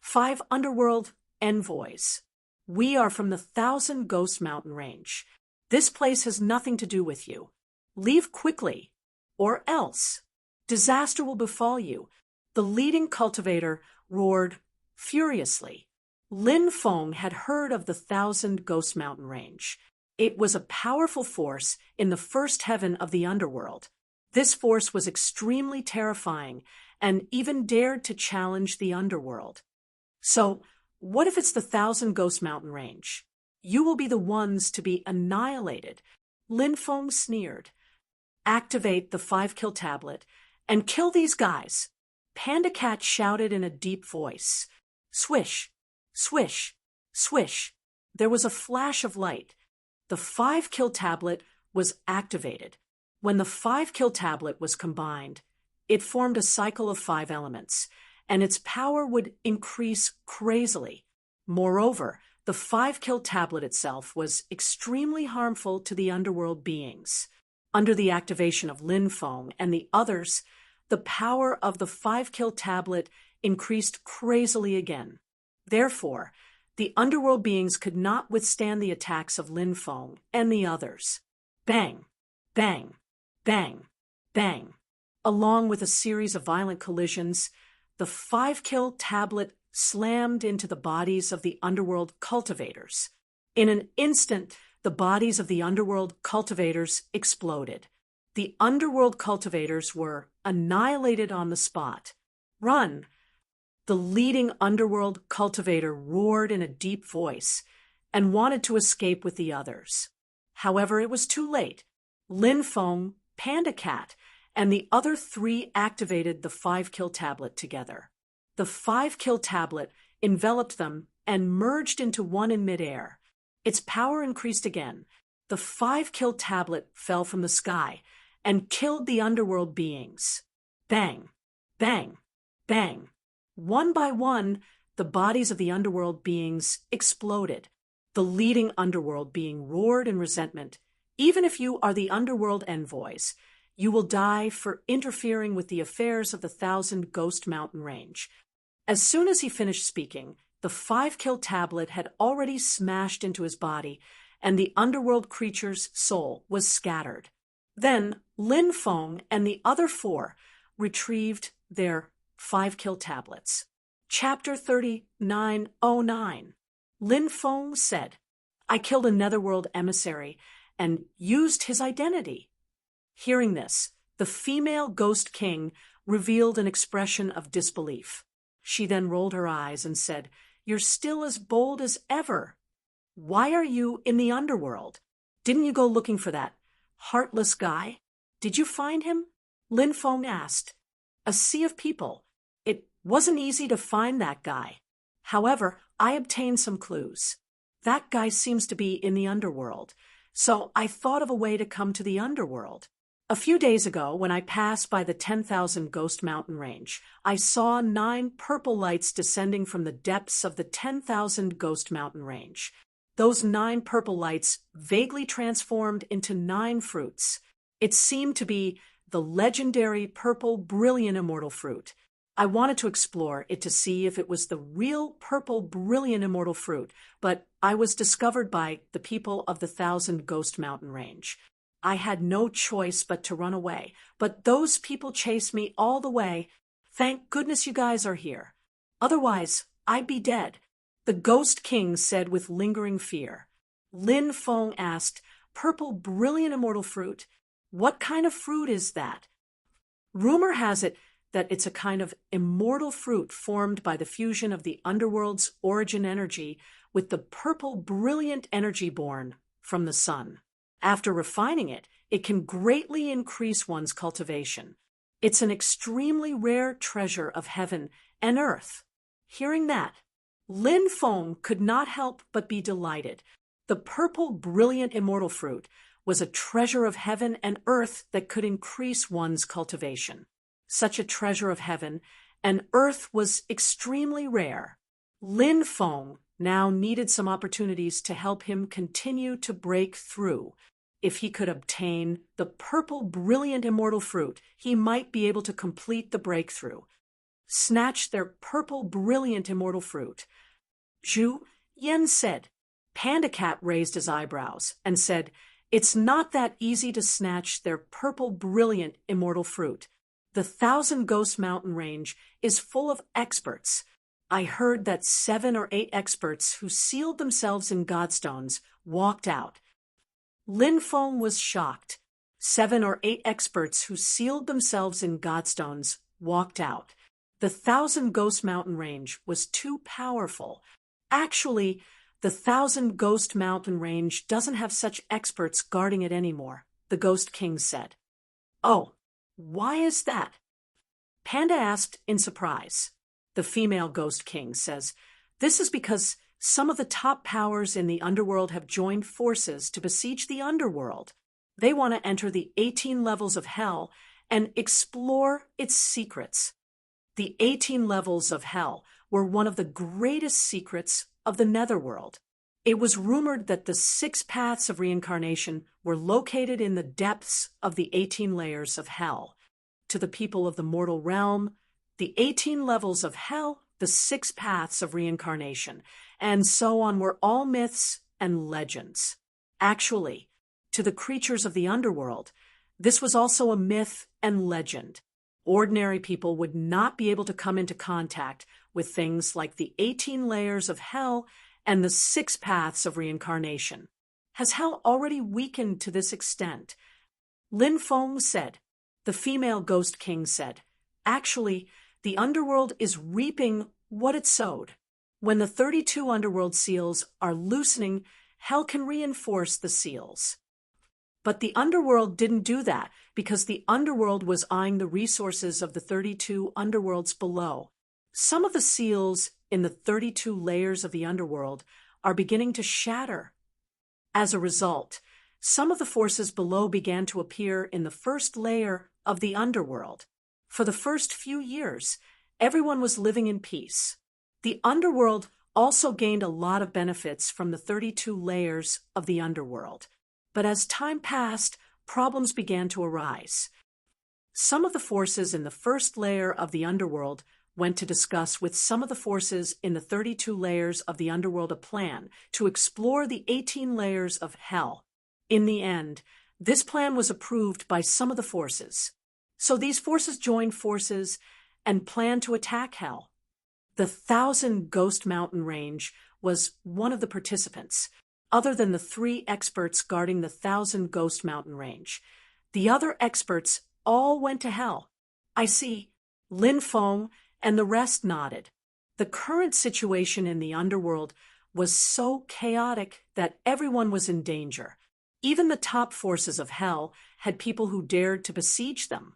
5 underworld envoys. We are from the 1,000 Ghost Mountain Range. This place has nothing to do with you. Leave quickly, or else disaster will befall you. The leading cultivator roared furiously. Lin Feng had heard of the 1,000 Ghost Mountain Range. It was a powerful force in the first heaven of the underworld. This force was extremely terrifying and even dared to challenge the underworld. So, what if it's the 1,000 Ghost Mountain Range? You will be the ones to be annihilated. Lin Feng sneered. Activate the 5-kill tablet and kill these guys. Panda Cat shouted in a deep voice. Swish, swish, swish. There was a flash of light. The 5-kill tablet was activated. When the 5-kill tablet was combined, it formed a cycle of 5 elements, and its power would increase crazily. Moreover, the 5-kill tablet itself was extremely harmful to the underworld beings. Under the activation of Lin Feng and the others, the power of the 5-kill tablet increased crazily again. Therefore, the underworld beings could not withstand the attacks of Lin Feng and the others. Bang, bang, bang, bang. Along with a series of violent collisions, the 5-kill tablet slammed into the bodies of the underworld cultivators. In an instant, the bodies of the underworld cultivators exploded. The underworld cultivators were annihilated on the spot. Run! The leading underworld cultivator roared in a deep voice and wanted to escape with the others. However, it was too late. Lin Feng, Panda Cat, and the other 3 activated the 5-kill tablet together. The 5-kill tablet enveloped them and merged into one in midair. Its power increased again. The 5-kill tablet fell from the sky and killed the underworld beings. Bang, bang, bang. One by one, the bodies of the underworld beings exploded. The leading underworld being roared in resentment. Even if you are the underworld envoys, you will die for interfering with the affairs of the 1,000 Ghost Mountain Range. As soon as he finished speaking, the 5-kill tablet had already smashed into his body, and the underworld creature's soul was scattered. Then Lin Feng and the other 4 retrieved their 5-kill tablets. Chapter 3909. Lin Feng said, I killed a netherworld emissary and used his identity. Hearing this, the female Ghost King revealed an expression of disbelief. She then rolled her eyes and said, You're still as bold as ever. Why are you in the underworld? Didn't you go looking for that heartless guy? Did you find him? Lin Feng asked. A sea of people. It wasn't easy to find that guy. However, I obtained some clues. That guy seems to be in the underworld, so I thought of a way to come to the underworld. A few days ago, when I passed by the 10,000 Ghost Mountain Range, I saw 9 purple lights descending from the depths of the 10,000 Ghost Mountain Range. Those 9 purple lights vaguely transformed into 9 fruits. It seemed to be the legendary purple brilliant immortal fruit. I wanted to explore it to see if it was the real purple brilliant immortal fruit, but I was discovered by the people of the 1,000 Ghost Mountain Range. I had no choice but to run away, but those people chased me all the way. Thank goodness you guys are here. Otherwise, I'd be dead. The Ghost King said with lingering fear. Lin Feng asked, Purple brilliant immortal fruit? What kind of fruit is that? Rumor has it that it's a kind of immortal fruit formed by the fusion of the underworld's origin energy with the purple brilliant energy born from the sun. After refining it, it can greatly increase one's cultivation. It's an extremely rare treasure of heaven and earth. Hearing that, Lin Feng could not help but be delighted. The purple brilliant immortal fruit was a treasure of heaven and earth that could increase one's cultivation. Such a treasure of heaven and earth was extremely rare. Lin Feng now needed some opportunities to help him continue to break through. If he could obtain the purple brilliant immortal fruit, he might be able to complete the breakthrough. Snatch their purple brilliant immortal fruit. Zhu Yan said. Panda Cat raised his eyebrows and said, "It's not that easy to snatch their purple brilliant immortal fruit. The Thousand Ghost Mountain Range is full of experts. I heard that 7 or 8 experts who sealed themselves in Godstones walked out." Lin Feng was shocked. 7 or 8 experts who sealed themselves in Godstones walked out. The Thousand Ghost Mountain Range was too powerful. Actually, the Thousand Ghost Mountain Range doesn't have such experts guarding it anymore, the Ghost King said. "Oh, why is that?" Panda asked in surprise. The female Ghost King says, "This is because some of the top powers in the underworld have joined forces to besiege the underworld. They want to enter the 18 levels of hell and explore its secrets." The 18 levels of hell were one of the greatest secrets of the netherworld. It was rumored that the 6 paths of reincarnation were located in the depths of the 18 layers of hell. To the people of the mortal realm, the 18 levels of hell, the 6 paths of reincarnation, and so on were all myths and legends. Actually, to the creatures of the underworld, this was also a myth and legend. Ordinary people would not be able to come into contact with things like the 18 layers of hell and the 6 paths of reincarnation. Has hell already weakened to this extent? Lin Feng said. The female Ghost King said, "Actually, the underworld is reaping what it sowed. When the 32 underworld seals are loosening, hell can reinforce the seals." But the underworld didn't do that because the underworld was eyeing the resources of the 32 underworlds below. Some of the seals in the 32 layers of the underworld are beginning to shatter. As a result, some of the forces below began to appear in the first layer of the underworld. For the first few years, everyone was living in peace. The underworld also gained a lot of benefits from the 32 layers of the underworld. But as time passed, problems began to arise. Some of the forces in the first layer of the underworld went to discuss with some of the forces in the 32 layers of the underworld a plan to explore the 18 layers of hell. In the end, this plan was approved by some of the forces. So these forces joined forces and planned to attack hell. The Thousand Ghost Mountain Range was one of the participants. Other than the 3 experts guarding the Thousand Ghost Mountain Range, the other experts all went to hell. I see. Lin Feng and the rest nodded. The current situation in the underworld was so chaotic that everyone was in danger. Even the top forces of hell had people who dared to besiege them.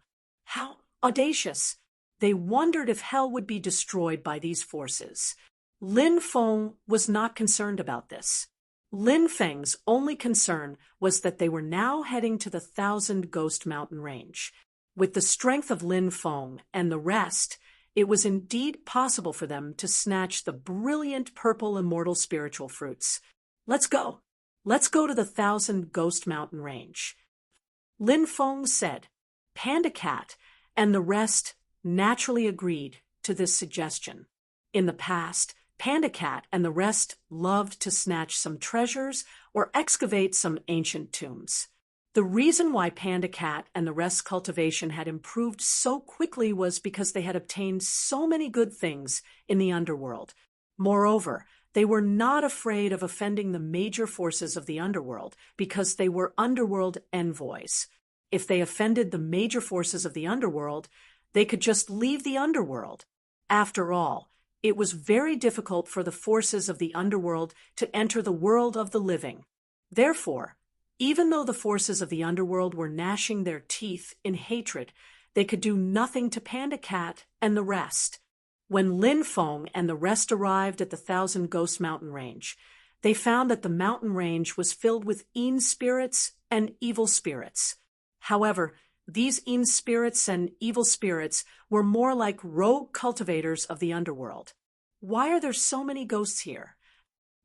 How audacious! They wondered if hell would be destroyed by these forces. Lin Feng was not concerned about this. Lin Feng's only concern was that they were now heading to the Thousand Ghost Mountain Range. With the strength of Lin Feng and the rest, it was indeed possible for them to snatch the brilliant purple immortal spiritual fruits. Let's go. Let's go to the Thousand Ghost Mountain Range. Lin Feng said. Panda Cat and the rest naturally agreed to this suggestion. In the past, Panda Cat and the rest loved to snatch some treasures or excavate some ancient tombs. The reason why Panda Cat and the rest's cultivation had improved so quickly was because they had obtained so many good things in the underworld. Moreover, they were not afraid of offending the major forces of the underworld because they were underworld envoys. If they offended the major forces of the underworld, they could just leave the underworld. After all, it was very difficult for the forces of the underworld to enter the world of the living. Therefore, even though the forces of the underworld were gnashing their teeth in hatred, they could do nothing to Panda Cat and the rest. When Lin Feng and the rest arrived at the Thousand Ghost Mountain Range, they found that the mountain range was filled with Een spirits and evil spirits. However, These Eam spirits and evil spirits were more like rogue cultivators of the underworld. Why are there so many ghosts here?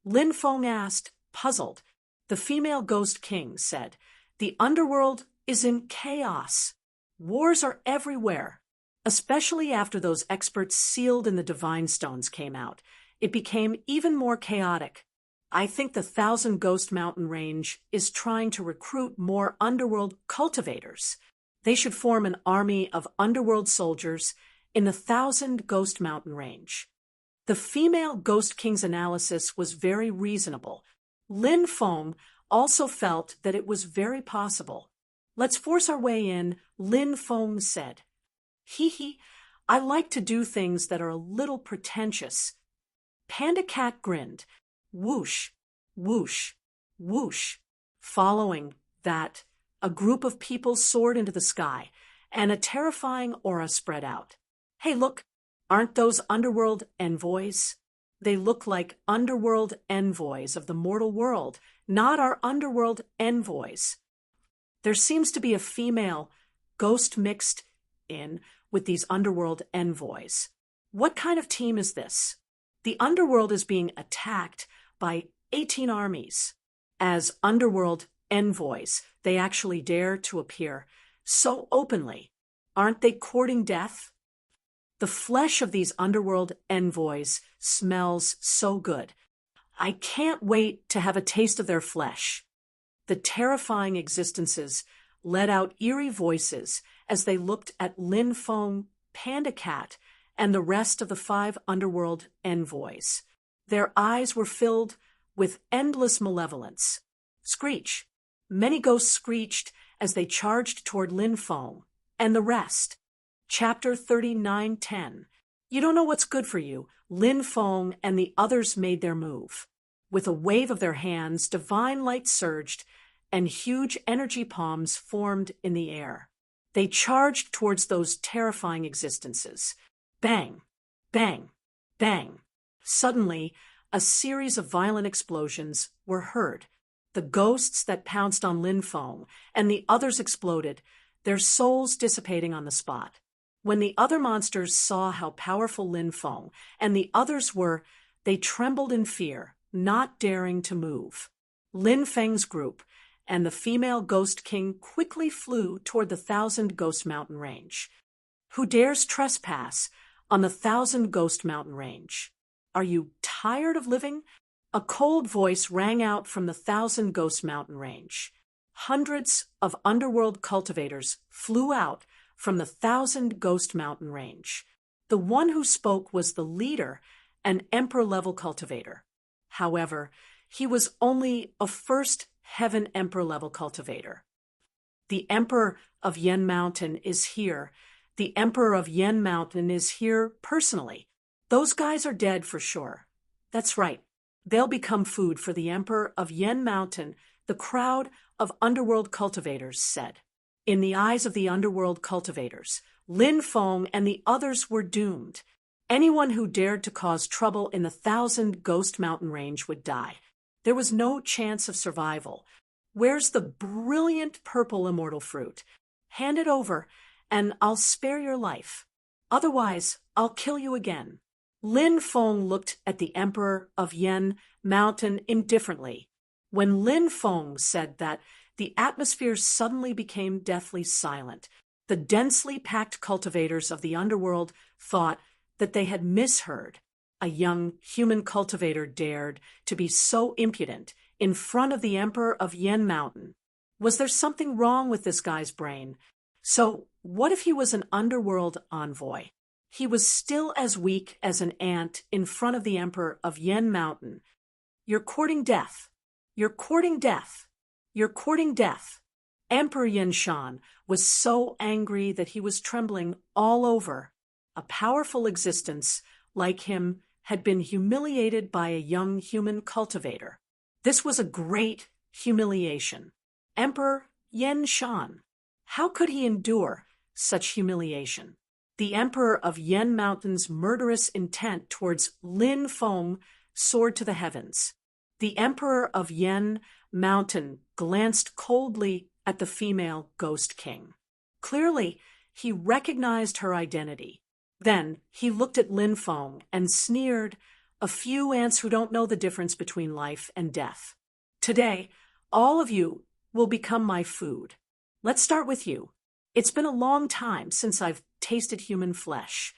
Lin Feng asked, puzzled. The female ghost king said, the underworld is in chaos. Wars are everywhere. Especially after those experts sealed in the divine stones came out, it became even more chaotic. I think the Thousand Ghost Mountain Range is trying to recruit more underworld cultivators. They should form an army of underworld soldiers in the Thousand Ghost Mountain Range. The female Ghost King's analysis was very reasonable. Lin Feng also felt that it was very possible. Let's force our way in, Lin Feng said. Hee, I like to do things that are a little pretentious. Panda Cat grinned. Whoosh, whoosh, whoosh. Following that, a group of people soared into the sky, and a terrifying aura spread out. Hey, look, aren't those underworld envoys? They look like underworld envoys of the mortal world, not our underworld envoys. There seems to be a female ghost mixed in with these underworld envoys. What kind of team is this? The underworld is being attacked by 18 armies. As underworld envoys, they actually dare to appear so openly. Aren't they courting death? The flesh of these underworld envoys smells so good. I can't wait to have a taste of their flesh. The terrifying existences let out eerie voices as they looked at Lin Feng, Panda Cat, and the rest of the 5 underworld envoys. Their eyes were filled with endless malevolence. Screech. Many ghosts screeched as they charged toward Lin Feng and the rest. Chapter 39:10. You don't know what's good for you. Lin Feng and the others made their move. With a wave of their hands, divine light surged, and huge energy palms formed in the air. They charged towards those terrifying existences. Bang, bang, bang. Suddenly, a series of violent explosions were heard. The ghosts that pounced on Lin Feng and the others exploded, their souls dissipating on the spot. When the other monsters saw how powerful Lin Feng and the others were, they trembled in fear, not daring to move. Lin Feng's group and the female ghost king quickly flew toward the Thousand Ghost Mountain Range. Who dares trespass on the Thousand Ghost Mountain Range? Are you tired of living? A cold voice rang out from the Thousand Ghost Mountain Range. Hundreds of underworld cultivators flew out from the Thousand Ghost Mountain Range. The one who spoke was the leader, an Emperor-level cultivator. However, he was only a first Heaven Emperor-level cultivator. The Emperor of Yen Mountain is here. The Emperor of Yen Mountain is here personally. Those guys are dead for sure. That's right. They'll become food for the Emperor of Yen Mountain, the crowd of underworld cultivators said. In the eyes of the underworld cultivators, Lin Feng and the others were doomed. Anyone who dared to cause trouble in the Thousand Ghost Mountain Range would die. There was no chance of survival. Where's the brilliant purple immortal fruit? Hand it over, and I'll spare your life. Otherwise, I'll kill you again. Lin Feng looked at the Emperor of Yen Mountain indifferently. When Lin Feng said that, the atmosphere suddenly became deathly silent. The densely packed cultivators of the underworld thought that they had misheard. A young human cultivator dared to be so impudent in front of the Emperor of Yen Mountain. Was there something wrong with this guy's brain? So, what if he was an underworld envoy? He was still as weak as an ant in front of the Emperor of Yen Mountain. You're courting death. You're courting death. You're courting death. Emperor Yen Shan was so angry that he was trembling all over. A powerful existence like him had been humiliated by a young human cultivator. This was a great humiliation. Emperor Yen Shan. How could he endure such humiliation? The Emperor of Yen Mountain's murderous intent towards Lin Feng soared to the heavens. The Emperor of Yen Mountain glanced coldly at the female ghost king. Clearly, he recognized her identity. Then he looked at Lin Feng and sneered, "A few ants who don't know the difference between life and death. Today, all of you will become my food. Let's start with you. It's been a long time since I've tasted human flesh."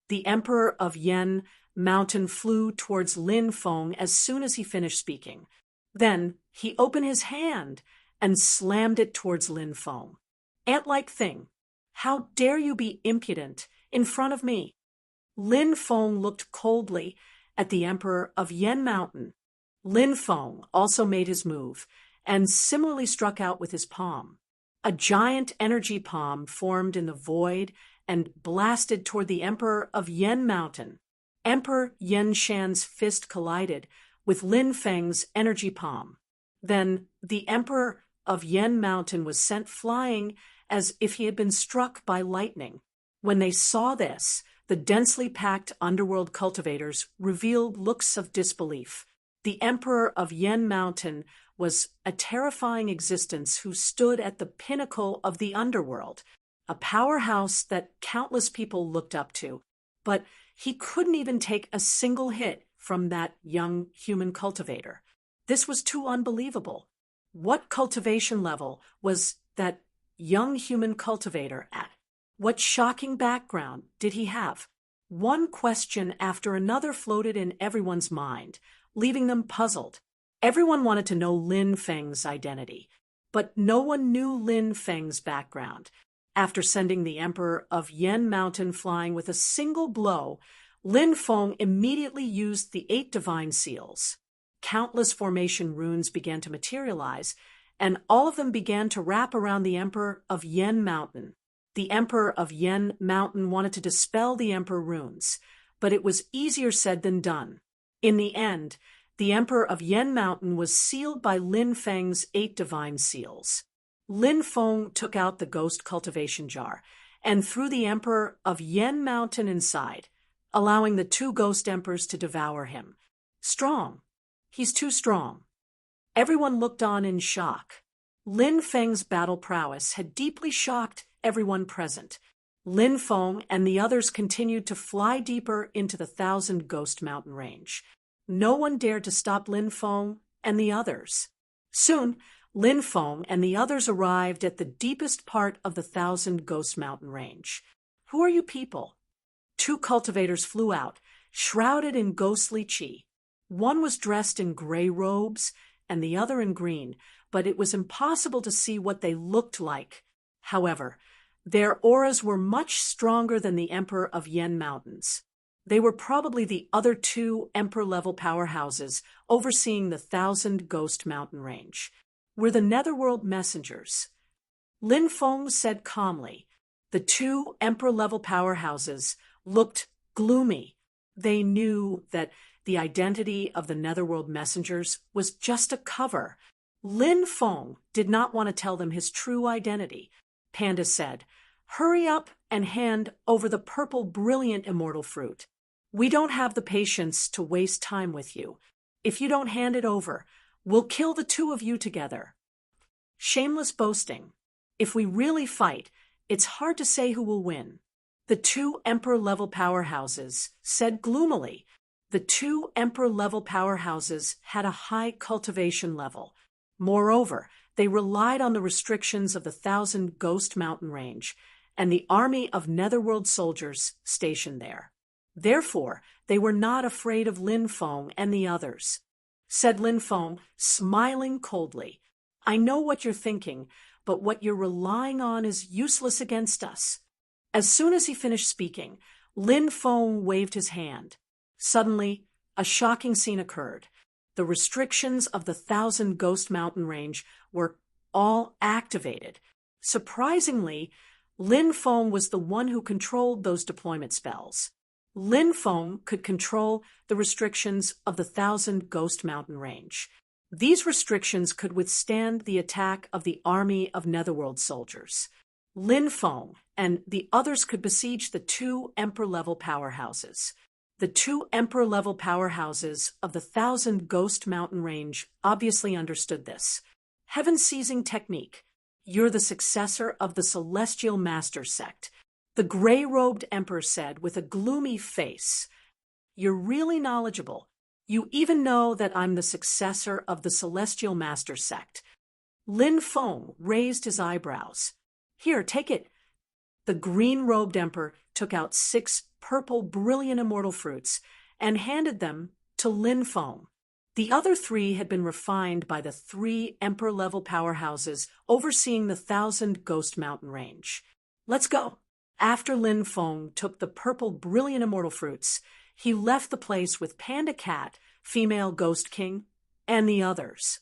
The Emperor of Yen Mountain flew towards Lin Feng as soon as he finished speaking. Then he opened his hand and slammed it towards Lin Feng. "Ant-like thing, how dare you be impudent in front of me?" Lin Feng looked coldly at the Emperor of Yen Mountain. Lin Feng also made his move and similarly struck out with his palm. A giant energy palm formed in the void and blasted toward the Emperor of Yen Mountain. Emperor Yen Shan's fist collided with Lin Feng's energy palm. Then the Emperor of Yen Mountain was sent flying as if he had been struck by lightning. When they saw this, the densely packed underworld cultivators revealed looks of disbelief. The Emperor of Yen Mountain was a terrifying existence who stood at the pinnacle of the underworld, a powerhouse that countless people looked up to. But he couldn't even take a single hit from that young human cultivator. This was too unbelievable. What cultivation level was that young human cultivator at? What shocking background did he have? One question after another floated in everyone's mind, leaving them puzzled. Everyone wanted to know Lin Feng's identity, but no one knew Lin Feng's background. After sending the Emperor of Yen Mountain flying with a single blow, Lin Feng immediately used the 8 divine seals. Countless formation runes began to materialize, and all of them began to wrap around the Emperor of Yen Mountain. The Emperor of Yen Mountain wanted to dispel the Emperor runes, but it was easier said than done. In the end, the Emperor of Yen Mountain was sealed by Lin Feng's 8 divine seals. Lin Feng took out the ghost cultivation jar and threw the Emperor of Yen Mountain inside, allowing the 2 ghost emperors to devour him. Strong. He's too strong. Everyone looked on in shock. Lin Feng's battle prowess had deeply shocked everyone present. Lin Feng and the others continued to fly deeper into the 1,000 Ghost Mountain range. No one dared to stop Lin Feng and the others. Soon, Lin Feng and the others arrived at the deepest part of the 1,000 Ghost Mountain range. "Who are you people?" 2 cultivators flew out, shrouded in ghostly chi. One was dressed in gray robes and the other in green, but it was impossible to see what they looked like. However, their auras were much stronger than the Emperor of Yen Mountains. They were probably the other 2 Emperor-level powerhouses overseeing the 1,000 Ghost Mountain range. We're the Netherworld messengers. Lin Feng said calmly. The 2 Emperor-level powerhouses looked gloomy. They knew that the identity of the Netherworld messengers was just a cover. Lin Feng did not want to tell them his true identity. Panda said, "Hurry up and hand over the purple brilliant immortal fruit. We don't have the patience to waste time with you. If you don't hand it over, we'll kill the 2 of you together." Shameless boasting. If we really fight, it's hard to say who will win. The 2 Emperor-level powerhouses said gloomily. The 2 Emperor-level powerhouses had a high cultivation level. Moreover, they relied on the restrictions of the 1,000 Ghost Mountain range and the army of Netherworld soldiers stationed there. Therefore, they were not afraid of Lin Feng and the others. Said Lin Feng, smiling coldly, "I know what you're thinking, but what you're relying on is useless against us." As soon as he finished speaking, Lin Feng waved his hand. Suddenly, a shocking scene occurred. The restrictions of the 1,000 Ghost Mountain range were all activated. Surprisingly, Lin Feng was the one who controlled those deployment spells. Lin Feng could control the restrictions of the 1,000 Ghost Mountain range. These restrictions could withstand the attack of the army of Netherworld soldiers. Lin Feng and the others could besiege the 2 Emperor-level powerhouses. The 2 Emperor-level powerhouses of the 1,000 Ghost Mountain range obviously understood this. Heaven-seizing technique. "You're the successor of the Celestial Master sect," the gray-robed emperor said with a gloomy face. "You're really knowledgeable. You even know that I'm the successor of the Celestial Master sect." Lin Feng raised his eyebrows. "Here, take it." The green-robed emperor took out 6 purple brilliant immortal fruits and handed them to Lin Feng. The other 3 had been refined by the 3 emperor-level powerhouses overseeing the 1,000 Ghost Mountain range. "Let's go." After Lin Feng took the purple brilliant immortal fruits, he left the place with Panda Cat, female Ghost King, and the others.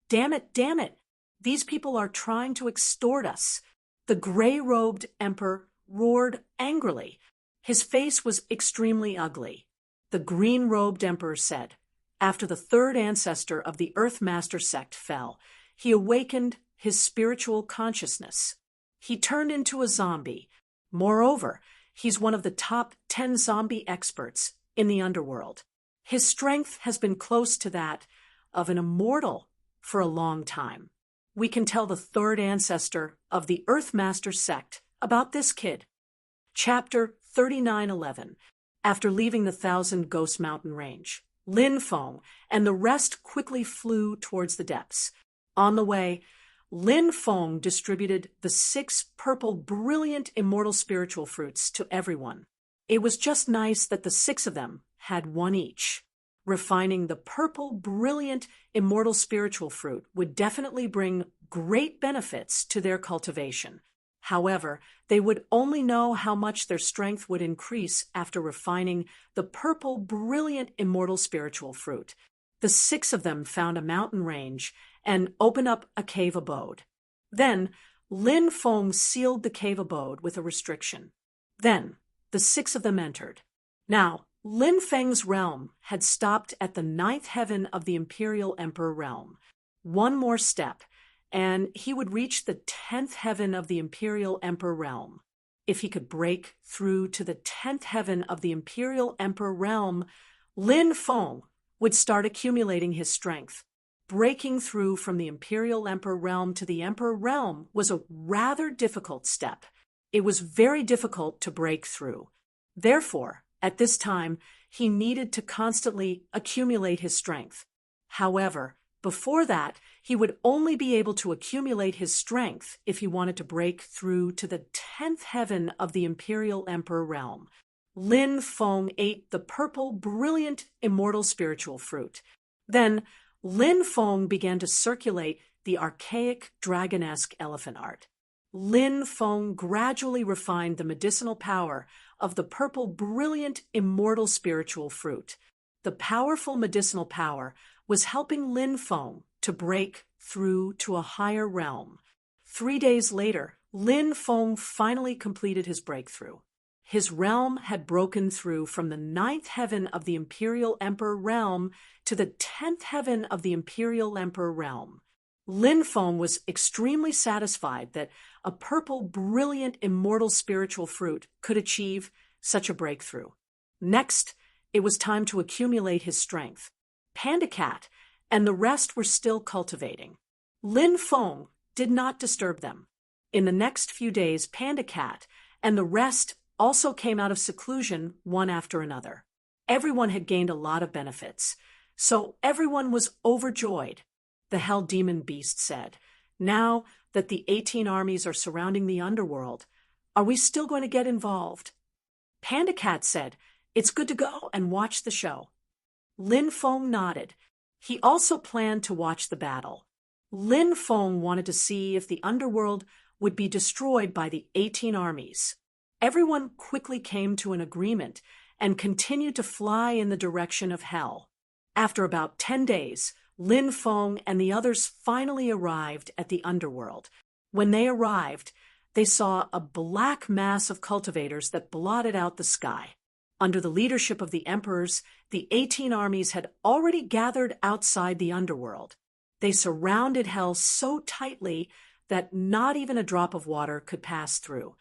Damn it, damn it! These people are trying to extort us." The gray-robed emperor roared angrily. His face was extremely ugly. The green-robed emperor said, "After the 3rd ancestor of the Earth Master sect fell, he awakened his spiritual consciousness. He turned into a zombie. Moreover, he's one of the top 10 zombie experts in the underworld. His strength has been close to that of an immortal for a long time. We can tell the 3rd ancestor of the Earth Master sect about this kid." Chapter 39:11. After leaving the 1,000 Ghost Mountain range, Lin Feng and the rest quickly flew towards the depths. On the way, Lin Feng distributed the 6 purple brilliant immortal spiritual fruits to everyone. It was just nice that the 6 of them had 1 each. Refining the purple brilliant immortal spiritual fruit would definitely bring great benefits to their cultivation. However, they would only know how much their strength would increase after refining the purple brilliant immortal spiritual fruit. The 6 of them found a mountain range and opened up a cave abode. Then Lin Feng sealed the cave abode with a restriction. Then the 6 of them entered. Now, Lin Feng's realm had stopped at the 9th heaven of the Imperial Emperor realm. 1 more step, and he would reach the 10th heaven of the Imperial Emperor realm. If he could break through to the 10th heaven of the Imperial Emperor realm, Lin Feng would start accumulating his strength. Breaking through from the Imperial Emperor realm to the Emperor realm was a rather difficult step. It was very difficult to break through. Therefore, at this time, he needed to constantly accumulate his strength. However, before that, he would only be able to accumulate his strength if he wanted to break through to the 10th heaven of the Imperial Emperor realm. Lin Feng ate the purple, brilliant, immortal spiritual fruit. Then, Lin Feng began to circulate the archaic, dragonesque elephant art. Lin Feng gradually refined the medicinal power of the purple, brilliant, immortal spiritual fruit. The powerful medicinal power was helping Lin Feng to break through to a higher realm. 3 days later, Lin Feng finally completed his breakthrough. His realm had broken through from the 9th heaven of the Imperial Emperor realm to the 10th heaven of the Imperial Emperor realm. Lin Feng was extremely satisfied that a purple, brilliant, immortal spiritual fruit could achieve such a breakthrough. Next, it was time to accumulate his strength. Panda Cat and the rest were still cultivating. Lin Feng did not disturb them. In the next few days, Panda Cat and the rest also came out of seclusion one after another. Everyone had gained a lot of benefits, so everyone was overjoyed. The Hell Demon Beast said, "Now that the 18 armies are surrounding the underworld, are we still going to get involved?" Panda Cat said, "It's good to go and watch the show." Lin Feng nodded. He also planned to watch the battle. Lin Feng wanted to see if the underworld would be destroyed by the 18 armies. Everyone quickly came to an agreement and continued to fly in the direction of hell. After about 10 days, Lin Feng and the others finally arrived at the underworld. When they arrived, they saw a black mass of cultivators that blotted out the sky. Under the leadership of the emperors, the 18 armies had already gathered outside the underworld. They surrounded hell so tightly that not even a drop of water could pass through.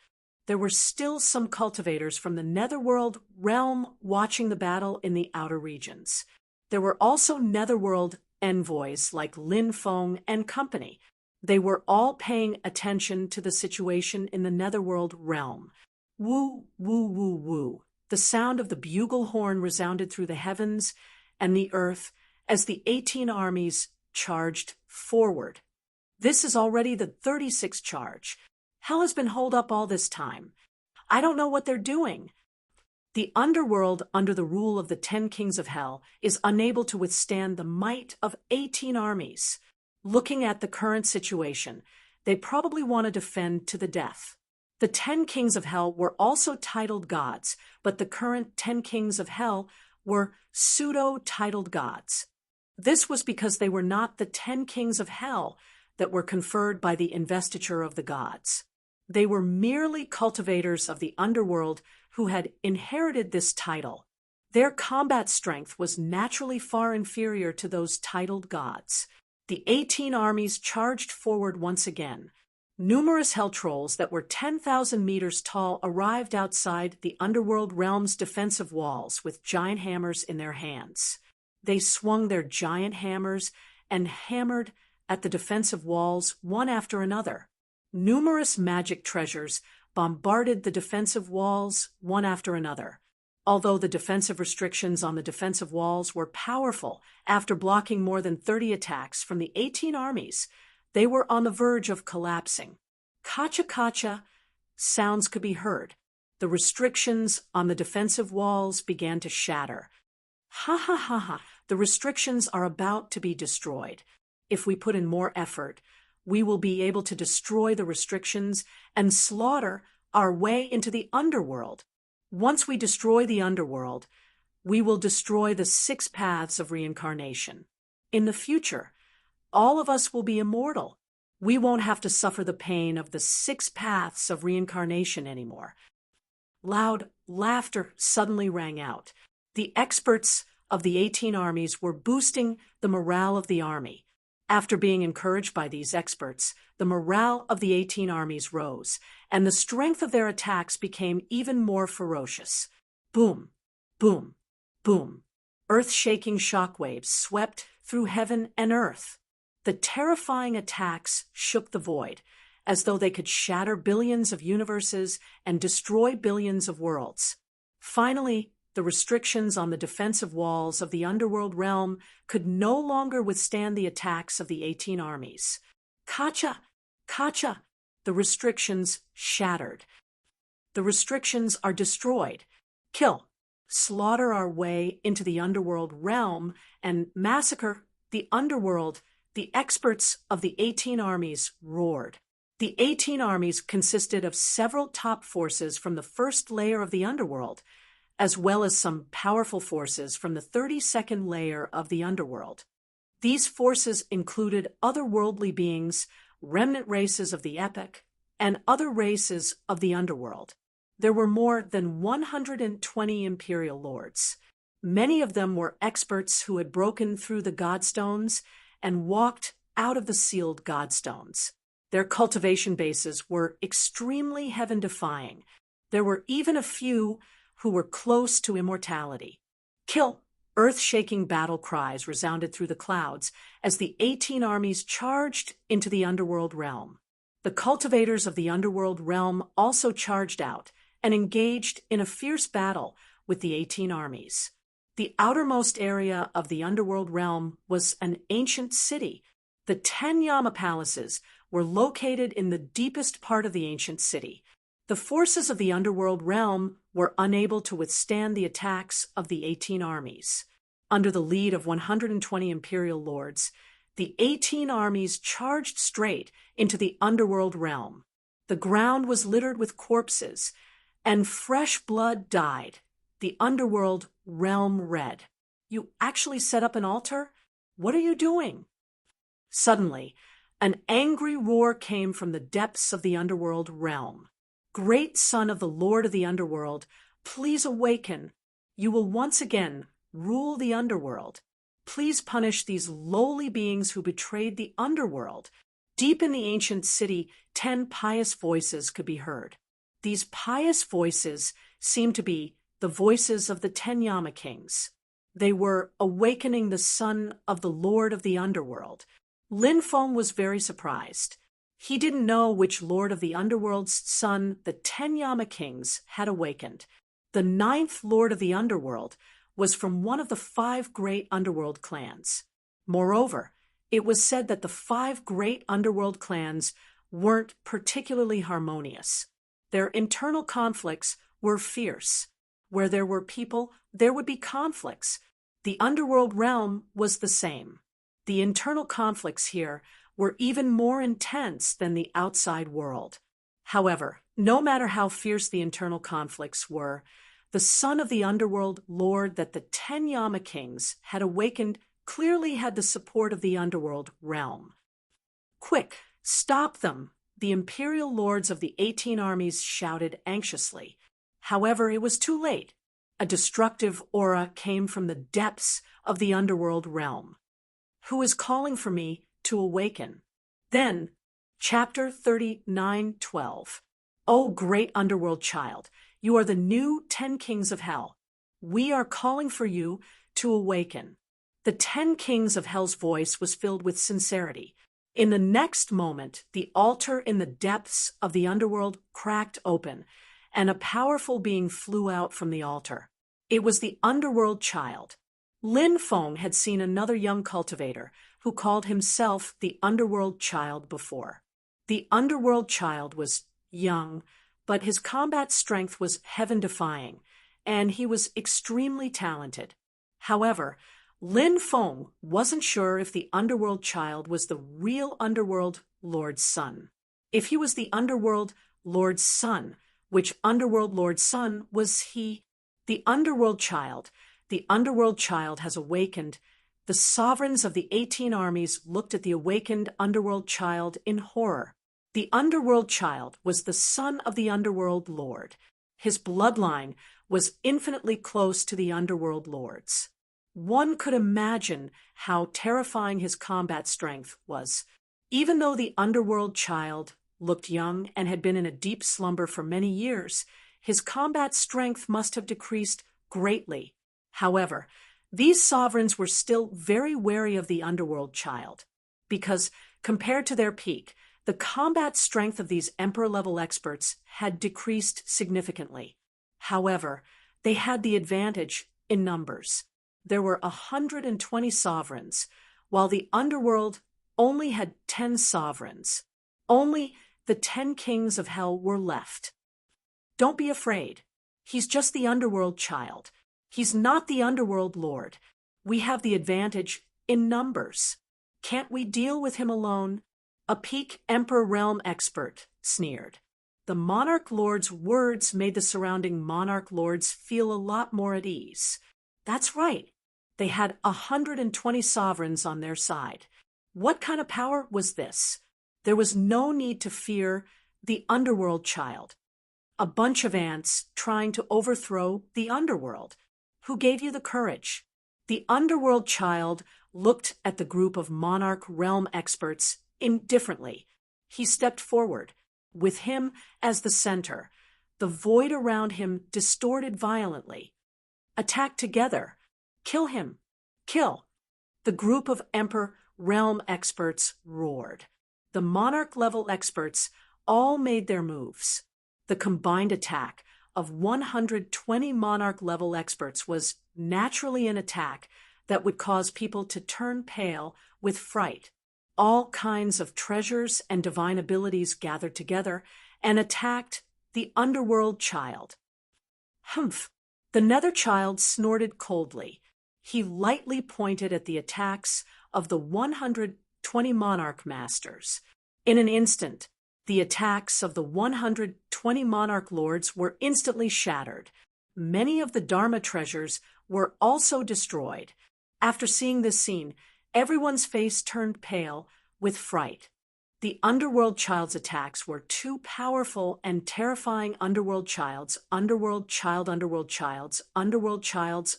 There were still some cultivators from the Netherworld realm watching the battle in the outer regions. There were also Netherworld envoys like Lin Feng and company. They were all paying attention to the situation in the netherworld realm. Woo, woo, woo, woo. The sound of the bugle horn resounded through the heavens and the earth as the 18 armies charged forward. This is already the 36th charge. Hell has been holed up all this time. I don't know what they're doing. The underworld, under the rule of the 10 kings of hell, is unable to withstand the might of 18 armies. Looking at the current situation, they probably want to defend to the death. The 10 kings of hell were also titled gods, but the current 10 kings of hell were pseudo-titled gods. This was because they were not the 10 kings of hell that were conferred by the investiture of the gods. They were merely cultivators of the underworld who had inherited this title. Their combat strength was naturally far inferior to those titled gods. The 18 armies charged forward once again. Numerous hell trolls that were 10,000 meters tall arrived outside the underworld realm's defensive walls with giant hammers in their hands. They swung their giant hammers and hammered at the defensive walls one after another. Numerous magic treasures bombarded the defensive walls one after another. Although the defensive restrictions on the defensive walls were powerful, after blocking more than 30 attacks from the 18 armies, they were on the verge of collapsing. Kacha-kacha sounds could be heard. The restrictions on the defensive walls began to shatter. Ha ha ha ha, the restrictions are about to be destroyed. If we put in more effort, we will be able to destroy the restrictions and slaughter our way into the underworld. Once we destroy the underworld, we will destroy the 6 paths of reincarnation. In the future, all of us will be immortal. We won't have to suffer the pain of the 6 paths of reincarnation anymore. Loud laughter suddenly rang out. The experts of the 18 armies were boosting the morale of the army. After being encouraged by these experts, the morale of the 18 armies rose, and the strength of their attacks became even more ferocious. Boom, boom, boom. Earth-shaking shockwaves swept through heaven and earth. The terrifying attacks shook the void, as though they could shatter billions of universes and destroy billions of worlds. Finally, the restrictions on the defensive walls of the underworld realm could no longer withstand the attacks of the 18 armies. Kacha! Kacha! The restrictions shattered. The restrictions are destroyed. Kill, slaughter our way into the underworld realm and massacre the underworld. The experts of the 18 armies roared. The 18 armies consisted of several top forces from the first layer of the underworld, as well as some powerful forces from the 32nd layer of the underworld. These forces included otherworldly beings, remnant races of the epic, and other races of the underworld. There were more than 120 imperial lords. Many of them were experts who had broken through the godstones and walked out of the sealed godstones. Their cultivation bases were extremely heaven-defying. There were even a few who were close to immortality. Kill! Earth-shaking battle cries resounded through the clouds as the 18 armies charged into the underworld realm. The cultivators of the underworld realm also charged out and engaged in a fierce battle with the 18 armies. The outermost area of the underworld realm was an ancient city. The 10 Yama palaces were located in the deepest part of the ancient city. The forces of the underworld realm were unable to withstand the attacks of the 18 armies. Under the lead of 120 imperial lords, the 18 armies charged straight into the underworld realm. The ground was littered with corpses, and fresh blood dyed the underworld realm red. You actually set up an altar? What are you doing? Suddenly, an angry roar came from the depths of the underworld realm. Great son of the Lord of the underworld, please awaken. You will once again rule the underworld. Please punish these lowly beings who betrayed the underworld. Deep in the ancient city, 10 pious voices could be heard. These pious voices seemed to be the voices of the 10 Yama kings. They were awakening the son of the Lord of the underworld. Lin Feng was very surprised. He didn't know which lord of the underworld's son the 10 Yama kings had awakened. The 9th lord of the underworld was from one of the 5 great underworld clans. Moreover, it was said that the 5 great underworld clans weren't particularly harmonious. Their internal conflicts were fierce. Where there were people, there would be conflicts. The underworld realm was the same. The internal conflicts here were even more intense than the outside world. However, no matter how fierce the internal conflicts were, the son of the underworld lord that the 10 Yama kings had awakened clearly had the support of the underworld realm. "Quick, stop them!" the imperial lords of the 18 armies shouted anxiously. However, it was too late. A destructive aura came from the depths of the underworld realm. "Who is calling for me to awaken?" Then, chapter 39:12. "O great underworld child, you are the new 10 kings of hell. We are calling for you to awaken." The 10 kings of hell's voice was filled with sincerity. In the next moment, the altar in the depths of the underworld cracked open, and a powerful being flew out from the altar. It was the underworld child. Lin Feng had seen another young cultivator who called himself the underworld child before. The underworld child was young, but his combat strength was heaven-defying, and he was extremely talented. However, Lin Feng wasn't sure if the underworld child was the real underworld lord's son. If he was the underworld lord's son, which underworld lord's son was he? The underworld child has awakened. The sovereigns of the 18 armies looked at the awakened underworld child in horror. The underworld child was the son of the underworld lord. His bloodline was infinitely close to the underworld lord's. One could imagine how terrifying his combat strength was. Even though the underworld child looked young and had been in a deep slumber for many years, his combat strength must have decreased greatly. However, these sovereigns were still very wary of the underworld child, because compared to their peak, the combat strength of these emperor-level experts had decreased significantly. However, they had the advantage in numbers. There were 120 sovereigns, while the underworld only had 10 sovereigns. Only the 10 kings of hell were left. Don't be afraid. He's just the underworld child. He's not the underworld lord. We have the advantage in numbers. Can't we deal with him alone? A peak emperor realm expert sneered. The monarch lord's words made the surrounding monarch lords feel a lot more at ease. That's right. They had 120 sovereigns on their side. What kind of power was this? There was no need to fear the underworld child. A bunch of ants trying to overthrow the underworld. Who gave you the courage? The underworld child looked at the group of monarch realm experts indifferently. He stepped forward, with him as the center. The void around him distorted violently. Attack together. Kill him. Kill. The group of emperor realm experts roared. The monarch-level experts all made their moves. The combined attack of 120 monarch-level experts was naturally an attack that would cause people to turn pale with fright. All kinds of treasures and divine abilities gathered together and attacked the underworld child. Humph! The nether child snorted coldly. He lightly pointed at the attacks of the 120 monarch masters. In an instant, the attacks of the 120 monarch lords were instantly shattered. Many of the Dharma treasures were also destroyed. After seeing this scene, everyone's face turned pale with fright. The underworld child's attacks were too powerful and terrifying. Underworld childs, underworld child, underworld childs, underworld childs,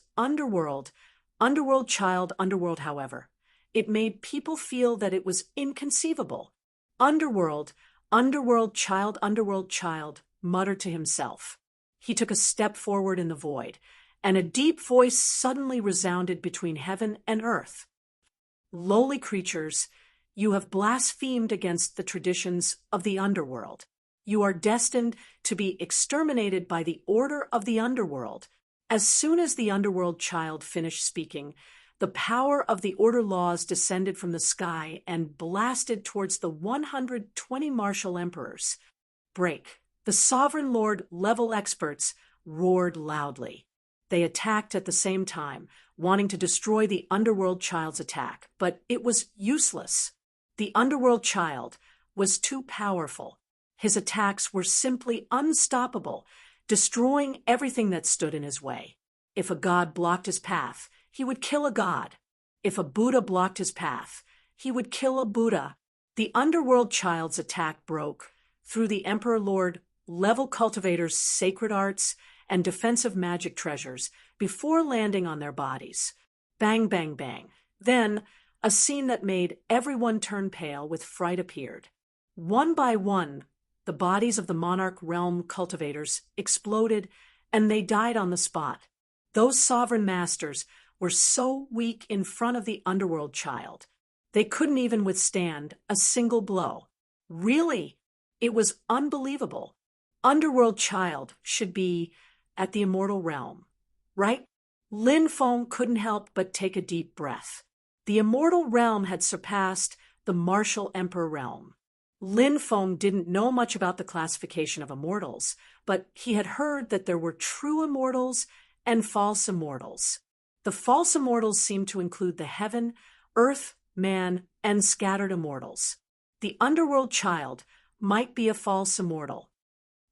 underworld child, underworld. However, it made people feel that it was inconceivable. Underworld child, muttered to himself. He took a step forward in the void, and a deep voice suddenly resounded between heaven and earth. Lowly creatures, You have blasphemed against the traditions of the underworld. You are destined to be exterminated by the order of the underworld. As soon as the underworld child finished speaking, the power of the order laws descended from the sky and blasted towards the 120 martial emperors. Break. The sovereign lord level experts roared loudly. They attacked at the same time, wanting to destroy the underworld child's attack, but it was useless. The underworld child was too powerful. His attacks were simply unstoppable, destroying everything that stood in his way. If a god blocked his path, he would kill a god. If a Buddha blocked his path, he would kill a Buddha. The underworld child's attack broke through the Emperor Lord level cultivators' sacred arts and defensive magic treasures before landing on their bodies. Bang, bang, bang. Then, a scene that made everyone turn pale with fright appeared. One by one, the bodies of the monarch realm cultivators exploded, and they died on the spot. Those sovereign masters were so weak in front of the underworld child. They couldn't even withstand a single blow. Really, it was unbelievable. Underworld child should be at the immortal realm, right? Lin Feng couldn't help but take a deep breath. The immortal realm had surpassed the martial emperor realm. Lin Feng didn't know much about the classification of immortals, but he had heard that there were true immortals and false immortals. The false immortals seemed to include the heaven, earth, man, and scattered immortals. The underworld child might be a false immortal.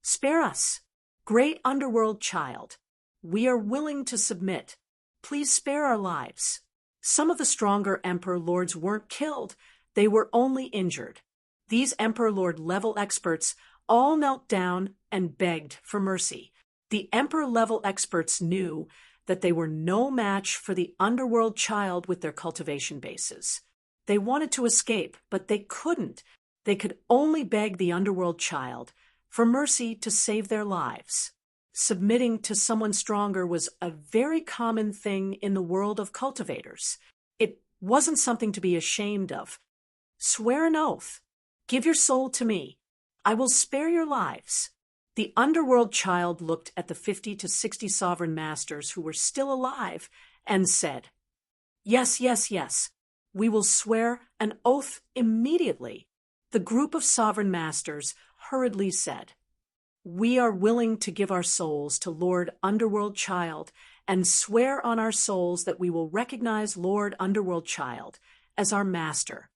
Spare us, great underworld child. We are willing to submit. Please spare our lives. Some of the stronger Emperor Lords weren't killed. They were only injured. These Emperor Lord level experts all knelt down and begged for mercy. The Emperor level experts knew that they were no match for the underworld child with their cultivation bases. They wanted to escape, but they couldn't. They could only beg the underworld child for mercy to save their lives. Submitting to someone stronger was a very common thing in the world of cultivators. It wasn't something to be ashamed of. Swear an oath. Give your soul to me. I will spare your lives. The underworld child looked at the 50 to 60 sovereign masters who were still alive and said, "Yes, yes, yes. We will swear an oath immediately." The group of sovereign masters hurriedly said, "We are willing to give our souls to Lord Underworld Child and swear on our souls that we will recognize Lord Underworld Child as our master.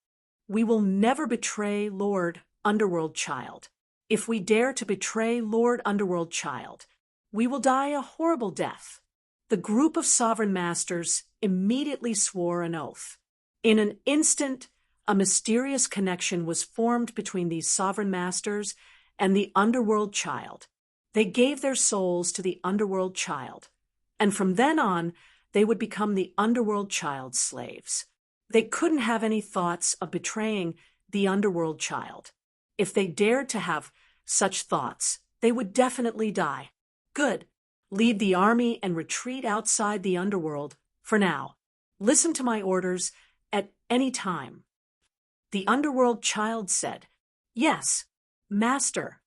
We will never betray Lord Underworld Child. If we dare to betray Lord Underworld Child, we will die a horrible death." The group of sovereign masters immediately swore an oath. In an instant, a mysterious connection was formed between these sovereign masters and the underworld child. They gave their souls to the underworld child, and from then on, they would become the underworld child's slaves. They couldn't have any thoughts of betraying the underworld child. If they dared to have such thoughts, they would definitely die. Good. Leave the army and retreat outside the underworld for now. Listen to my orders at any time. The underworld child said, "Yes, Master."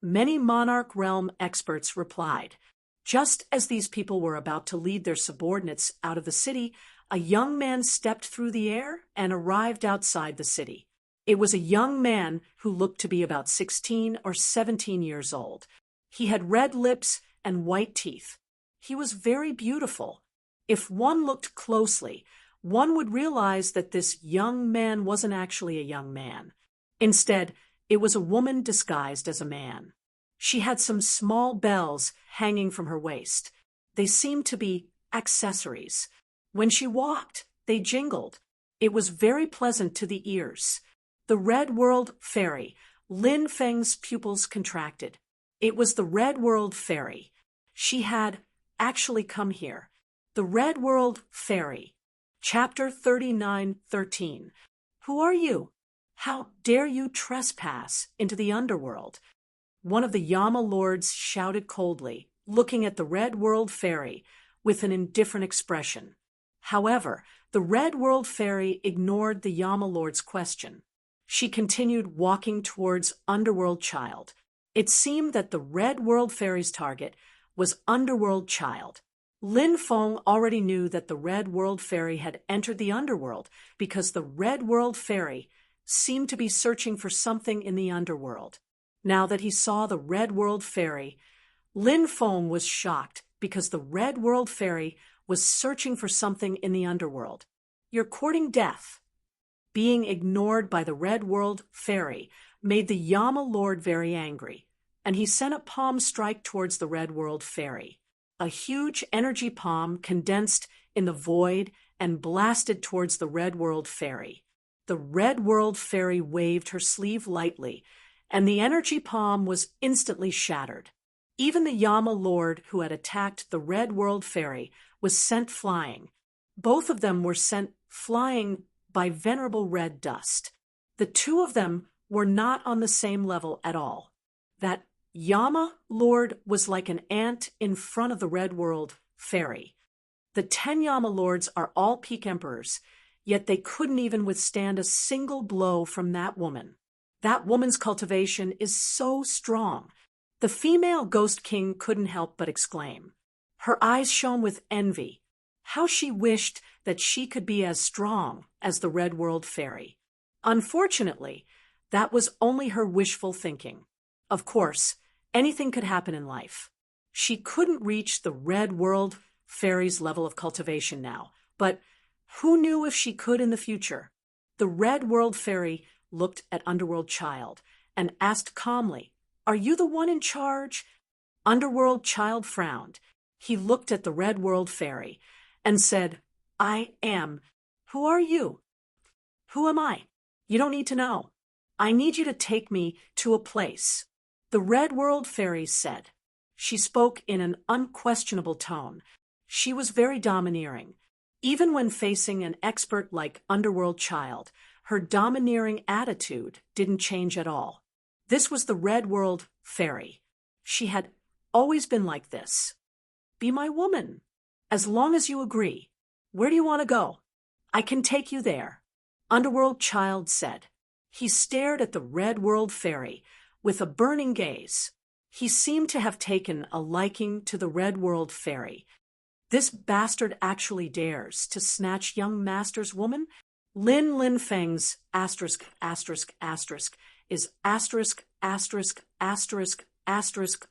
Many monarch realm experts replied. Just as these people were about to lead their subordinates out of the city, a young man stepped through the air and arrived outside the city. It was a young man who looked to be about 16 or 17 years old. He had red lips and white teeth. He was very beautiful. If one looked closely, one would realize that this young man wasn't actually a young man. Instead, it was a woman disguised as a man. She had some small bells hanging from her waist. They seemed to be accessories. When she walked, they jingled. It was very pleasant to the ears. The Red World Fairy. Lin Feng's pupils contracted. It was the Red World Fairy. She had actually come here. The Red World Fairy. Chapter 39:13. Who are you? How dare you trespass into the underworld? One of the Yama lords shouted coldly, looking at the Red World Fairy with an indifferent expression. However, the Red World Fairy ignored the Yama lord's question. She continued walking towards Underworld Child. It seemed that the Red World Fairy's target was Underworld Child. Lin Feng already knew that the Red World Fairy had entered the underworld because the Red World Fairy seemed to be searching for something in the underworld. Now that he saw the Red World Fairy, Lin Feng was shocked because the Red World Fairy was searching for something in the underworld. "You're courting death." Being ignored by the Red World Fairy made the Yama Lord very angry, and he sent a palm strike towards the Red World Fairy. A huge energy palm condensed in the void and blasted towards the Red World Fairy. The Red World Fairy waved her sleeve lightly, and the energy palm was instantly shattered. Even the Yama Lord who had attacked the Red World Fairy was sent flying. Both of them were sent flying by venerable red dust. The two of them were not on the same level at all. That Yama Lord was like an ant in front of the Red World Fairy. The 10 Yama Lords are all peak emperors, yet they couldn't even withstand a single blow from that woman. That woman's cultivation is so strong. The female Ghost King couldn't help but exclaim. Her eyes shone with envy. How she wished that she could be as strong as the Red World Fairy. Unfortunately, that was only her wishful thinking. Of course, anything could happen in life. She couldn't reach the Red World Fairy's level of cultivation now, but who knew if she could in the future? The Red World Fairy looked at Underworld Child and asked calmly, "Are you the one in charge?" Underworld Child frowned. He looked at the Red World Fairy and said, "I am." "Who are you?" "Who am I? You don't need to know. I need you to take me to a place." The Red World Fairy said. She spoke in an unquestionable tone. She was very domineering. Even when facing an expert like Underworld Child, her domineering attitude didn't change at all. This was the Red World Fairy. She had always been like this. "Be my woman. As long as you agree. Where do you want to go? I can take you there." Underworld Child said. He stared at the Red World Fairy with a burning gaze. He seemed to have taken a liking to the Red World Fairy. This bastard actually dares to snatch young master's woman? Lin Feng's asterisk is asterisk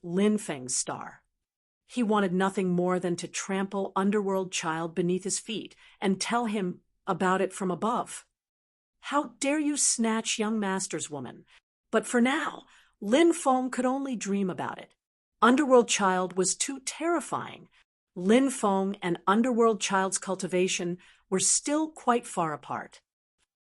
Lin Feng's star. He wanted nothing more than to trample Underworld Child beneath his feet and tell him about it from above. How dare you snatch young master's woman? But for now, Lin Feng could only dream about it. Underworld Child was too terrifying. Lin Feng and Underworld Child's cultivation were still quite far apart.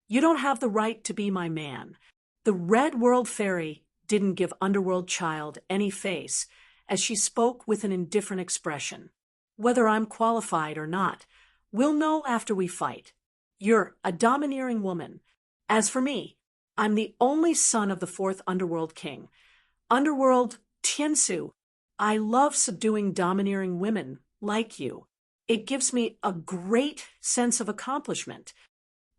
"You don't have the right to be my man." The Red World Fairy didn't give Underworld Child any face, as she spoke with an indifferent expression. "Whether I'm qualified or not, we'll know after we fight. You're a domineering woman. As for me, I'm the only son of the 4th Underworld King. Underworld Tiansu. I love subduing domineering women like you. It gives me a great sense of accomplishment."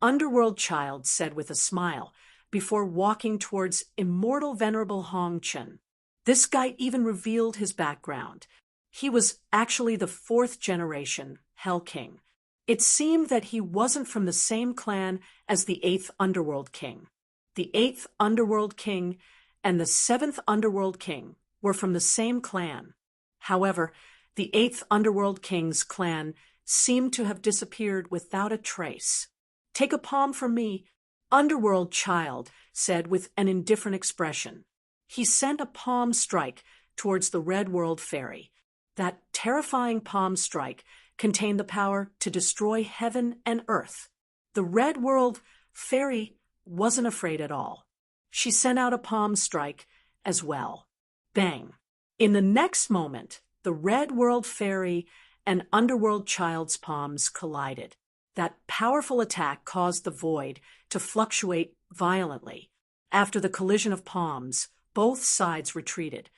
Underworld Child said with a smile before walking towards immortal venerable Hong Chen. This guy even revealed his background. He was actually the 4th generation Hell King. It seemed that he wasn't from the same clan as the 8th Underworld King. The 8th Underworld King and the 7th Underworld King were from the same clan. However, the 8th Underworld King's clan seemed to have disappeared without a trace. "Take a palm from me," Underworld Child said with an indifferent expression. He sent a palm strike towards the Red World Fairy. That terrifying palm strike contained the power to destroy heaven and earth. The Red World Fairy wasn't afraid at all. She sent out a palm strike as well. Bang! In the next moment, the Red World Fairy and Underworld Child's palms collided. That powerful attack caused the void to fluctuate violently. After the collision of palms, both sides retreated.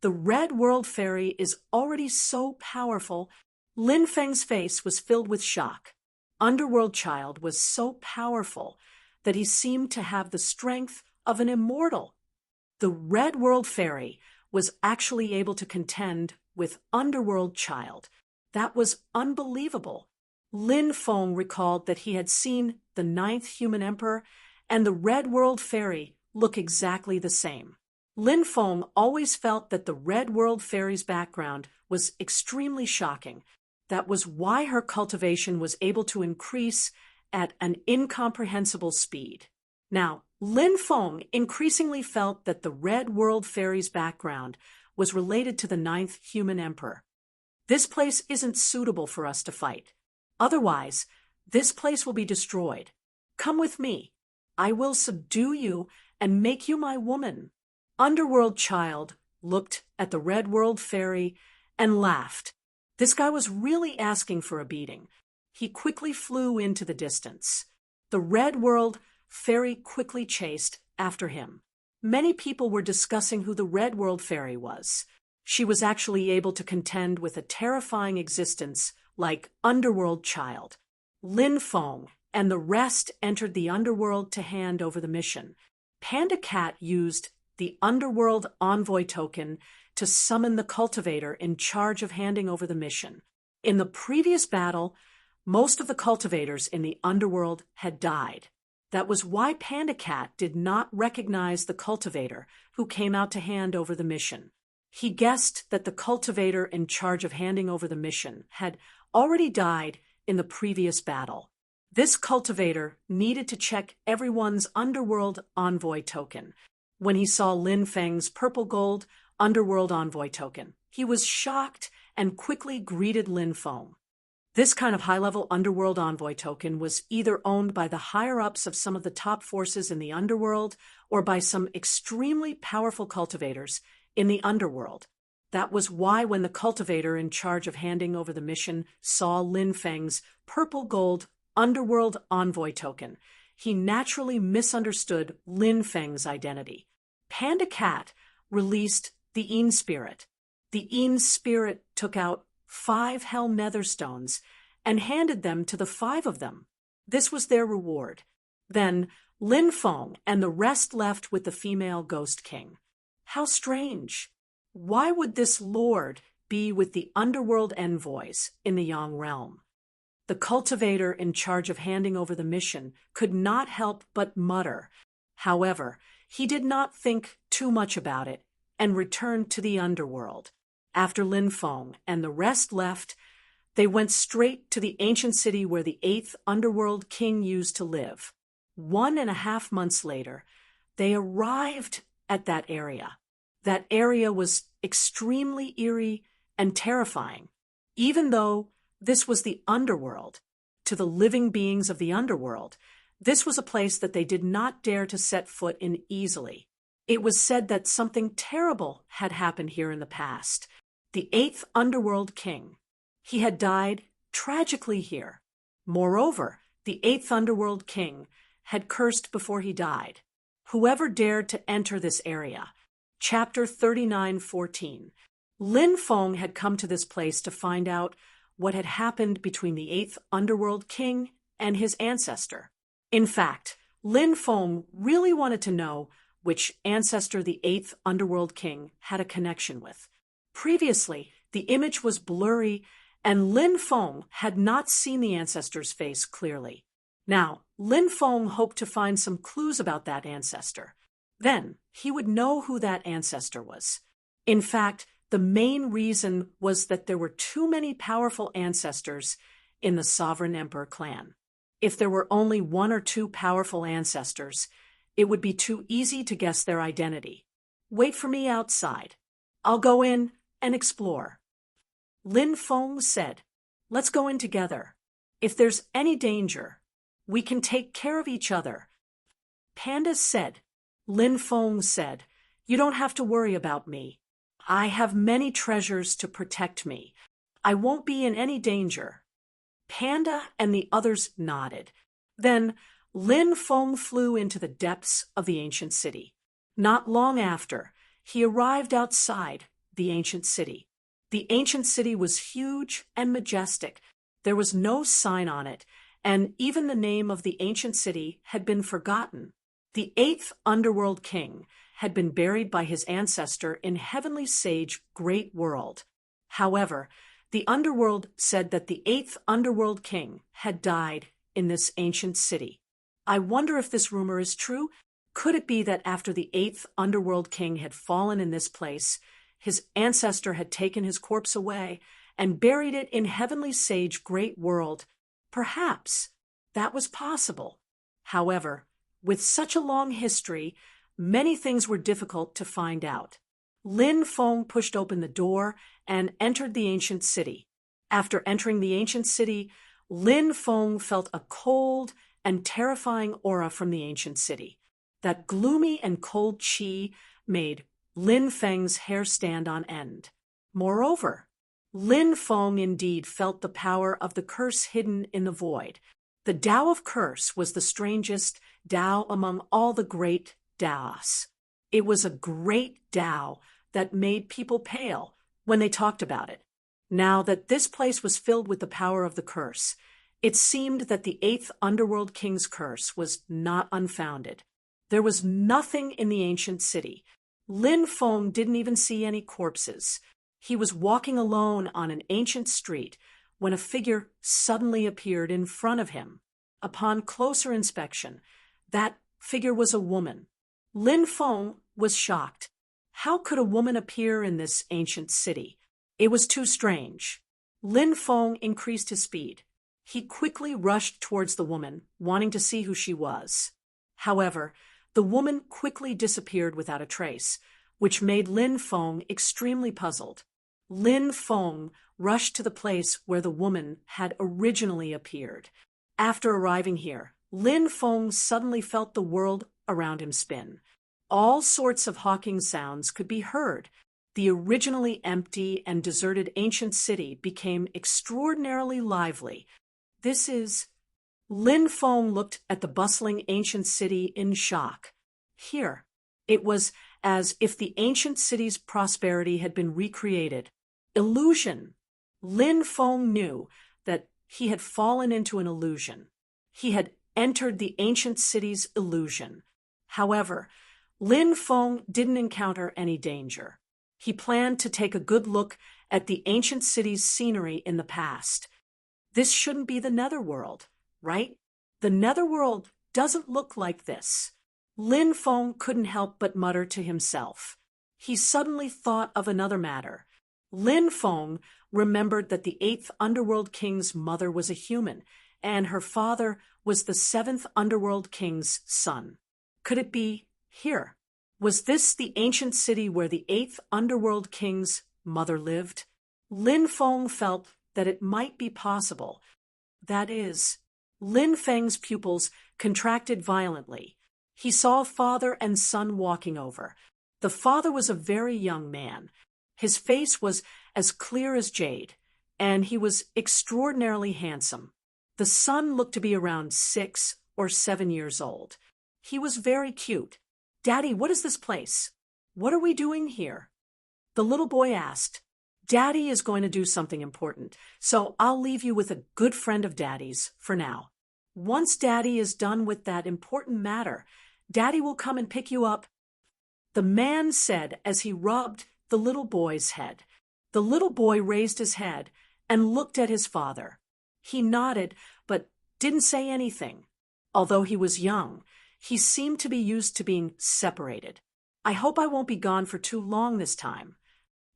The Red World Fairy is already so powerful. Lin Feng's face was filled with shock. Underworld Child was so powerful that he seemed to have the strength of an immortal. The Red World Fairy was actually able to contend with Underworld Child. That was unbelievable. Lin Feng recalled that he had seen the 9th Human Emperor and the Red World Fairy look exactly the same. Lin Feng always felt that the Red World Fairy's background was extremely shocking. That was why her cultivation was able to increase at an incomprehensible speed. Now, Lin Feng increasingly felt that the Red World Fairy's background was related to the 9th Human Emperor. This place isn't suitable for us to fight. Otherwise, this place will be destroyed. Come with me. I will subdue you and make you my woman. Underworld Child looked at the Red World Fairy and laughed. This guy was really asking for a beating. He quickly flew into the distance. The Red World Fairy quickly chased after him. Many people were discussing who the Red World Fairy was. She was actually able to contend with a terrifying existence like Underworld Child. Lin Feng and the rest entered the Underworld to hand over the mission. Panda Cat used the Underworld Envoy token to summon the cultivator in charge of handing over the mission. In the previous battle, most of the cultivators in the Underworld had died. That was why Panda Cat did not recognize the cultivator who came out to hand over the mission. He guessed that the cultivator in charge of handing over the mission had already died in the previous battle. This cultivator needed to check everyone's Underworld Envoy token. When he saw Lin Feng's purple gold Underworld Envoy token, he was shocked and quickly greeted Lin Feng. This kind of high-level Underworld Envoy token was either owned by the higher-ups of some of the top forces in the Underworld or by some extremely powerful cultivators in the Underworld. That was why when the cultivator in charge of handing over the mission saw Lin Feng's purple gold Underworld Envoy token, he naturally misunderstood Lin Feng's identity. Panda Cat released the Een Spirit. The Een Spirit took out 5 Hell Nether Stones and handed them to the 5 of them. This was their reward. Then Lin Feng and the rest left with the female Ghost King. How strange! Why would this lord be with the Underworld envoys in the Yang realm? The cultivator in charge of handing over the mission could not help but mutter. However, he did not think too much about it and returned to the Underworld. After Lin Feng and the rest left, they went straight to the ancient city where the 8th Underworld King used to live. 1.5 months later, they arrived at that area. That area was extremely eerie and terrifying. Even though this was the Underworld, to the living beings of the Underworld, this was a place that they did not dare to set foot in easily. It was said that something terrible had happened here in the past. The 8th Underworld King. He had died tragically here. Moreover, the 8th Underworld King had cursed before he died. Whoever dared to enter this area. Chapter 39:14. Lin Feng had come to this place to find out what had happened between the 8th Underworld King and his ancestor. In fact, Lin Feng really wanted to know which ancestor the 8th Underworld King had a connection with. Previously, the image was blurry, and Lin Feng had not seen the ancestor's face clearly. Now, Lin Feng hoped to find some clues about that ancestor. Then, he would know who that ancestor was. In fact, the main reason was that there were too many powerful ancestors in the Sovereign Emperor clan. If there were only 1 or 2 powerful ancestors, it would be too easy to guess their identity. Wait for me outside. I'll go in and explore. Lin Feng said, "Let's go in together. If there's any danger, we can take care of each other." Panda said. Lin Feng said, "You don't have to worry about me. I have many treasures to protect me. I won't be in any danger." Panda and the others nodded. Then Lin Feng flew into the depths of the ancient city. Not long after, he arrived outside the ancient city. The ancient city was huge and majestic. There was no sign on it, and even the name of the ancient city had been forgotten. The eighth underworld king had been buried by his ancestor in heavenly sage Great World. However, the underworld said that the eighth underworld king had died in this ancient city. I wonder if this rumor is true. Could it be that after the eighth underworld king had fallen in this place, his ancestor had taken his corpse away and buried it in heavenly sage Great World? Perhaps that was possible. However, with such a long history, many things were difficult to find out. Lin Feng pushed open the door and entered the ancient city. After entering the ancient city, Lin Feng felt a cold and terrifying aura from the ancient city. That gloomy and cold qi made Lin Feng's hair stand on end. Moreover, Lin Feng indeed felt the power of the curse hidden in the void. The Tao of Curse was the strangest Tao among all the great Taos. It was a great Tao that made people pale when they talked about it. Now that this place was filled with the power of the curse, it seemed that the eighth underworld king's curse was not unfounded. There was nothing in the ancient city. Lin Feng didn't even see any corpses. He was walking alone on an ancient street when a figure suddenly appeared in front of him. Upon closer inspection, that figure was a woman. Lin Feng was shocked. How could a woman appear in this ancient city? It was too strange. Lin Feng increased his speed. He quickly rushed towards the woman, wanting to see who she was. However, the woman quickly disappeared without a trace, which made Lin Feng extremely puzzled. Lin Feng rushed to the place where the woman had originally appeared. After arriving here, Lin Feng suddenly felt the world around him spin. All sorts of hawking sounds could be heard. The originally empty and deserted ancient city became extraordinarily lively. Lin Feng looked at the bustling ancient city in shock. Here, it was as if the ancient city's prosperity had been recreated. Illusion. Lin Feng knew that he had fallen into an illusion. He had entered the ancient city's illusion. However, Lin Feng didn't encounter any danger. He planned to take a good look at the ancient city's scenery in the past. This shouldn't be the netherworld, right? The netherworld doesn't look like this. Lin Feng couldn't help but mutter to himself. He suddenly thought of another matter. Lin Feng remembered that the eighth underworld king's mother was a human, and her father was the seventh underworld king's son. Could it be here? Was this the ancient city where the eighth underworld king's mother lived? Lin Feng felt that it might be possible. That is, Lin Feng's pupils contracted violently. He saw father and son walking over. The father was a very young man. His face was as clear as jade, and he was extraordinarily handsome. The son looked to be around 6 or 7 years old. He was very cute. "Daddy, what is this place? What are we doing here?" The little boy asked. "Daddy is going to do something important, so I'll leave you with a good friend of Daddy's for now. Once Daddy is done with that important matter, Daddy will come and pick you up," the man said as he rubbed the little boy's head. The little boy raised his head and looked at his father. He nodded, but didn't say anything. Although he was young, he seemed to be used to being separated. "I hope I won't be gone for too long this time,"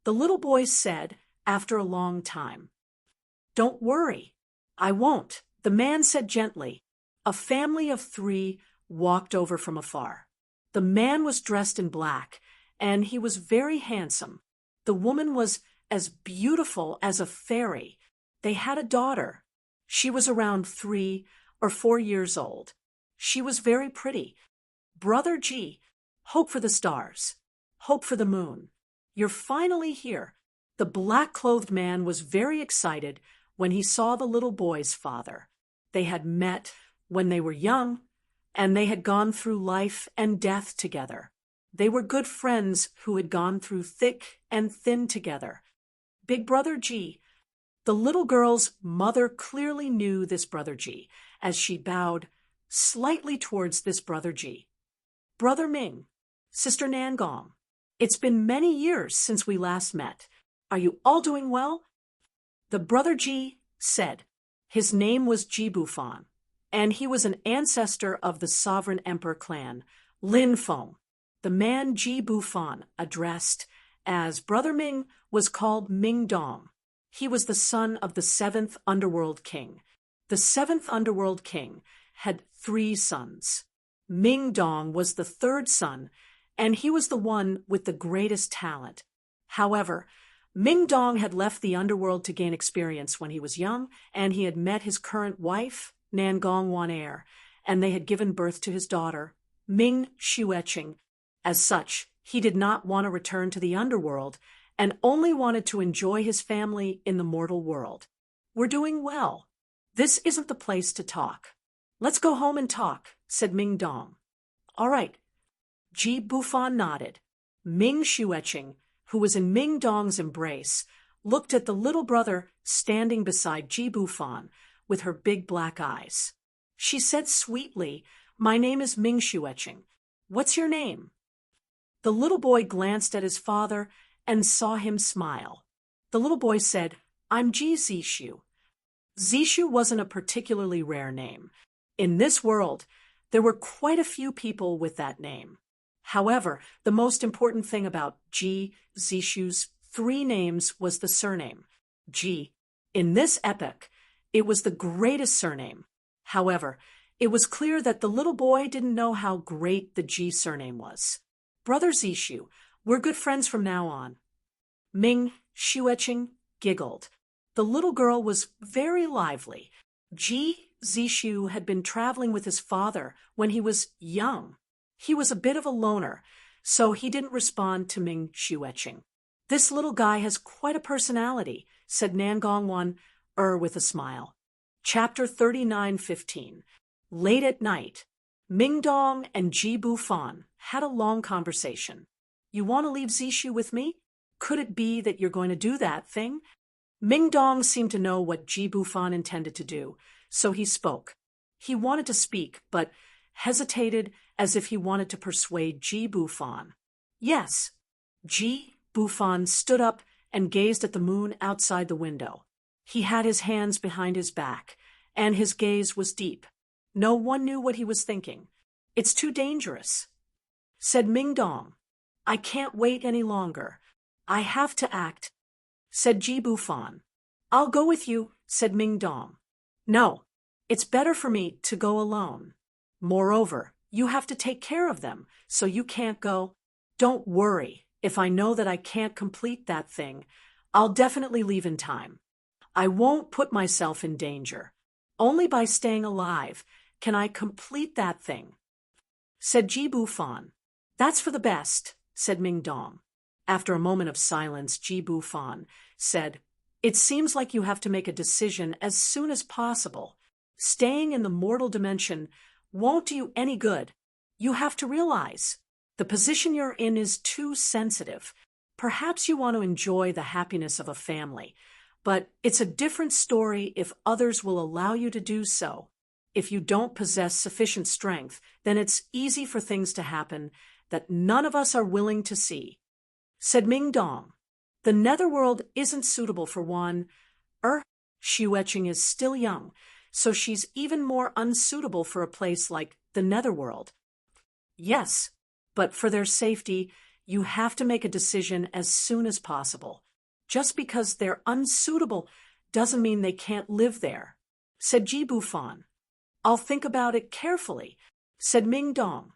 the little boy said after a long time. "Don't worry, I won't," the man said gently. A family of 3 walked over from afar. The man was dressed in black, and he was very handsome. The woman was as beautiful as a fairy. They had a daughter. She was around 3 or 4 years old. She was very pretty. "Brother G, hope for the stars. Hope for the moon. You're finally here." The black-clothed man was very excited when he saw the little boy's father. They had met when they were young, and they had gone through life and death together. They were good friends who had gone through thick and thin together. "Big Brother G, The little girl's mother clearly knew this Brother G, as she bowed slightly towards this Brother G. Brother Ming, Sister Nangong, it's been many years since we last met. Are you all doing well? The Brother G said. His name was Ji Bufan, and he was an ancestor of the sovereign emperor clan, Lin Feng. The man Ji Bufan addressed as Brother Ming was called Ming Dong. He was the son of the seventh underworld king. The seventh underworld king had 3 sons. Ming Dong was the 3rd son, and he was the one with the greatest talent. However, Ming Dong had left the underworld to gain experience when he was young, and he had met his current wife, Nangong Wan-er, and they had given birth to his daughter, Ming Xueching. As such, he did not want to return to the underworld and only wanted to enjoy his family in the mortal world. We're doing well. This isn't the place to talk. Let's go home and talk, said Ming Dong. All right. Ji Bufan nodded. Ming Xueching, who was in Ming Dong's embrace, looked at the little brother standing beside Ji Bufan with her big black eyes. She said sweetly, "My name is Ming Xueching. What's your name?" The little boy glanced at his father and saw him smile. The little boy said, "I'm Ji Zishu." Zishu wasn't a particularly rare name. In this world, there were quite a few people with that name. However, the most important thing about Ji Zishu's 3 names was the surname, Ji. In this epoch, it was the greatest surname. However, it was clear that the little boy didn't know how great the Ji surname was. Brother Zishu, we're good friends from now on. Ming Xueching giggled. The little girl was very lively. Ji Zishu had been traveling with his father when he was young. He was a bit of a loner, so he didn't respond to Ming Xueching. This little guy has quite a personality, said Nangong Wan-er with a smile. Chapter 39:15. Late at night, Ming Dong and Ji Bufan had a long conversation. You want to leave Zishu with me? Could it be that you're going to do that thing? Ming Dong seemed to know what Ji Bufan intended to do, so he spoke. He wanted to speak, but hesitated as if he wanted to persuade Ji Bufan. Yes. Ji Bufan stood up and gazed at the moon outside the window. He had his hands behind his back, and his gaze was deep. No one knew what he was thinking. It's too dangerous, said Ming Dong. I can't wait any longer. I have to act, said Ji Bufan. I'll go with you, said Ming Dong. No, it's better for me to go alone. Moreover, you have to take care of them, so you can't go. Don't worry. If I know that I can't complete that thing, I'll definitely leave in time. I won't put myself in danger. Only by staying alive can I complete that thing, said Ji Bufan. That's for the best, said Ming Dong. After a moment of silence, Ji Bufan said, It seems like you have to make a decision as soon as possible. Staying in the mortal dimension won't do you any good. You have to realize the position you're in is too sensitive. Perhaps you want to enjoy the happiness of a family, but it's a different story if others will allow you to do so. If you don't possess sufficient strength, then it's easy for things to happen that none of us are willing to see, said Ming Dong. The netherworld isn't suitable for one. Xueching is still young, so she's even more unsuitable for a place like the netherworld. Yes, but for their safety, you have to make a decision as soon as possible. Just because they're unsuitable doesn't mean they can't live there, said Ji Bufan. I'll think about it carefully, said Ming Dong.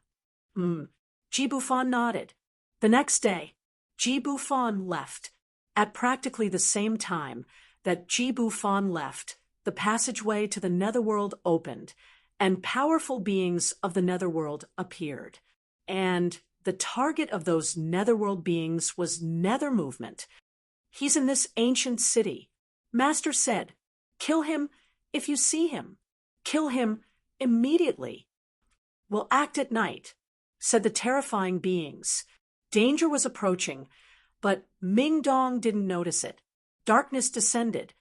Ji Bufan nodded. The next day, Ji Bufan left. At practically the same time that Ji Bufan left, the passageway to the netherworld opened, and powerful beings of the netherworld appeared. And the target of those netherworld beings was Nether Movement. He's in this ancient city. Master said, kill him if you see him. Kill him immediately. We'll act at night, said the terrifying beings. Danger was approaching, but Ming Dong didn't notice it. Darkness descended.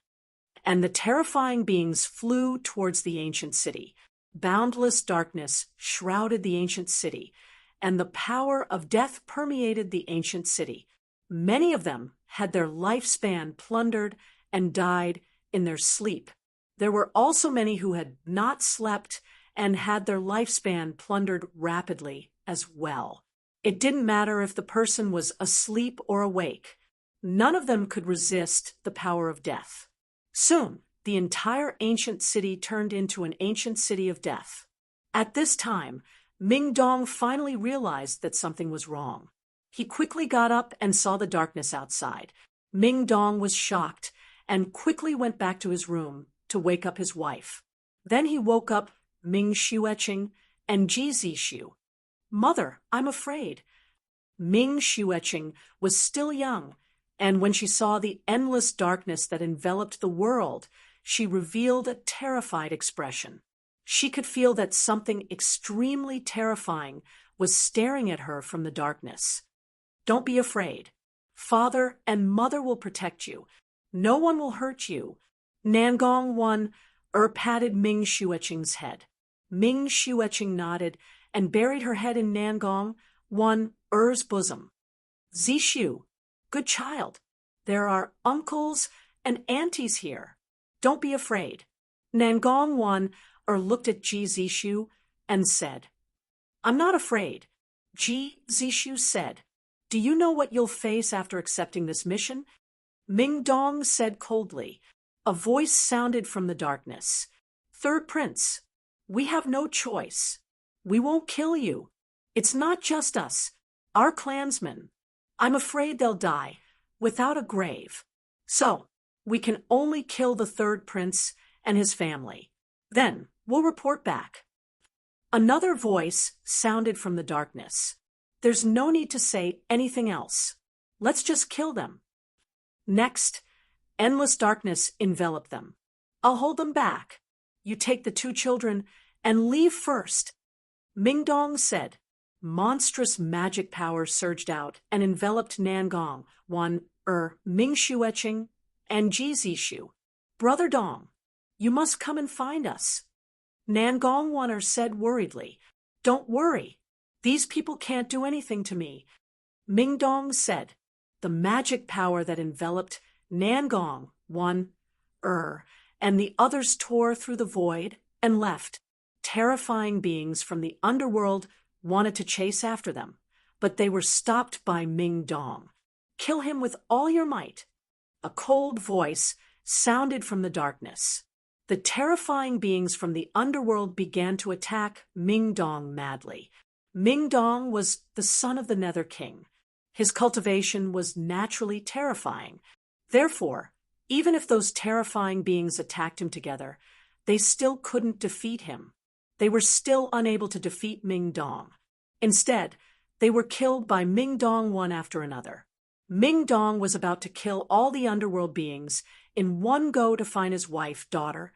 and the terrifying beings flew towards the ancient city. Boundless darkness shrouded the ancient city, and the power of death permeated the ancient city. Many of them had their lifespan plundered and died in their sleep. There were also many who had not slept and had their lifespan plundered rapidly as well. It didn't matter if the person was asleep or awake. None of them could resist the power of death. Soon, the entire ancient city turned into an ancient city of death. At this time, Ming Dong finally realized that something was wrong. He quickly got up and saw the darkness outside. Ming Dong was shocked and quickly went back to his room to wake up his wife. Then he woke up Ming Xueqing and Ji Zixu. "Mother, I'm afraid." Ming Xueqing was still young, and when she saw the endless darkness that enveloped the world, she revealed a terrified expression. She could feel that something extremely terrifying was staring at her from the darkness. "Don't be afraid. Father and Mother will protect you. No one will hurt you." Nangong Wan patted Ming Xueqing's head. Ming Xueqing nodded and buried her head in Nangong Wan's bosom. "Zixu, good child. There are uncles and aunties here. Don't be afraid." Nangong Wan looked at Ji Zixu and said, "I'm not afraid." Ji Zixu said, "Do you know what you'll face after accepting this mission?" Ming Dong said coldly. A voice sounded from the darkness. "Third Prince, we have no choice. We won't kill you. It's not just us, our clansmen. I'm afraid they'll die without a grave. So, we can only kill the third prince and his family. Then, we'll report back." Another voice sounded from the darkness. "There's no need to say anything else. Let's just kill them." Next, endless darkness enveloped them. "I'll hold them back. You take the two children and leave first." Ming Dong said. Monstrous magic power surged out and enveloped Nangong Wan Ming Xueqing, and Ji Zixu. "Brother Dong, you must come and find us." Nangong Wan said worriedly, "Don't worry. These people can't do anything to me." Ming Dong said. The magic power that enveloped Nangong Wan and the others tore through the void and left. Terrifying beings from the underworld wanted to chase after them, but they were stopped by Ming Dong. "Kill him with all your might." A cold voice sounded from the darkness. The terrifying beings from the underworld began to attack Ming Dong madly. Ming Dong was the son of the Nether King. His cultivation was naturally terrifying. Therefore, even if those terrifying beings attacked him together, they still couldn't defeat him. They were still unable to defeat Ming Dong. Instead, they were killed by Ming Dong one after another. Ming Dong was about to kill all the underworld beings in one go to find his wife, daughter,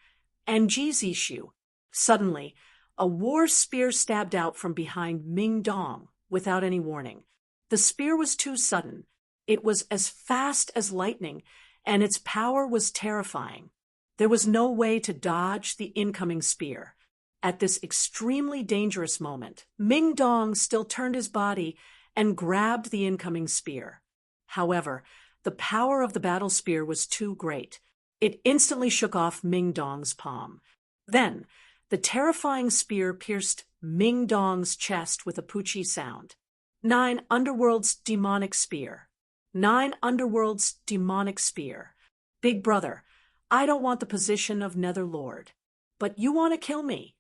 and Ji Zixu. Suddenly, a war spear stabbed out from behind Ming Dong without any warning. The spear was too sudden. It was as fast as lightning, and its power was terrifying. There was no way to dodge the incoming spear. At this extremely dangerous moment, Ming Dong still turned his body and grabbed the incoming spear. However, the power of the battle spear was too great. It instantly shook off Ming Dong's palm. Then, the terrifying spear pierced Ming Dong's chest with a poochie sound. 9 Underworld's demonic spear. 9 Underworld's demonic spear. "Big brother, I don't want the position of Nether Lord, but you want to kill me."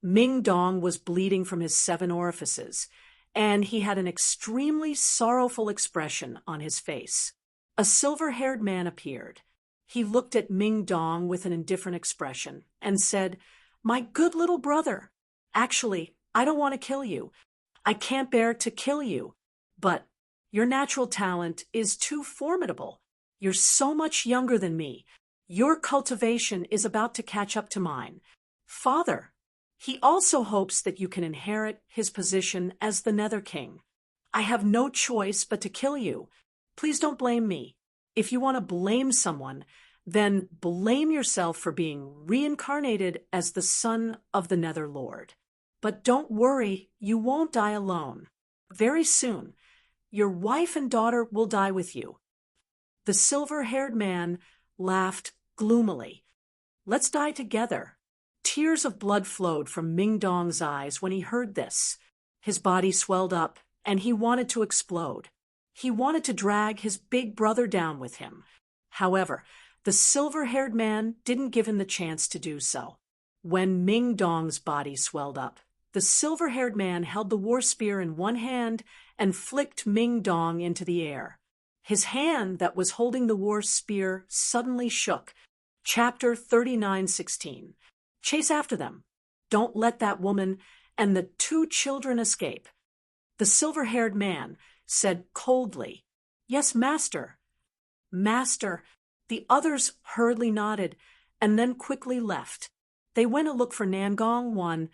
Ming Dong was bleeding from his 7 orifices, and he had an extremely sorrowful expression on his face. A silver-haired man appeared. He looked at Ming Dong with an indifferent expression and said, "My good little brother, actually, I don't want to kill you. I can't bear to kill you, but your natural talent is too formidable. You're so much younger than me. Your cultivation is about to catch up to mine. Father, he also hopes that you can inherit his position as the Nether King. I have no choice but to kill you. Please don't blame me. If you want to blame someone, then blame yourself for being reincarnated as the son of the Nether Lord. But don't worry, you won't die alone. Very soon, your wife and daughter will die with you. The silver-haired man laughed gloomily. Let's die together. Tears of blood flowed from Ming Dong's eyes when he heard this. His body swelled up, and he wanted to explode. He wanted to drag his big brother down with him. However, the silver-haired man didn't give him the chance to do so. When Ming Dong's body swelled up, the silver-haired man held the war spear in one hand and flicked Ming Dong into the air. His hand that was holding the war spear suddenly shook. Chapter 39:16. Chase after them. Don't let that woman and the 2 children escape. The silver-haired man said coldly, Yes, master. Master. The others hurriedly nodded and then quickly left. They went to look for Nangong Wan,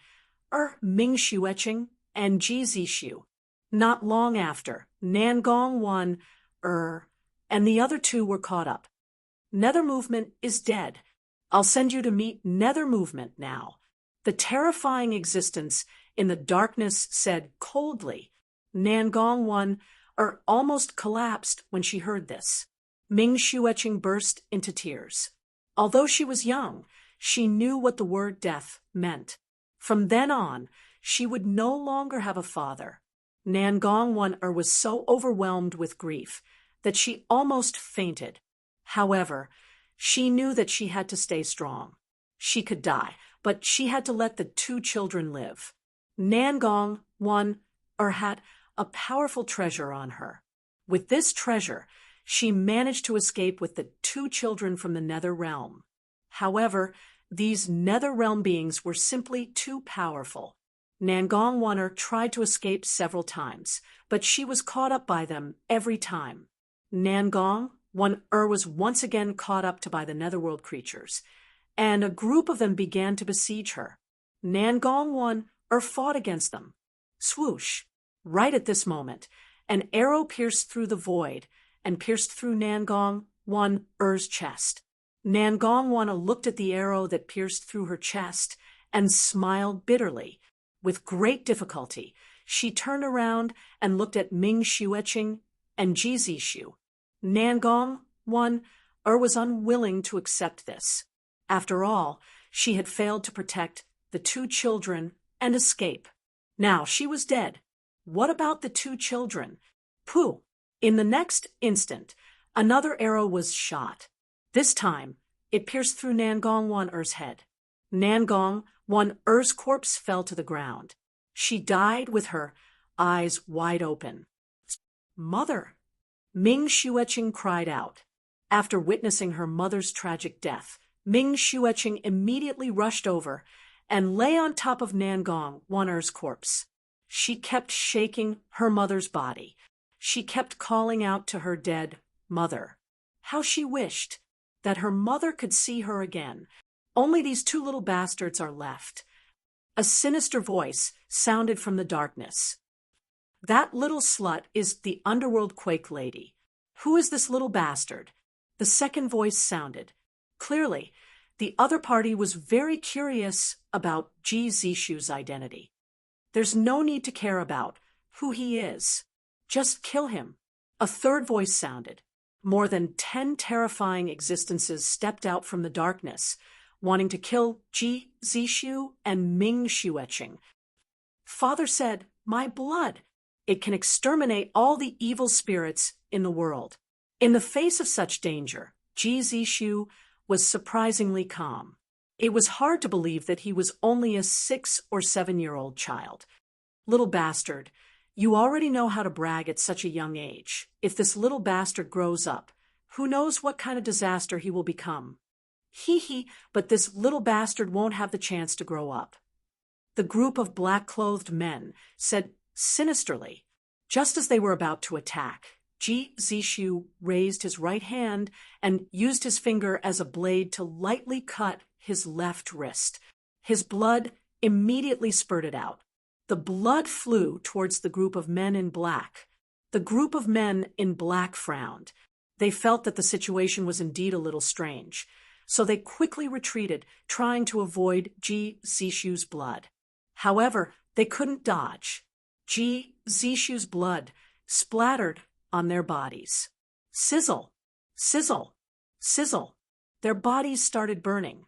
Ming Xueching, and Ji Zishu. Not long after, Nangong Wan, and the other 2 were caught up. Nether Movement is dead. I'll send you to meet Nether Movement now. The terrifying existence in the darkness said coldly. Nangong Wan, almost collapsed when she heard this. Ming Xueching burst into tears. Although she was young, she knew what the word death meant. From then on, she would no longer have a father. Nangong Wan was so overwhelmed with grief that she almost fainted. However, she knew that she had to stay strong. She could die, but she had to let the 2 children live. Nangong Wan had a powerful treasure on her. With this treasure, she managed to escape with the 2 children from the Nether Realm. However, these Nether Realm beings were simply too powerful. Nangong Wan tried to escape several times, but she was caught up by them every time. Nangong Wan was once again caught up by the Netherworld creatures, and a group of them began to besiege her. Nangong Wan fought against them. Swoosh! Right at this moment, an arrow pierced through the void and pierced through Nangong Wan's chest. Nangong Wan looked at the arrow that pierced through her chest and smiled bitterly. With great difficulty, she turned around and looked at Ming Xueching and Ji Zishu. Nangong Wan was unwilling to accept this. After all, she had failed to protect the 2 children and escape. Now she was dead. What about the 2 children? Pooh! In the next instant, another arrow was shot. This time, it pierced through Nangong Wan's head. Nangong Wan's corpse fell to the ground. She died with her eyes wide open. Mother! Ming Xueching cried out. After witnessing her mother's tragic death, Ming Xueching immediately rushed over and lay on top of Nangong Wan's corpse. She kept shaking her mother's body. She kept calling out to her dead mother. How she wished that her mother could see her again. Only these 2 little bastards are left. A sinister voice sounded from the darkness. That little slut is the underworld Quake Lady. Who is this little bastard? The second voice sounded. Clearly, the other party was very curious about Ji Zishu's identity. There's no need to care about who he is. Just kill him. A third voice sounded. More than 10 terrifying existences stepped out from the darkness, wanting to kill Ji Zishu and Ming Xueching. Father said, my blood. It can exterminate all the evil spirits in the world. In the face of such danger, Ji Zishu was surprisingly calm. It was hard to believe that he was only a 6 or 7-year-old child. Little bastard, you already know how to brag at such a young age. If this little bastard grows up, who knows what kind of disaster he will become. Hee, but this little bastard won't have the chance to grow up. The group of black-clothed men said sinisterly, just as they were about to attack. Ji Zishu raised his right hand and used his finger as a blade to lightly cut his left wrist. His blood immediately spurted out. The blood flew towards the group of men in black. The group of men in black frowned. They felt that the situation was indeed a little strange, so they quickly retreated, trying to avoid Ji Zishu's blood. However, they couldn't dodge. Ji Zishu's blood splattered on their bodies. Sizzle, sizzle, sizzle. Their bodies started burning.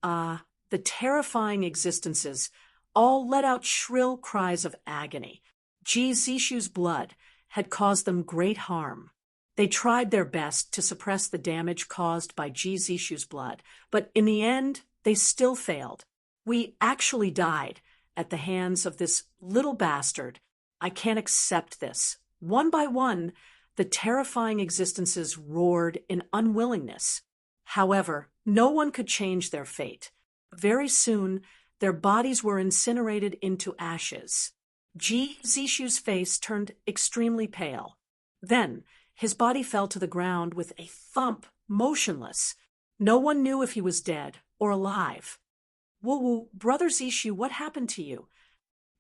The terrifying existences all let out shrill cries of agony. Ji Zishu's blood had caused them great harm. They tried their best to suppress the damage caused by Ji Zishu's blood, but in the end, they still failed. We actually died at the hands of this little bastard. I can't accept this. One by one, the terrifying existences roared in unwillingness. However, no one could change their fate. Very soon, their bodies were incinerated into ashes. Ji Zishu's face turned extremely pale. Then, his body fell to the ground with a thump, motionless. No one knew if he was dead or alive. "Wu, Brother Zishu, what happened to you?"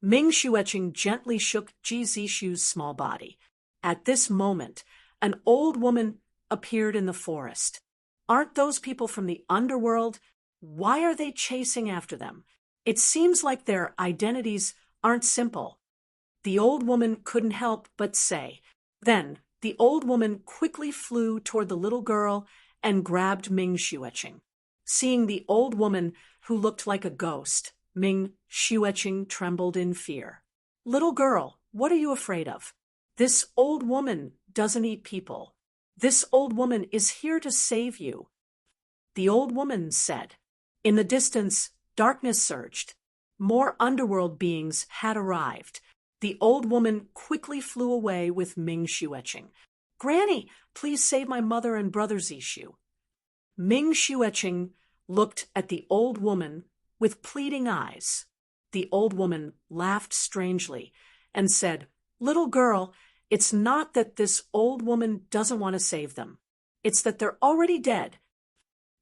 Ming Xueqing gently shook Ji Zishu's small body. At this moment, an old woman appeared in the forest. "Aren't those people from the underworld? Why are they chasing after them? It seems like their identities aren't simple." The old woman couldn't help but say. Then, the old woman quickly flew toward the little girl and grabbed Ming Xueqing. Seeing the old woman, who looked like a ghost, Ming Xueqing trembled in fear. "Little girl, what are you afraid of? This old woman doesn't eat people. This old woman is here to save you," the old woman said. In the distance, darkness surged. More underworld beings had arrived. The old woman quickly flew away with Ming Xueqing. "Granny, please save my mother and brother Zishu." Ming Xueqing looked at the old woman with pleading eyes. The old woman laughed strangely and said, "Little girl, it's not that this old woman doesn't want to save them. It's that they're already dead."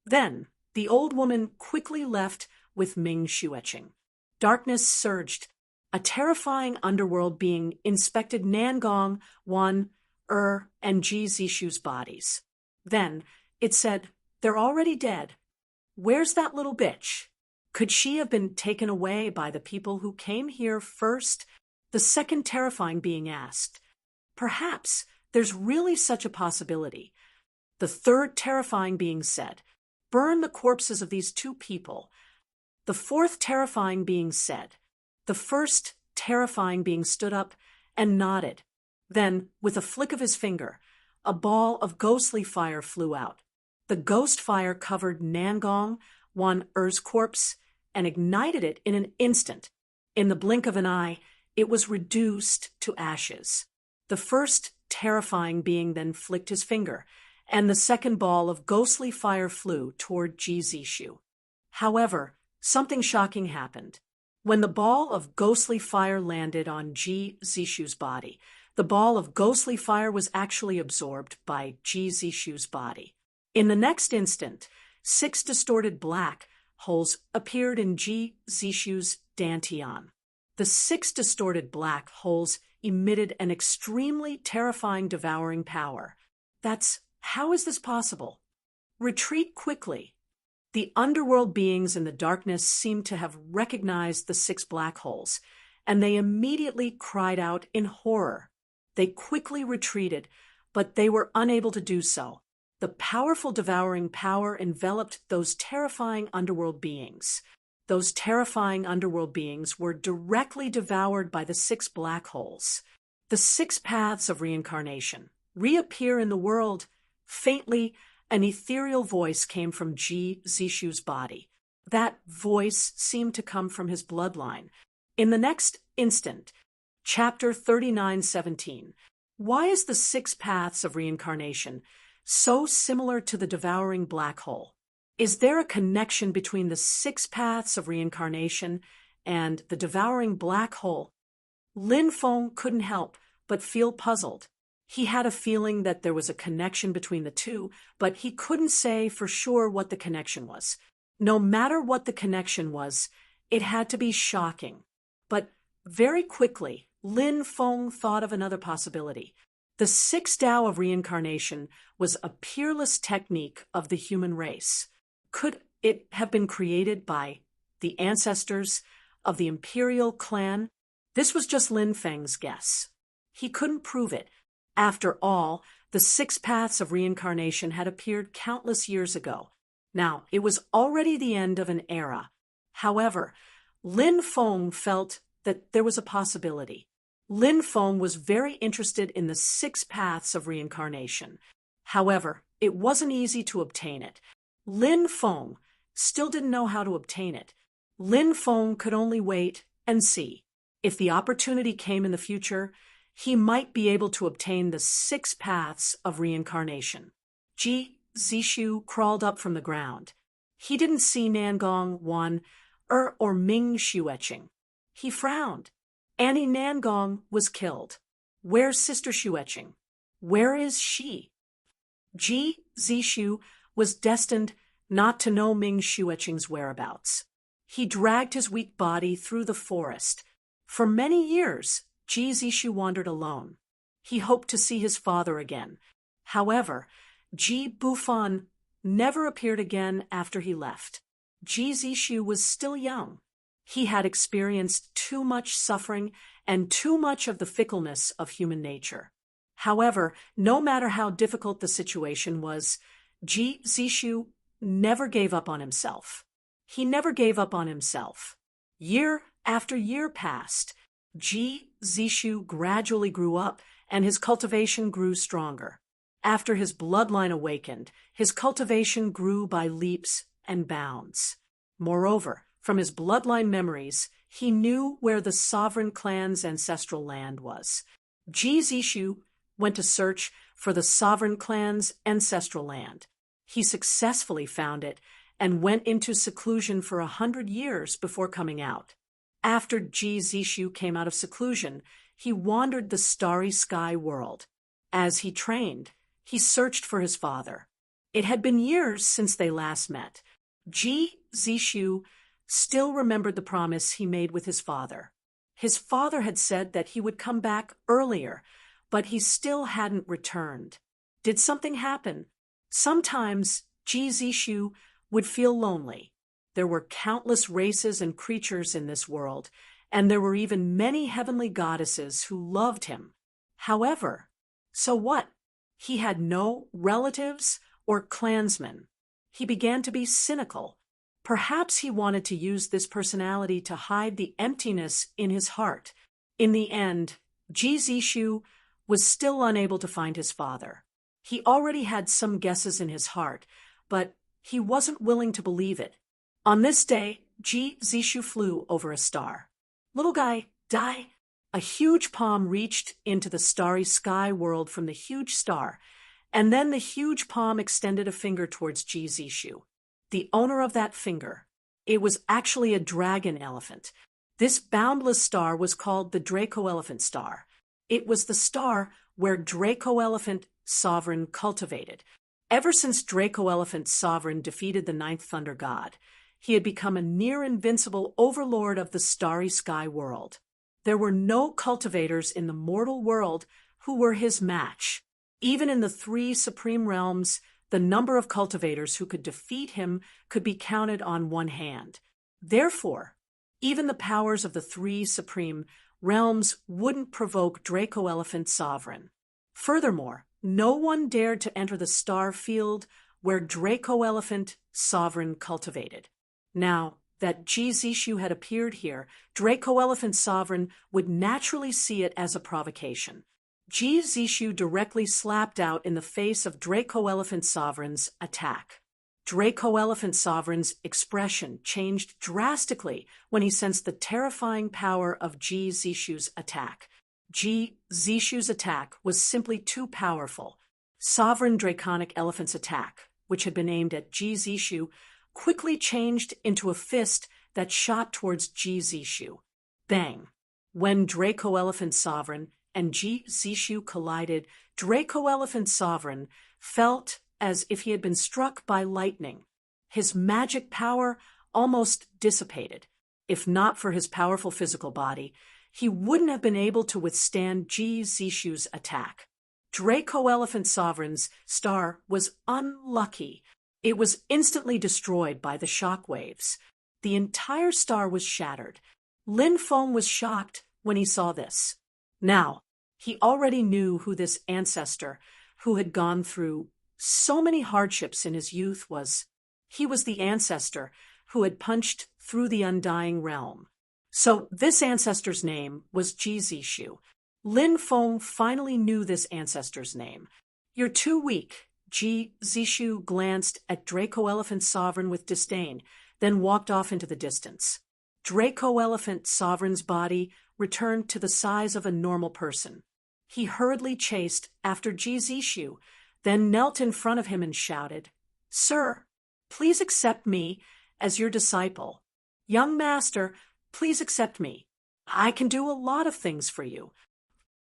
Then, the old woman quickly left with Ming Xueqing. Darkness surged. A terrifying underworld being inspected Nangong, Wan, and Ji Zishu's bodies. Then, it said, "They're already dead. Where's that little bitch? Could she have been taken away by the people who came here first?" The second terrifying being asked. "Perhaps there's really such a possibility." The third terrifying being said, "Burn the corpses of these two people." The fourth terrifying being said. The first terrifying being stood up and nodded. Then, with a flick of his finger, a ball of ghostly fire flew out. The ghost fire covered Nangong, Wan Er's corpse, and ignited it in an instant. In the blink of an eye, it was reduced to ashes. The first terrifying being then flicked his finger, and the second ball of ghostly fire flew toward Ji Zishu. However, something shocking happened. When the ball of ghostly fire landed on Ji Zishu's body, the ball of ghostly fire was actually absorbed by Ji Zishu's body. In the next instant, 6 distorted black holes appeared in Ji Zishu's dantian. The 6 distorted black holes emitted an extremely terrifying devouring power. How is this possible? Retreat quickly. The underworld beings in the darkness seemed to have recognized the 6 black holes, and they immediately cried out in horror. They quickly retreated, but they were unable to do so. The powerful devouring power enveloped those terrifying underworld beings. Those terrifying underworld beings were directly devoured by the 6 black holes. The 6 paths of reincarnation reappear in the world. Faintly, an ethereal voice came from Ji Zishu's body. That voice seemed to come from his bloodline. In the next instant, Chapter 39:17. Why is the 6 paths of reincarnation so similar to the devouring black hole? Is there a connection between the 6 paths of reincarnation and the devouring black hole? Lin Feng couldn't help but feel puzzled. He had a feeling that there was a connection between the two, but he couldn't say for sure what the connection was. No matter what the connection was, it had to be shocking. But very quickly, Lin Feng thought of another possibility. The sixth Tao of reincarnation was a peerless technique of the human race. Could it have been created by the ancestors of the imperial clan? This was just Lin Feng's guess. He couldn't prove it. After all, the six paths of reincarnation had appeared countless years ago. Now, it was already the end of an era. However, Lin Feng felt that there was a possibility. Lin Feng was very interested in the six paths of reincarnation. However, it wasn't easy to obtain it. Lin Feng still didn't know how to obtain it. Lin Feng could only wait and see. If the opportunity came in the future, he might be able to obtain the six paths of reincarnation. Ji Zishu crawled up from the ground. He didn't see Nangong Wan or Ming Xueqing. He frowned. Annie Nangong was killed. Where's Sister Xueqing? Where is she? Ji Zishu was destined not to know Ming Xueqing's whereabouts. He dragged his weak body through the forest. For many years, Ji Zishu wandered alone. He hoped to see his father again. However, Ji Bufan never appeared again after he left. Ji Zishu was still young. He had experienced too much suffering and too much of the fickleness of human nature. However, no matter how difficult the situation was, Ji Zishu never gave up on himself. He never gave up on himself. Year after year passed. Ji Zishu gradually grew up, and his cultivation grew stronger. After his bloodline awakened, his cultivation grew by leaps and bounds. Moreover, from his bloodline memories, he knew where the sovereign clan's ancestral land was. Ji Zishu went to search for the sovereign clan's ancestral land. He successfully found it and went into seclusion for 100 years before coming out. After Ji Zishu came out of seclusion, he wandered the starry sky world. As he trained, he searched for his father. It had been years since they last met. Ji Zishu still remembered the promise he made with his father. His father had said that he would come back earlier, but he still hadn't returned. Did something happen? Sometimes Ji Zishu would feel lonely. There were countless races and creatures in this world, and there were even many heavenly goddesses who loved him. However, so what? He had no relatives or clansmen. He began to be cynical. Perhaps he wanted to use this personality to hide the emptiness in his heart. In the end, Ji Zishu was still unable to find his father. He already had some guesses in his heart, but he wasn't willing to believe it. On this day, Ji Zishu flew over a star. Little guy, die. A huge palm reached into the starry sky world from the huge star, and then the huge palm extended a finger towards Ji Zishu. The owner of that finger, it was actually a dragon elephant. This boundless star was called the Draco Elephant Star. It was the star where Draco Elephant Sovereign cultivated. Ever since Draco Elephant Sovereign defeated the Ninth Thunder God, he had become a near-invincible overlord of the starry sky world. There were no cultivators in the mortal world who were his match. Even in the three supreme realms, the number of cultivators who could defeat him could be counted on one hand. Therefore, even the powers of the three supreme realms wouldn't provoke Draco Elephant Sovereign. Furthermore, no one dared to enter the star field where Draco Elephant Sovereign cultivated. Now that Ji Zishu had appeared here, Draco Elephant Sovereign would naturally see it as a provocation. Ji Zishu directly slapped out in the face of Draco Elephant Sovereign's attack. Draco Elephant Sovereign's expression changed drastically when he sensed the terrifying power of Ji Zishu's attack. Ji Zishu's attack was simply too powerful. Sovereign Draconic Elephant's attack, which had been aimed at Ji Zishu, quickly changed into a fist that shot towards Ji Zishu. Bang! When Draco Elephant Sovereign and Ji Zishu collided, Draco Elephant Sovereign felt as if he had been struck by lightning. His magic power almost dissipated. If not for his powerful physical body, he wouldn't have been able to withstand Ji Zishu's attack. Draco Elephant Sovereign's star was unlucky. It was instantly destroyed by the shock waves. The entire star was shattered. Lin Feng was shocked when he saw this. Now, he already knew who this ancestor, who had gone through so many hardships in his youth, was. He was the ancestor who had punched through the undying realm. So this ancestor's name was Ji Zishu. Lin Feng finally knew this ancestor's name. "You're too weak." Ji Zishu glanced at Draco Elephant Sovereign with disdain, then walked off into the distance. Draco Elephant Sovereign's body returned to the size of a normal person. He hurriedly chased after Ji Zishu, then knelt in front of him and shouted, "Sir, please accept me as your disciple. Young master, please accept me. I can do a lot of things for you.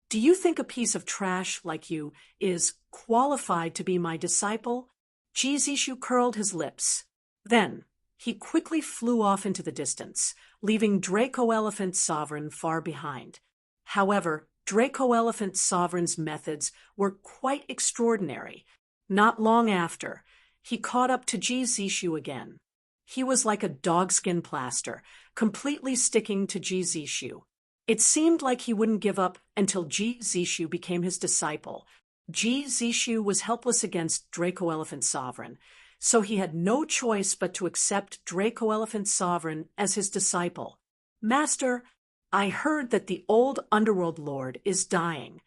Do you think a piece of trash like you is qualified to be my disciple?" Ji Zishu curled his lips. Then he quickly flew off into the distance, leaving Draco Elephant Sovereign far behind. However, Draco Elephant Sovereign's methods were quite extraordinary. Not long after, he caught up to Ji Zishu again. He was like a dogskin plaster, completely sticking to Ji Zishu. It seemed like he wouldn't give up until Ji Zishu became his disciple. Ji Zishu was helpless against Draco Elephant Sovereign, so he had no choice but to accept Draco Elephant Sovereign as his disciple. "Master, I heard that the old Underworld Lord is dying.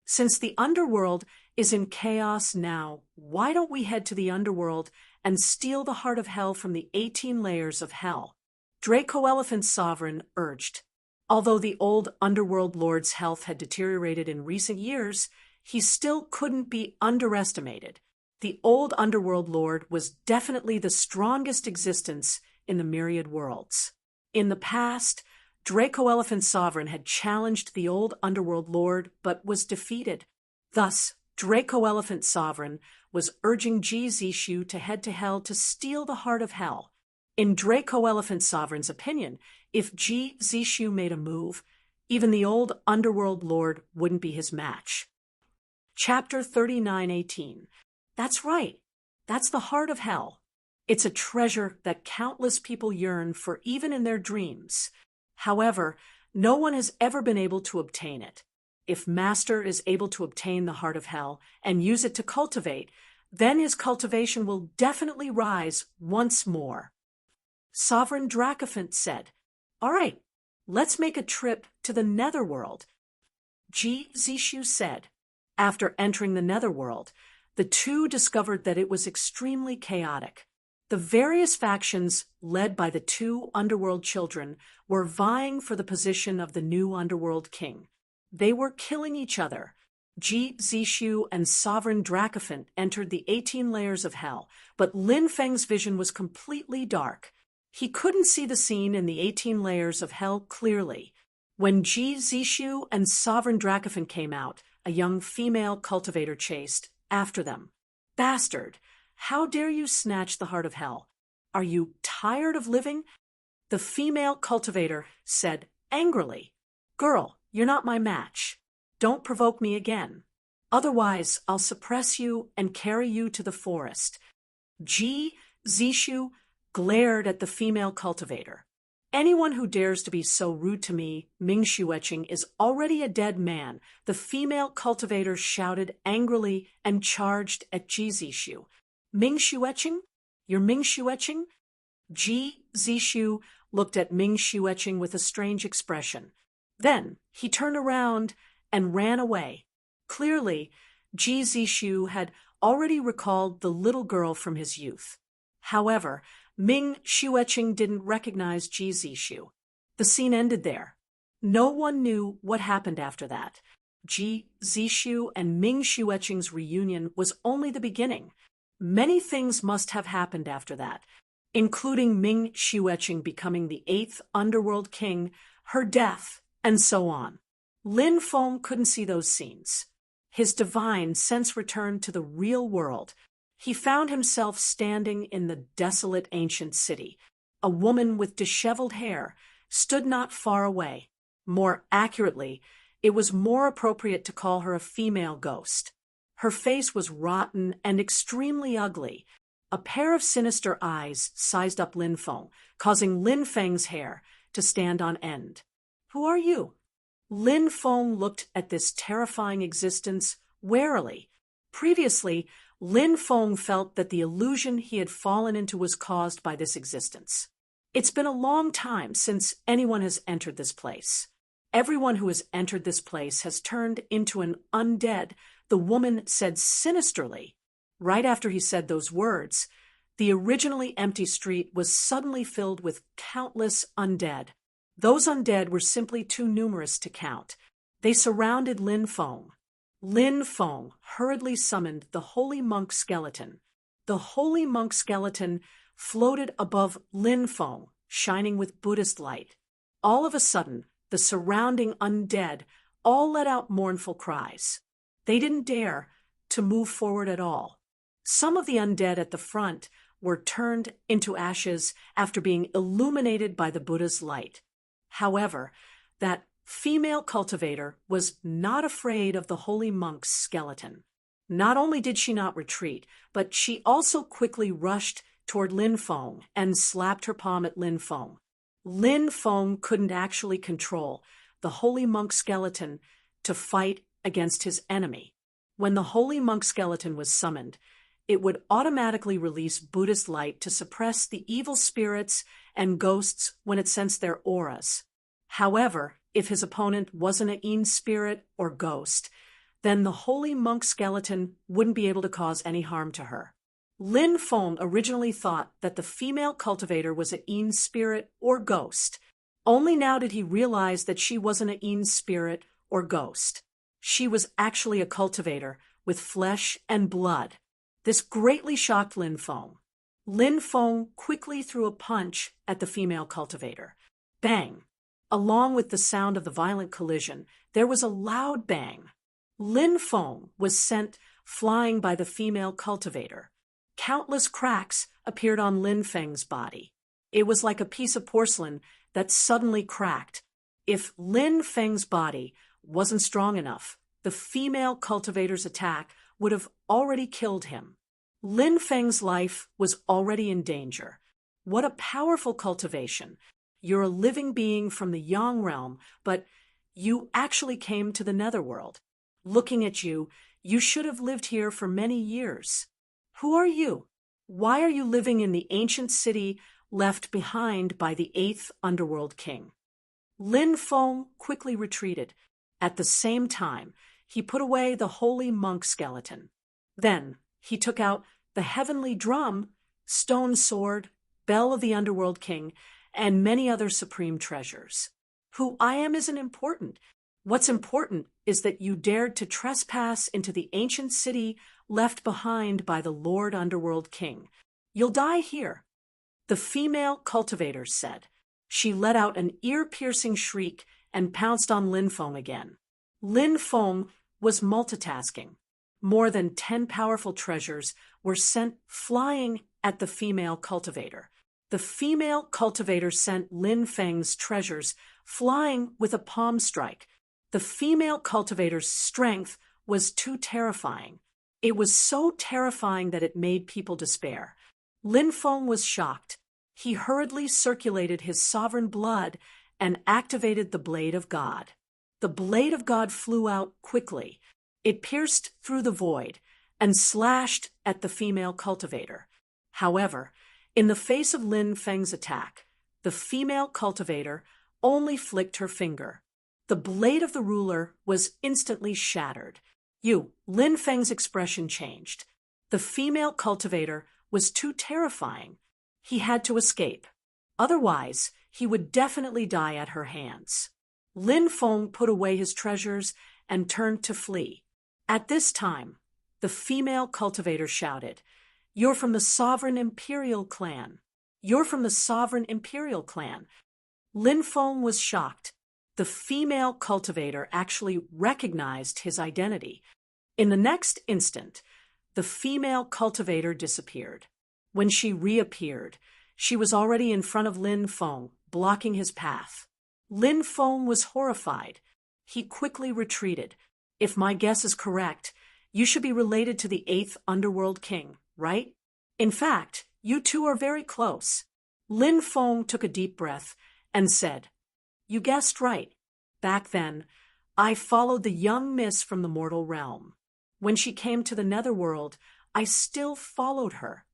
Since the Underworld is in chaos now, why don't we head to the Underworld and steal the heart of hell from the 18 layers of hell?" Draco Elephant Sovereign urged. Although the old Underworld Lord's health had deteriorated in recent years, he still couldn't be underestimated. The old Underworld Lord was definitely the strongest existence in the myriad worlds. In the past, Draco Elephant Sovereign had challenged the old Underworld Lord but was defeated. Thus, Draco Elephant Sovereign was urging Ji Zishu to head to hell to steal the heart of hell. In Draco Elephant Sovereign's opinion, if Ji Zishu made a move, even the old Underworld Lord wouldn't be his match. Chapter 39:18. That's right. That's the heart of hell. It's a treasure that countless people yearn for even in their dreams. However, no one has ever been able to obtain it. If Master is able to obtain the heart of hell and use it to cultivate, then his cultivation will definitely rise once more. Sovereign Dracophant said, "All right, let's make a trip to the Netherworld." Ji Zishu said. After entering the Netherworld, the two discovered that it was extremely chaotic. The various factions led by the two Underworld children were vying for the position of the new Underworld king. They were killing each other. Ji Zishu and Sovereign Dracophant entered the 18 layers of hell, but Lin Feng's vision was completely dark. He couldn't see the scene in the 18 layers of hell clearly. When Ji Zishu and Sovereign Dracophant came out, a young female cultivator chased after them. "Bastard! How dare you snatch the heart of hell? Are you tired of living?" The female cultivator said angrily, "Girl, you're not my match. Don't provoke me again. Otherwise, I'll suppress you and carry you to the forest." Ji Zishu glared at the female cultivator. "Anyone who dares to be so rude to me, Ming Xueqing, is already a dead man," the female cultivator shouted angrily and charged at Ji Zishu. "Ming Xueqing? You're Ming Xueqing?" Ji Zishu looked at Ming Xueqing with a strange expression. Then he turned around and ran away. Clearly, Ji Zishu had already recalled the little girl from his youth. However, Ming Xueqing didn't recognize Ji Zishu. The scene ended there. No one knew what happened after that. Ji Zishu and Ming Xueqing's reunion was only the beginning. Many things must have happened after that, including Ming Xueqing becoming the 8th Underworld King, her death, and so on. Lin Feng couldn't see those scenes. His divine sense returned to the real world. He found himself standing in the desolate ancient city. A woman with disheveled hair stood not far away. More accurately, it was more appropriate to call her a female ghost. Her face was rotten and extremely ugly. A pair of sinister eyes sized up Lin Feng, causing Lin Feng's hair to stand on end. "Who are you?" Lin Feng looked at this terrifying existence warily. Previously, Lin Feng felt that the illusion he had fallen into was caused by this existence. It's been a long time since anyone has entered this place. Everyone who has entered this place has turned into an undead, the woman said sinisterly. Right after he said those words, the originally empty street was suddenly filled with countless undead. Those undead were simply too numerous to count. They surrounded Lin Feng. Lin Feng hurriedly summoned the holy monk skeleton. The holy monk skeleton floated above Lin Feng, shining with Buddhist light. All of a sudden, the surrounding undead all let out mournful cries. They didn't dare to move forward at all. Some of the undead at the front were turned into ashes after being illuminated by the Buddha's light. However, that female cultivator was not afraid of the holy monk's skeleton. Not only did she not retreat, but she also quickly rushed toward Lin Feng and slapped her palm at Lin Feng. Lin Feng couldn't actually control the holy monk skeleton to fight against his enemy. When the holy monk skeleton was summoned, it would automatically release Buddhist light to suppress the evil spirits and ghosts when it sensed their auras. However, if his opponent wasn't an Yin spirit or ghost, then the holy monk skeleton wouldn't be able to cause any harm to her. Lin Feng originally thought that the female cultivator was a Yin spirit or ghost. Only now did he realize that she wasn't a Yin spirit or ghost. She was actually a cultivator with flesh and blood. This greatly shocked Lin Feng. Lin Feng quickly threw a punch at the female cultivator. Bang! Along with the sound of the violent collision, there was a loud bang. Lin Feng was sent flying by the female cultivator. Countless cracks appeared on Lin Feng's body. It was like a piece of porcelain that suddenly cracked. If Lin Feng's body wasn't strong enough, the female cultivator's attack would have already killed him. Lin Feng's life was already in danger. What a powerful cultivation. You're a living being from the Yang realm, but you actually came to the netherworld. Looking at you, you should have lived here for many years. Who are you? Why are you living in the ancient city left behind by the 8th Underworld King? Lin Feng quickly retreated. At the same time, he put away the holy monk skeleton. Then he took out the heavenly drum, stone sword, bell of the Underworld King, and many other supreme treasures. Who I am isn't important. What's important is that you dared to trespass into the ancient city left behind by the Lord Underworld King. You'll die here. The female cultivator said. She let out an ear-piercing shriek and pounced on Lin Feng again. Lin Feng was multitasking. More than 10 powerful treasures were sent flying at the female cultivator. The female cultivator sent Lin Feng's treasures flying with a palm strike. The female cultivator's strength was too terrifying. It was so terrifying that it made people despair. Lin Feng was shocked. He hurriedly circulated his sovereign blood and activated the Blade of God. The Blade of God flew out quickly. It pierced through the void and slashed at the female cultivator. However, in the face of Lin Feng's attack, the female cultivator only flicked her finger. The blade of the ruler was instantly shattered. Lin Feng's expression changed. The female cultivator was too terrifying. He had to escape. Otherwise, he would definitely die at her hands. Lin Feng put away his treasures and turned to flee. At this time, the female cultivator shouted, "You're from the sovereign imperial clan. You're from the sovereign imperial clan." Lin Feng was shocked. The female cultivator actually recognized his identity. In the next instant, the female cultivator disappeared. When she reappeared, she was already in front of Lin Feng, blocking his path. Lin Feng was horrified. He quickly retreated. If my guess is correct, You should be related to the 8th Underworld King, right? In fact, you two are very close. Lin Feng took a deep breath and said, You guessed right. Back then, I followed the young miss from the mortal realm. When she came to the netherworld, I still followed her.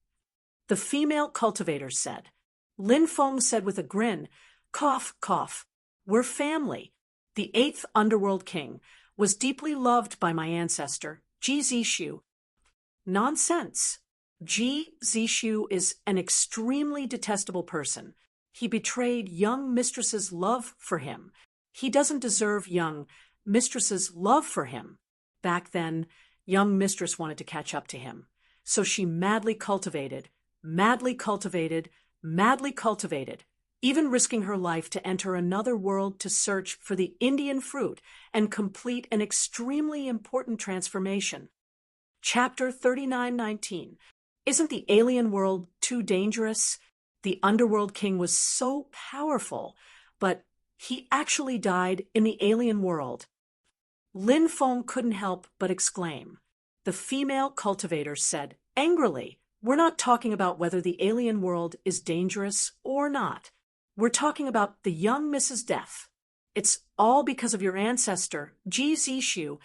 The female cultivator said. Lin Feng said with a grin, Cough, cough. We're family. The 8th Underworld King was deeply loved by my ancestor, Ji Zishu. Nonsense. Ji Zishu is an extremely detestable person. He betrayed young mistress's love for him. He doesn't deserve young mistress's love for him. Back then, young mistress wanted to catch up to him. So she madly cultivated, even risking her life to enter another world to search for the Indian fruit and complete an extremely important transformation. Chapter 39:19. Isn't the alien world too dangerous? The Underworld King was so powerful, but he actually died in the alien world. Lin Feng couldn't help but exclaim. The female cultivator said angrily, We're not talking about whether the alien world is dangerous or not. We're talking about the young Mrs. Death. It's all because of your ancestor, Ji Zishu.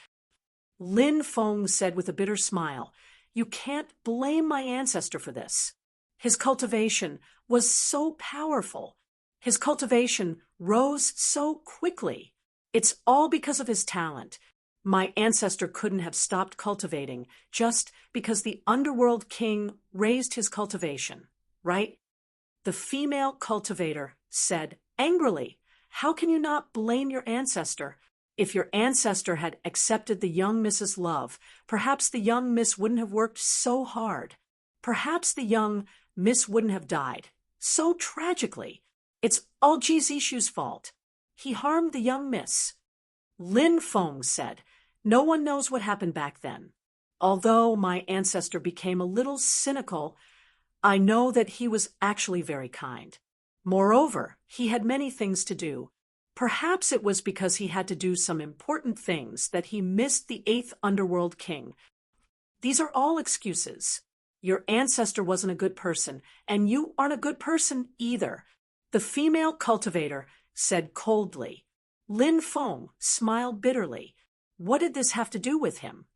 Lin Feng said with a bitter smile, You can't blame my ancestor for this. His cultivation was so powerful. His cultivation rose so quickly. It's all because of his talent. My ancestor couldn't have stopped cultivating just because the Underworld King raised his cultivation, right? The female cultivator said angrily, How can you not blame your ancestor? If your ancestor had accepted the young Miss's love, perhaps the young Miss wouldn't have worked so hard. Perhaps the young Miss wouldn't have died so tragically. It's all Ji Zishu's fault. He harmed the young Miss. Lin Feng said, No one knows what happened back then. Although my ancestor became a little cynical, I know that he was actually very kind. Moreover, he had many things to do. Perhaps it was because he had to do some important things that he missed the 8th Underworld King. These are all excuses. Your ancestor wasn't a good person, and you aren't a good person either. The female cultivator said coldly. Lin Feng smiled bitterly. What did this have to do with him?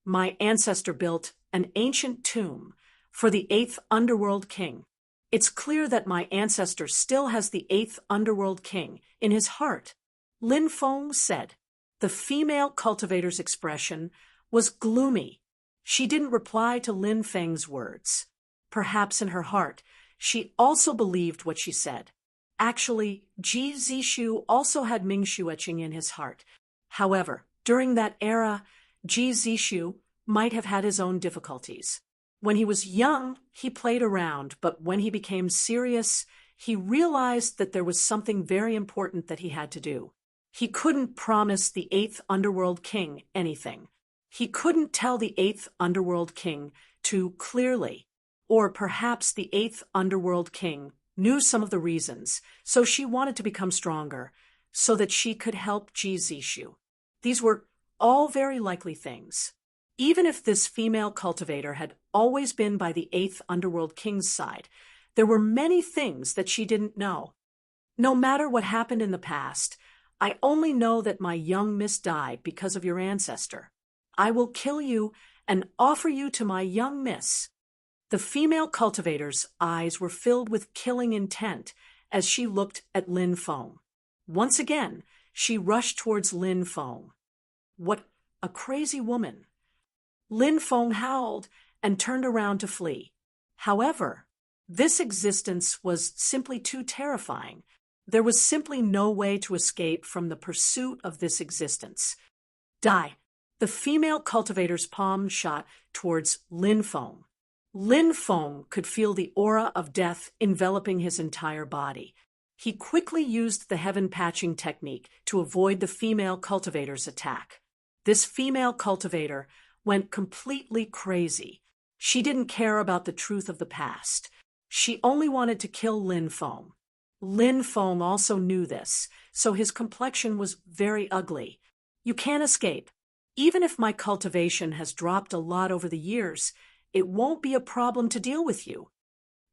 My ancestor built an ancient tomb for the 8th Underworld King. It's clear that my ancestor still has the 8th Underworld King in his heart, Lin Feng said. The female cultivator's expression was gloomy. She didn't reply to Lin Feng's words. Perhaps in her heart, she also believed what she said. Actually, Ji Zishu also had Mingshu etching in his heart. However, during that era, Ji Zishu might have had his own difficulties. When he was young, he played around, but when he became serious, he realized that there was something very important that he had to do. He couldn't promise the 8th Underworld King anything. He couldn't tell the 8th Underworld King too clearly. Or perhaps the 8th Underworld King knew some of the reasons, so she wanted to become stronger, so that she could help Ji Zishu. These were all very likely things. Even if this female cultivator had always been by the 8th Underworld King's side, there were many things that she didn't know. No matter what happened in the past, I only know that my young miss died because of your ancestor. I will kill you and offer you to my young miss. The female cultivator's eyes were filled with killing intent as she looked at Lin Feng. Once again, she rushed towards Lin Feng. What a crazy woman! Lin Feng howled and turned around to flee. However, this existence was simply too terrifying. There was simply no way to escape from the pursuit of this existence. Die! The female cultivator's palm shot towards Lin Feng. Lin Feng could feel the aura of death enveloping his entire body. He quickly used the heaven patching technique to avoid the female cultivator's attack. This female cultivator went completely crazy. She didn't care about the truth of the past. She only wanted to kill Lin Feng. Lin Feng also knew this, so his complexion was very ugly. You can't escape. Even if my cultivation has dropped a lot over the years, it won't be a problem to deal with you.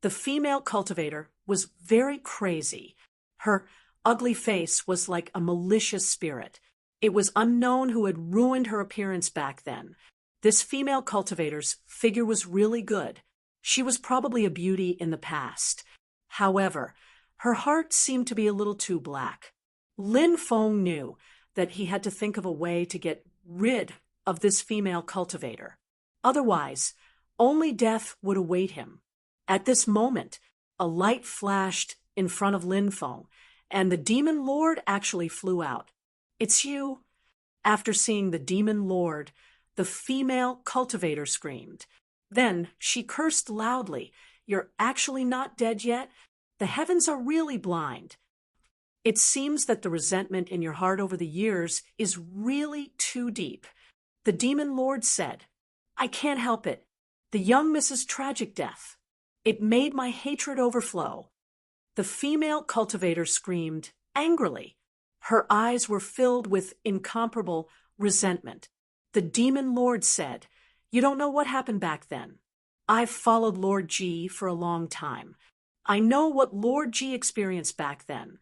The female cultivator was very crazy. Her ugly face was like a malicious spirit. It was unknown who had ruined her appearance back then. This female cultivator's figure was really good. She was probably a beauty in the past. However, her heart seemed to be a little too black. Lin Feng knew that he had to think of a way to get rid of this female cultivator. Otherwise, only death would await him. At this moment, a light flashed in front of Lin Feng, and the demon lord actually flew out. "It's you." After seeing the demon lord, the female cultivator screamed. Then she cursed loudly. "You're actually not dead yet? The heavens are really blind. It seems that the resentment in your heart over the years is really too deep." The demon lord said, "I can't help it. The young Mrs. Tragic Death. It made my hatred overflow." The female cultivator screamed angrily. Her eyes were filled with incomparable resentment. The demon lord said, "You don't know what happened back then. I've followed Lord G for a long time. I know what Lord G experienced back then.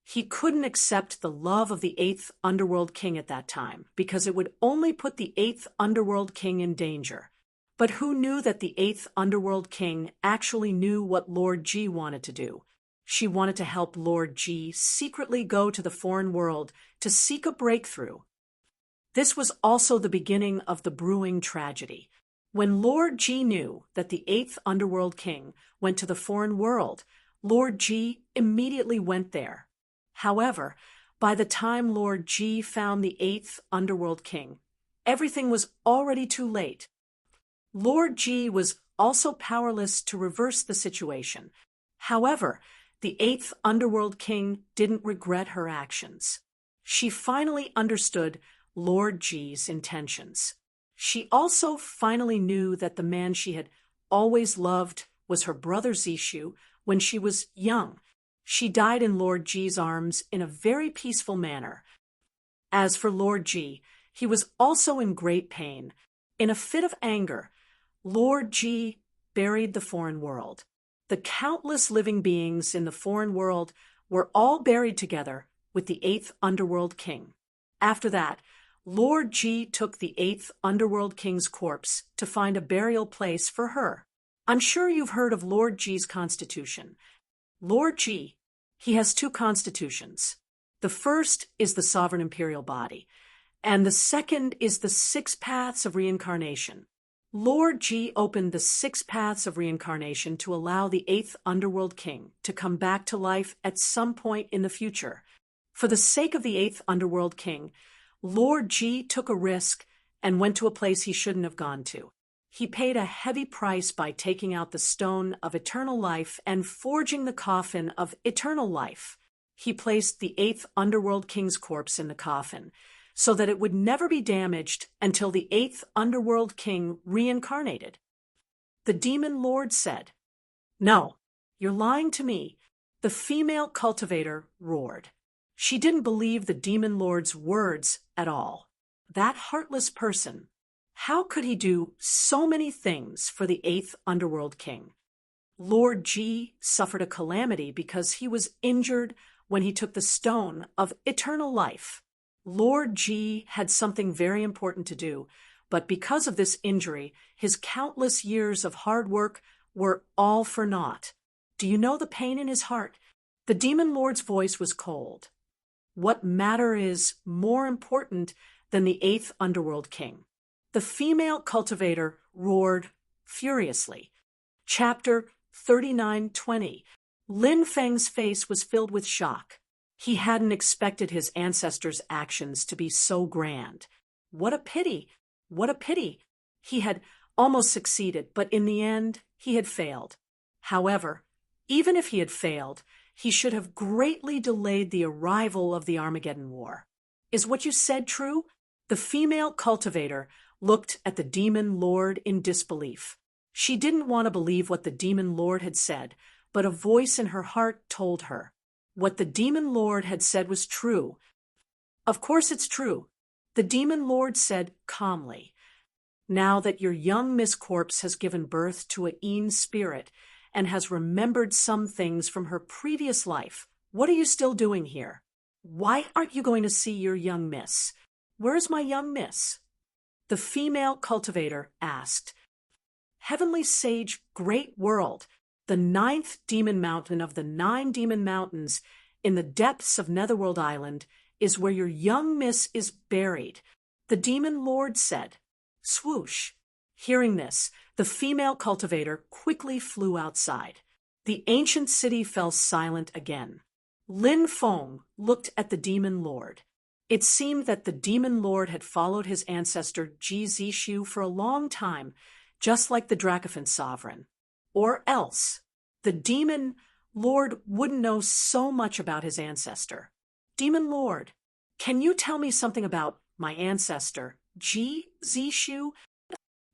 He couldn't accept the love of the 8th Underworld King at that time because it would only put the 8th Underworld King in danger. But who knew that the 8th Underworld King actually knew what Lord G wanted to do? She wanted to help Lord G secretly go to the foreign world to seek a breakthrough. This was also the beginning of the brewing tragedy. When Lord G knew that the 8th Underworld King went to the foreign world, Lord G immediately went there. However, by the time Lord G found the 8th Underworld King, everything was already too late. Lord G was also powerless to reverse the situation. However, the 8th Underworld King didn't regret her actions. She finally understood Lord G's intentions. She also finally knew that the man she had always loved was her brother Zishu when she was young. She died in Lord G's arms in a very peaceful manner. As for Lord G, he was also in great pain. In a fit of anger, Lord G buried the foreign world. The countless living beings in the foreign world were all buried together with the 8th Underworld King. After that, Lord G took the 8th Underworld King's corpse to find a burial place for her. I'm sure you've heard of Lord G's constitution. Lord G, he has 2 constitutions. The first is the sovereign imperial body, and the second is the 6 paths of reincarnation. Lord G opened the 6 paths of reincarnation to allow the 8th Underworld King to come back to life at some point in the future. For the sake of the 8th Underworld King, Lord G took a risk and went to a place he shouldn't have gone to. He paid a heavy price by taking out the stone of eternal life and forging the coffin of eternal life. He placed the 8th Underworld King's corpse in the coffin so that it would never be damaged until the 8th Underworld King reincarnated. The demon lord said, "No, you're lying to me." The female cultivator roared. She didn't believe the demon lord's words at all. That heartless person, how could he do so many things for the 8th Underworld King? Lord G suffered a calamity because he was injured when he took the stone of eternal life. Lord G had something very important to do, but because of this injury, his countless years of hard work were all for naught. Do you know the pain in his heart? The demon lord's voice was cold. What matter is more important than the 8th Underworld King? The female cultivator roared furiously. Chapter 39:20. Lin Feng's face was filled with shock. He hadn't expected his ancestors' actions to be so grand. What a pity! What a pity! He had almost succeeded, but in the end, he had failed. However, even if he had failed, he should have greatly delayed the arrival of the Armageddon War. Is what you said true? The female cultivator looked at the demon lord in disbelief. She didn't want to believe what the demon lord had said, but a voice in her heart told her. What the demon lord had said was true. Of course it's true. The demon lord said calmly, "Now that your young Miss Corpse has given birth to a Een spirit and has remembered some things from her previous life, what are you still doing here? Why aren't you going to see your young miss? Where's my young miss?" The female cultivator asked. "Heavenly Sage, Great World, the 9th demon mountain of the 9 demon mountains in the depths of Netherworld Island is where your young miss is buried," the demon lord said. Swoosh! Hearing this, the female cultivator quickly flew outside. The ancient city fell silent again. Lin Feng looked at the demon lord. It seemed that the demon lord had followed his ancestor Ji Zishu for a long time, just like the Dracophant sovereign. Or else, the demon lord wouldn't know so much about his ancestor. "Demon lord, can you tell me something about my ancestor, Ji Zishu?"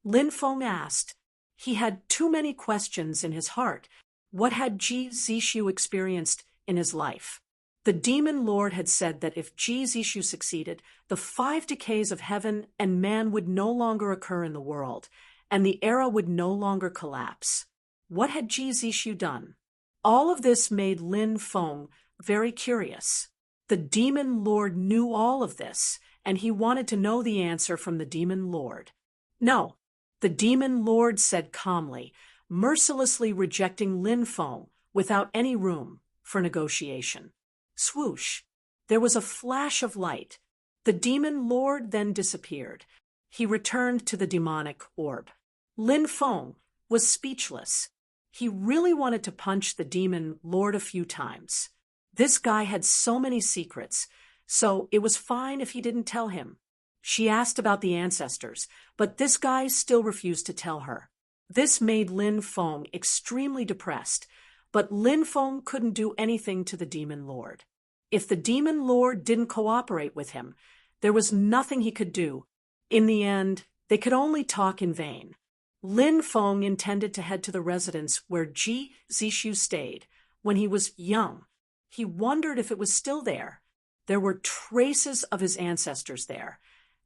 Lin Feng asked. He had too many questions in his heart. What had Ji Zishu experienced in his life? The demon lord had said that if Ji Zishu succeeded, the 5 decays of heaven and man would no longer occur in the world, and the era would no longer collapse. What had Ji Zishu done? All of this made Lin Feng very curious. The demon lord knew all of this, and he wanted to know the answer from the demon lord. "No," the demon lord said calmly, mercilessly rejecting Lin Feng without any room for negotiation. Swoosh! There was a flash of light. The demon lord then disappeared. He returned to the demonic orb. Lin Feng was speechless. He really wanted to punch the demon lord a few times. This guy had so many secrets, so it was fine if he didn't tell him. She asked about the ancestors, but this guy still refused to tell her. This made Lin Feng extremely depressed, but Lin Feng couldn't do anything to the demon lord. If the demon lord didn't cooperate with him, there was nothing he could do. In the end, they could only talk in vain. Lin Feng intended to head to the residence where Ji Zishu stayed when he was young. He wondered if it was still there. There were traces of his ancestors there,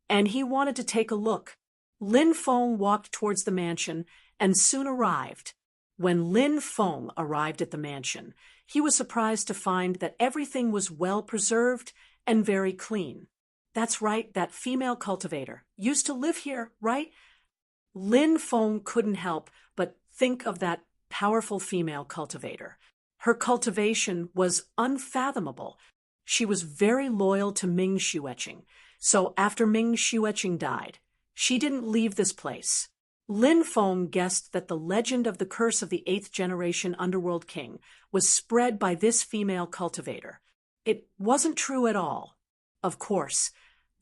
and he wanted to take a look. Lin Feng walked towards the mansion and soon arrived. When Lin Feng arrived at the mansion, he was surprised to find that everything was well preserved and very clean. "That's right, that female cultivator used to live here, right?" Lin Feng couldn't help but think of that powerful female cultivator. Her cultivation was unfathomable. She was very loyal to Ming Xueqing, so after Ming Xueqing died, she didn't leave this place. Lin Feng guessed that the legend of the curse of the 8th generation Underworld King was spread by this female cultivator. It wasn't true at all. Of course,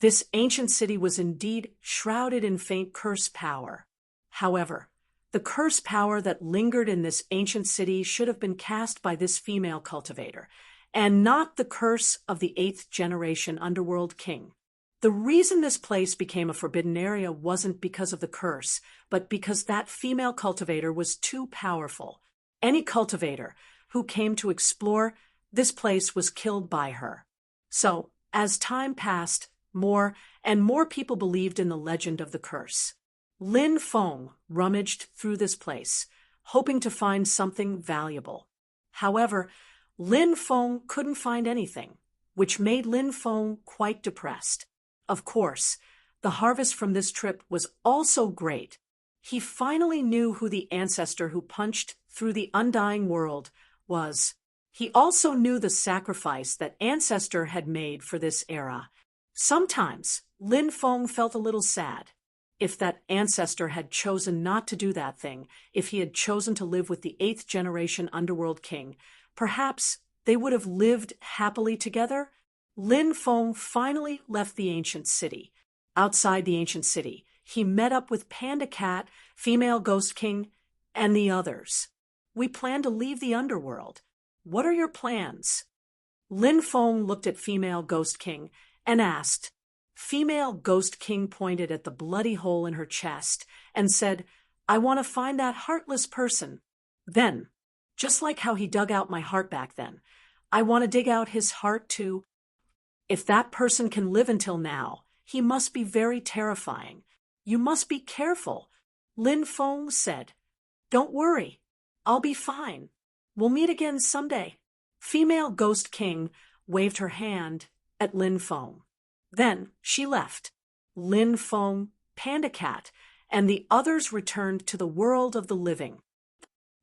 this ancient city was indeed shrouded in faint curse power. However, the curse power that lingered in this ancient city should have been cast by this female cultivator, and not the curse of the 8th generation Underworld King. The reason this place became a forbidden area wasn't because of the curse, but because that female cultivator was too powerful. Any cultivator who came to explore this place was killed by her. So, as time passed, more and more people believed in the legend of the curse. Lin Feng rummaged through this place, hoping to find something valuable. However, Lin Feng couldn't find anything, which made Lin Feng quite depressed. Of course, the harvest from this trip was also great. He finally knew who the ancestor who punched through the undying world was. He also knew the sacrifice that ancestor had made for this era. Sometimes, Lin Feng felt a little sad. If that ancestor had chosen not to do that thing, if he had chosen to live with the 8th generation Underworld King, perhaps they would have lived happily together. Lin Feng finally left the ancient city. Outside the ancient city, he met up with Panda Cat, Female Ghost King, and the others. "We plan to leave the underworld. What are your plans?" Lin Feng looked at Female Ghost King and asked. Female Ghost King pointed at the bloody hole in her chest and said, "I want to find that heartless person. Then, just like how he dug out my heart back then, I want to dig out his heart too. If that person can live until now, He must be very terrifying. You must be careful. Lin Feng said. Don't worry. I'll be fine. We'll meet again someday. Female Ghost King waved her hand at Lin Feng. Then she left. Lin Feng, Panda Cat, and the others returned to the world of the living.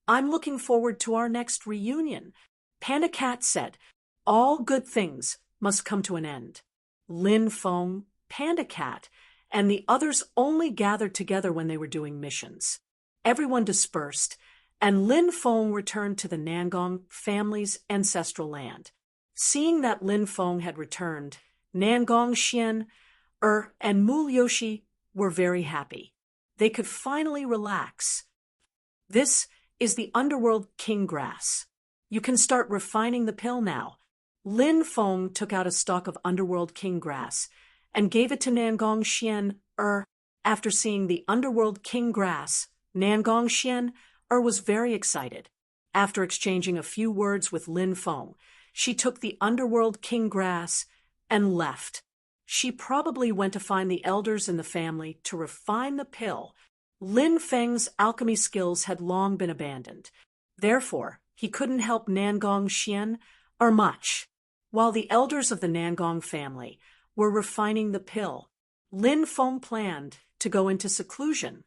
I'm looking forward to our next reunion, Panda Cat said. All good things must come to an end. Lin Feng, Panda Cat, and the others only gathered together when they were doing missions. Everyone dispersed, and Lin Feng returned to the Nangong family's ancestral land. Seeing that Lin Feng had returned, Nangong Xian, and Mu Yoshi were very happy. They could finally relax. This is the Underworld King Grass. You can start refining the pill now. Lin Feng took out a stalk of Underworld King Grass and gave it to Nangong Xian. After seeing the Underworld King Grass, Nangong Xian was very excited. After exchanging a few words with Lin Feng, she took the Underworld King Grass and left. She probably went to find the elders in the family to refine the pill. Lin Feng's alchemy skills had long been abandoned. Therefore, he couldn't help Nangong Xian much. While the elders of the Nangong family were refining the pill, Lin Feng planned to go into seclusion.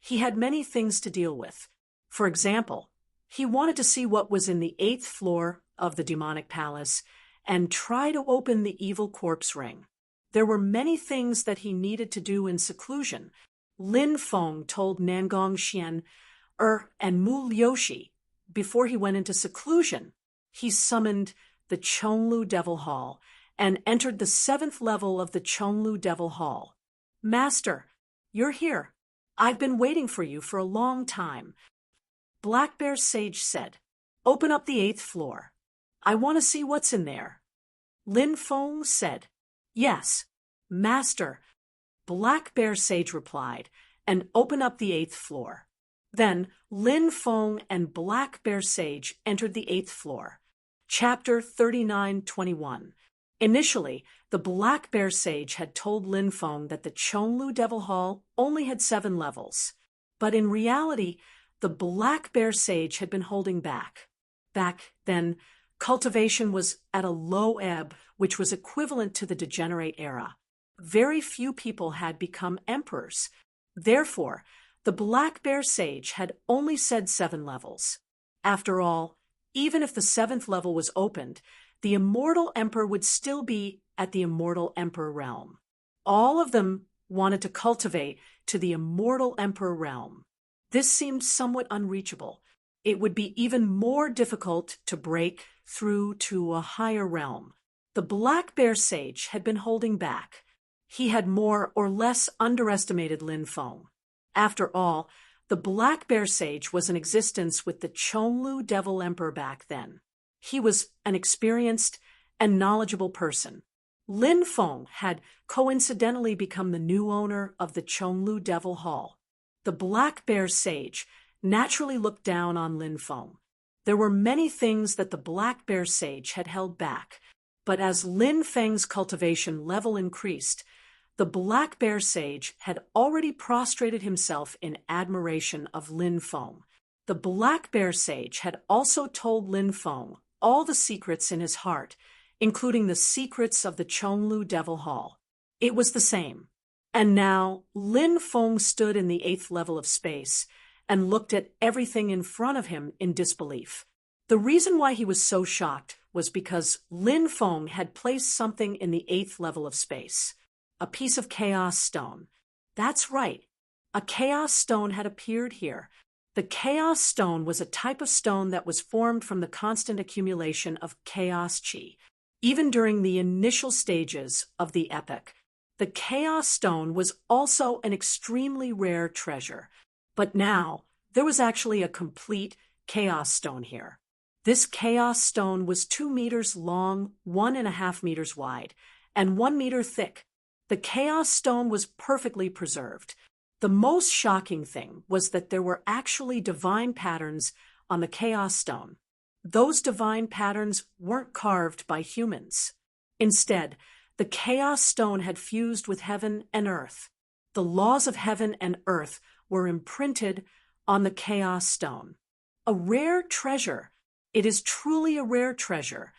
He had many things to deal with. For example, he wanted to see what was in the 8th floor of the demonic palace and try to open the evil corpse ring. There were many things that he needed to do in seclusion. Lin Feng told Nangong Xian, and Mu Yoshi. Before he went into seclusion, he summoned the Chonglu Devil Hall and entered the 7th level of the Chonglu Devil Hall. Master, you're here. I've been waiting for you for a long time. Black Bear Sage said, open up the 8th floor. I want to see what's in there. Lin Feng said, yes, Master. Black Bear Sage replied, and open up the 8th floor. Then Lin Feng and Black Bear Sage entered the 8th floor. Chapter 39:21. Initially, the Black Bear Sage had told Lin Feng that the Chonglu Devil Hall only had 7 levels. But in reality, the Black Bear Sage had been holding back. Back then, cultivation was at a low ebb, which was equivalent to the degenerate era. Very few people had become emperors. Therefore, the Black Bear Sage had only said 7 levels. After all, even if the 7th level was opened, the Immortal Emperor would still be at the Immortal Emperor realm. All of them wanted to cultivate to the Immortal Emperor realm. This seemed somewhat unreachable. It would be even more difficult to break through to a higher realm. The Black Bear Sage had been holding back. He had more or less underestimated Lin Feng. After all, the Black Bear Sage was in existence with the Chonglu Devil Emperor back then. He was an experienced and knowledgeable person. Lin Feng had coincidentally become the new owner of the Chonglu Devil Hall. The Black Bear Sage naturally looked down on Lin Feng. There were many things that the Black Bear Sage had held back, but as Lin Feng's cultivation level increased, the Black Bear Sage had already prostrated himself in admiration of Lin Feng. The Black Bear Sage had also told Lin Feng all the secrets in his heart, including the secrets of the Chonglu Devil Hall. It was the same. And now Lin Feng stood in the 8th level of space and looked at everything in front of him in disbelief. The reason why he was so shocked was because Lin Feng had placed something in the 8th level of space. A piece of chaos stone. That's right. A chaos stone had appeared here. The chaos stone was a type of stone that was formed from the constant accumulation of chaos chi. Even during the initial stages of the epoch, the chaos stone was also an extremely rare treasure. But now, there was actually a complete chaos stone here. This chaos stone was 2 meters long, 1.5 meters wide, and 1 meter thick. The chaos stone was perfectly preserved. The most shocking thing was that there were actually divine patterns on the chaos stone. Those divine patterns weren't carved by humans. Instead, The Chaos Stone had fused with heaven and earth. The laws of heaven and earth were imprinted on the Chaos Stone. A rare treasure. It is truly a rare treasure.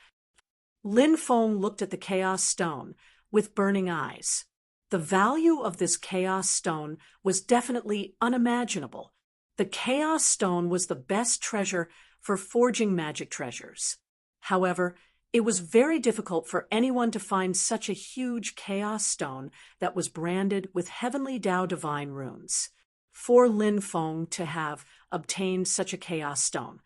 Lin Feng looked at the Chaos Stone with burning eyes. The value of this Chaos Stone was definitely unimaginable. The Chaos Stone was the best treasure for forging magic treasures. However, it was very difficult for anyone to find such a huge Chaos Stone that was branded with heavenly Tao divine runes. For Lin Feng to have obtained such a Chaos Stone,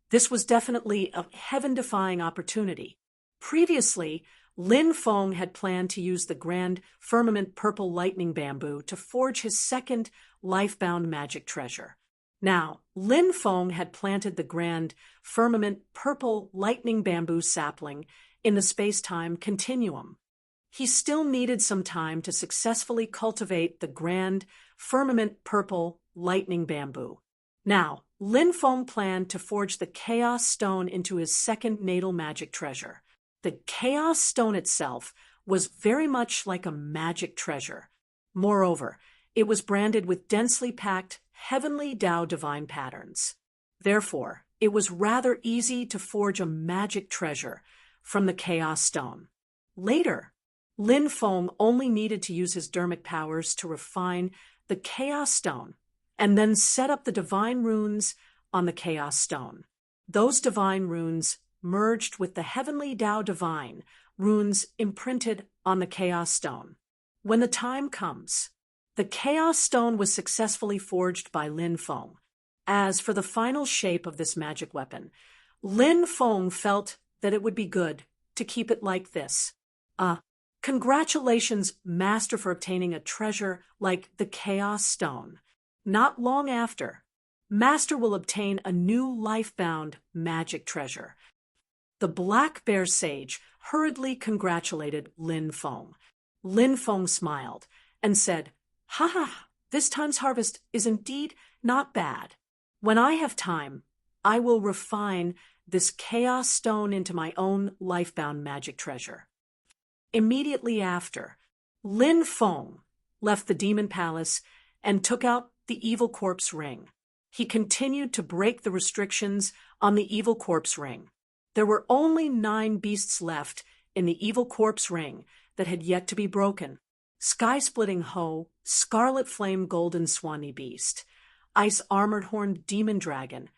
this was definitely a heaven-defying opportunity. Previously, Lin Feng had planned to use the grand firmament purple lightning bamboo to forge his second life-bound magic treasure. Now, Lin Feng had planted the grand firmament purple lightning bamboo sapling in the space-time continuum. He still needed some time to successfully cultivate the grand firmament purple lightning bamboo. Now, Lin Feng planned to forge the Chaos Stone into his second natal magic treasure. The Chaos Stone itself was very much like a magic treasure. Moreover, it was branded with densely packed heavenly Tao divine patterns. Therefore, it was rather easy to forge a magic treasure from the Chaos Stone. Later, Lin Feng only needed to use his dermic powers to refine the Chaos Stone and then set up the divine runes on the Chaos Stone. Those divine runes merged with the heavenly Tao divine runes imprinted on the Chaos Stone. When the time comes, the Chaos Stone was successfully forged by Lin Feng. As for the final shape of this magic weapon, Lin Feng felt that it would be good to keep it like this. Congratulations, Master, for obtaining a treasure like the Chaos Stone. Not long after, Master will obtain a new life-bound magic treasure. The Black Bear Sage hurriedly congratulated Lin Feng. Lin Feng smiled and said, "Ha ha, this time's harvest is indeed not bad. When I have time, I will refine this Chaos Stone into my own life-bound magic treasure." Immediately after, Lin Feng left the Demon Palace and took out the Evil Corpse Ring. He continued to break the restrictions on the Evil Corpse Ring. There were only 9 beasts left in the Evil Corpse Ring that had yet to be broken. Sky-Splitting Ho, Scarlet Flame Golden Swanee Beast, Ice Armored Horned Demon Dragon,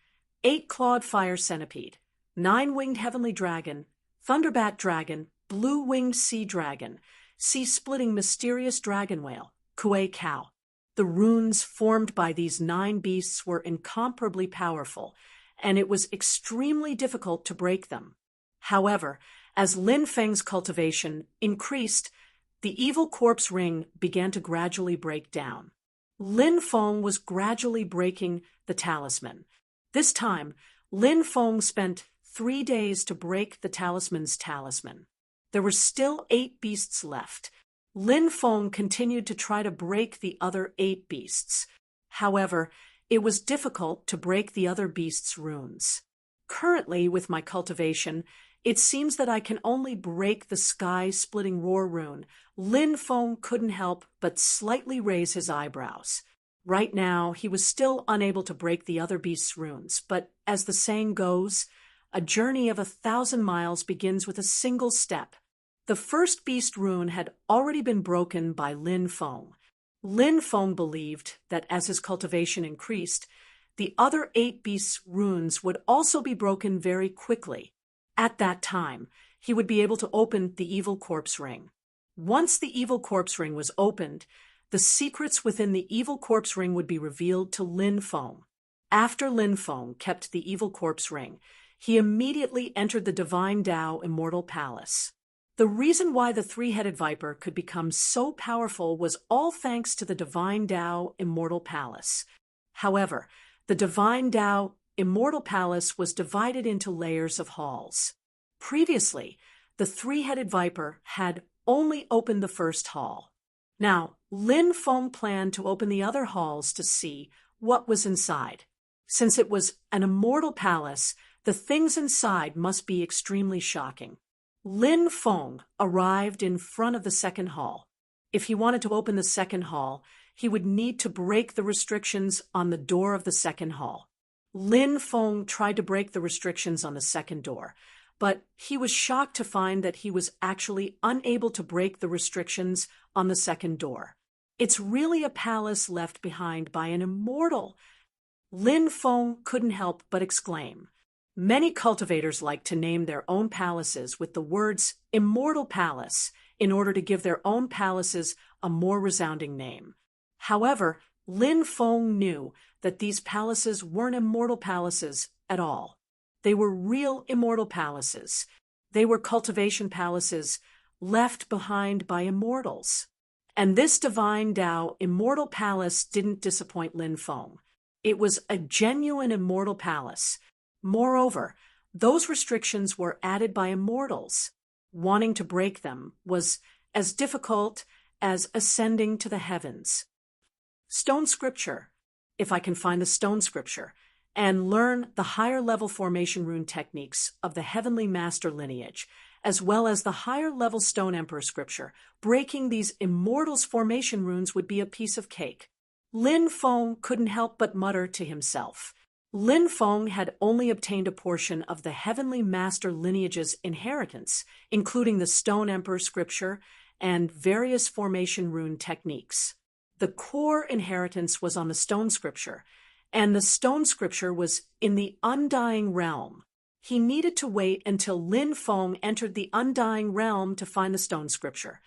8-Clawed Fire Centipede, 9-Winged Heavenly Dragon, Thunderbat Dragon, Blue-Winged Sea Dragon, Sea-Splitting Mysterious Dragon Whale, Kuei Cow. The runes formed by these 9 beasts were incomparably powerful, and it was extremely difficult to break them. However, as Lin Feng's cultivation increased, the Evil Corpse Ring began to gradually break down. Lin Feng was gradually breaking the talisman. This time, Lin Feng spent 3 days to break the talisman's talisman. There were still 8 beasts left. Lin Feng continued to try to break the other 8 beasts. However, it was difficult to break the other beasts' runes. Currently, with my cultivation, it seems that I can only break the Sky-Splitting Roar rune. Lin Feng couldn't help but slightly raise his eyebrows. Right now, he was still unable to break the other beasts' runes, but as the saying goes, a journey of 1,000 miles begins with a single step. The first beast rune had already been broken by Lin Feng. Lin Feng believed that as his cultivation increased, the other 8 beasts' runes would also be broken very quickly. At that time, he would be able to open the Evil Corpse Ring. Once the Evil Corpse Ring was opened, the secrets within the Evil Corpse Ring would be revealed to Lin Feng. After Lin Feng kept the Evil Corpse Ring, he immediately entered the Divine Tao Immortal Palace. The reason why the 3-headed viper could become so powerful was all thanks to the Divine Tao Immortal Palace. However, the Divine Tao Immortal Palace was divided into layers of halls. Previously, the 3-headed viper had only opened the first hall. Now, Lin Feng planned to open the other halls to see what was inside. Since it was an immortal palace, the things inside must be extremely shocking. Lin Feng arrived in front of the second hall. If he wanted to open the second hall, he would need to break the restrictions on the door of the second hall. Lin Feng tried to break the restrictions on the second door, but he was shocked to find that he was actually unable to break the restrictions on the second door. It's really a palace left behind by an immortal. Lin Feng couldn't help but exclaim. Many cultivators like to name their own palaces with the words Immortal Palace in order to give their own palaces a more resounding name. However, Lin Feng knew that these palaces weren't immortal palaces at all. They were real immortal palaces. They were cultivation palaces left behind by immortals. And this divine Tao immortal palace didn't disappoint Lin Feng. It was a genuine immortal palace. Moreover, those restrictions were added by immortals. Wanting to break them was as difficult as ascending to the heavens. Stone scripture, if I can find the stone scripture, and learn the higher level formation rune techniques of the heavenly master lineage, as well as the higher level stone emperor scripture, breaking these immortals' formation runes would be a piece of cake. Lin Feng couldn't help but mutter to himself. Lin Feng had only obtained a portion of the heavenly master lineage's inheritance, including the stone emperor scripture and various formation rune techniques. The core inheritance was on the stone scripture, and the stone scripture was in the undying realm. He needed to wait until Lin Feng entered the undying realm to find the stone scripture.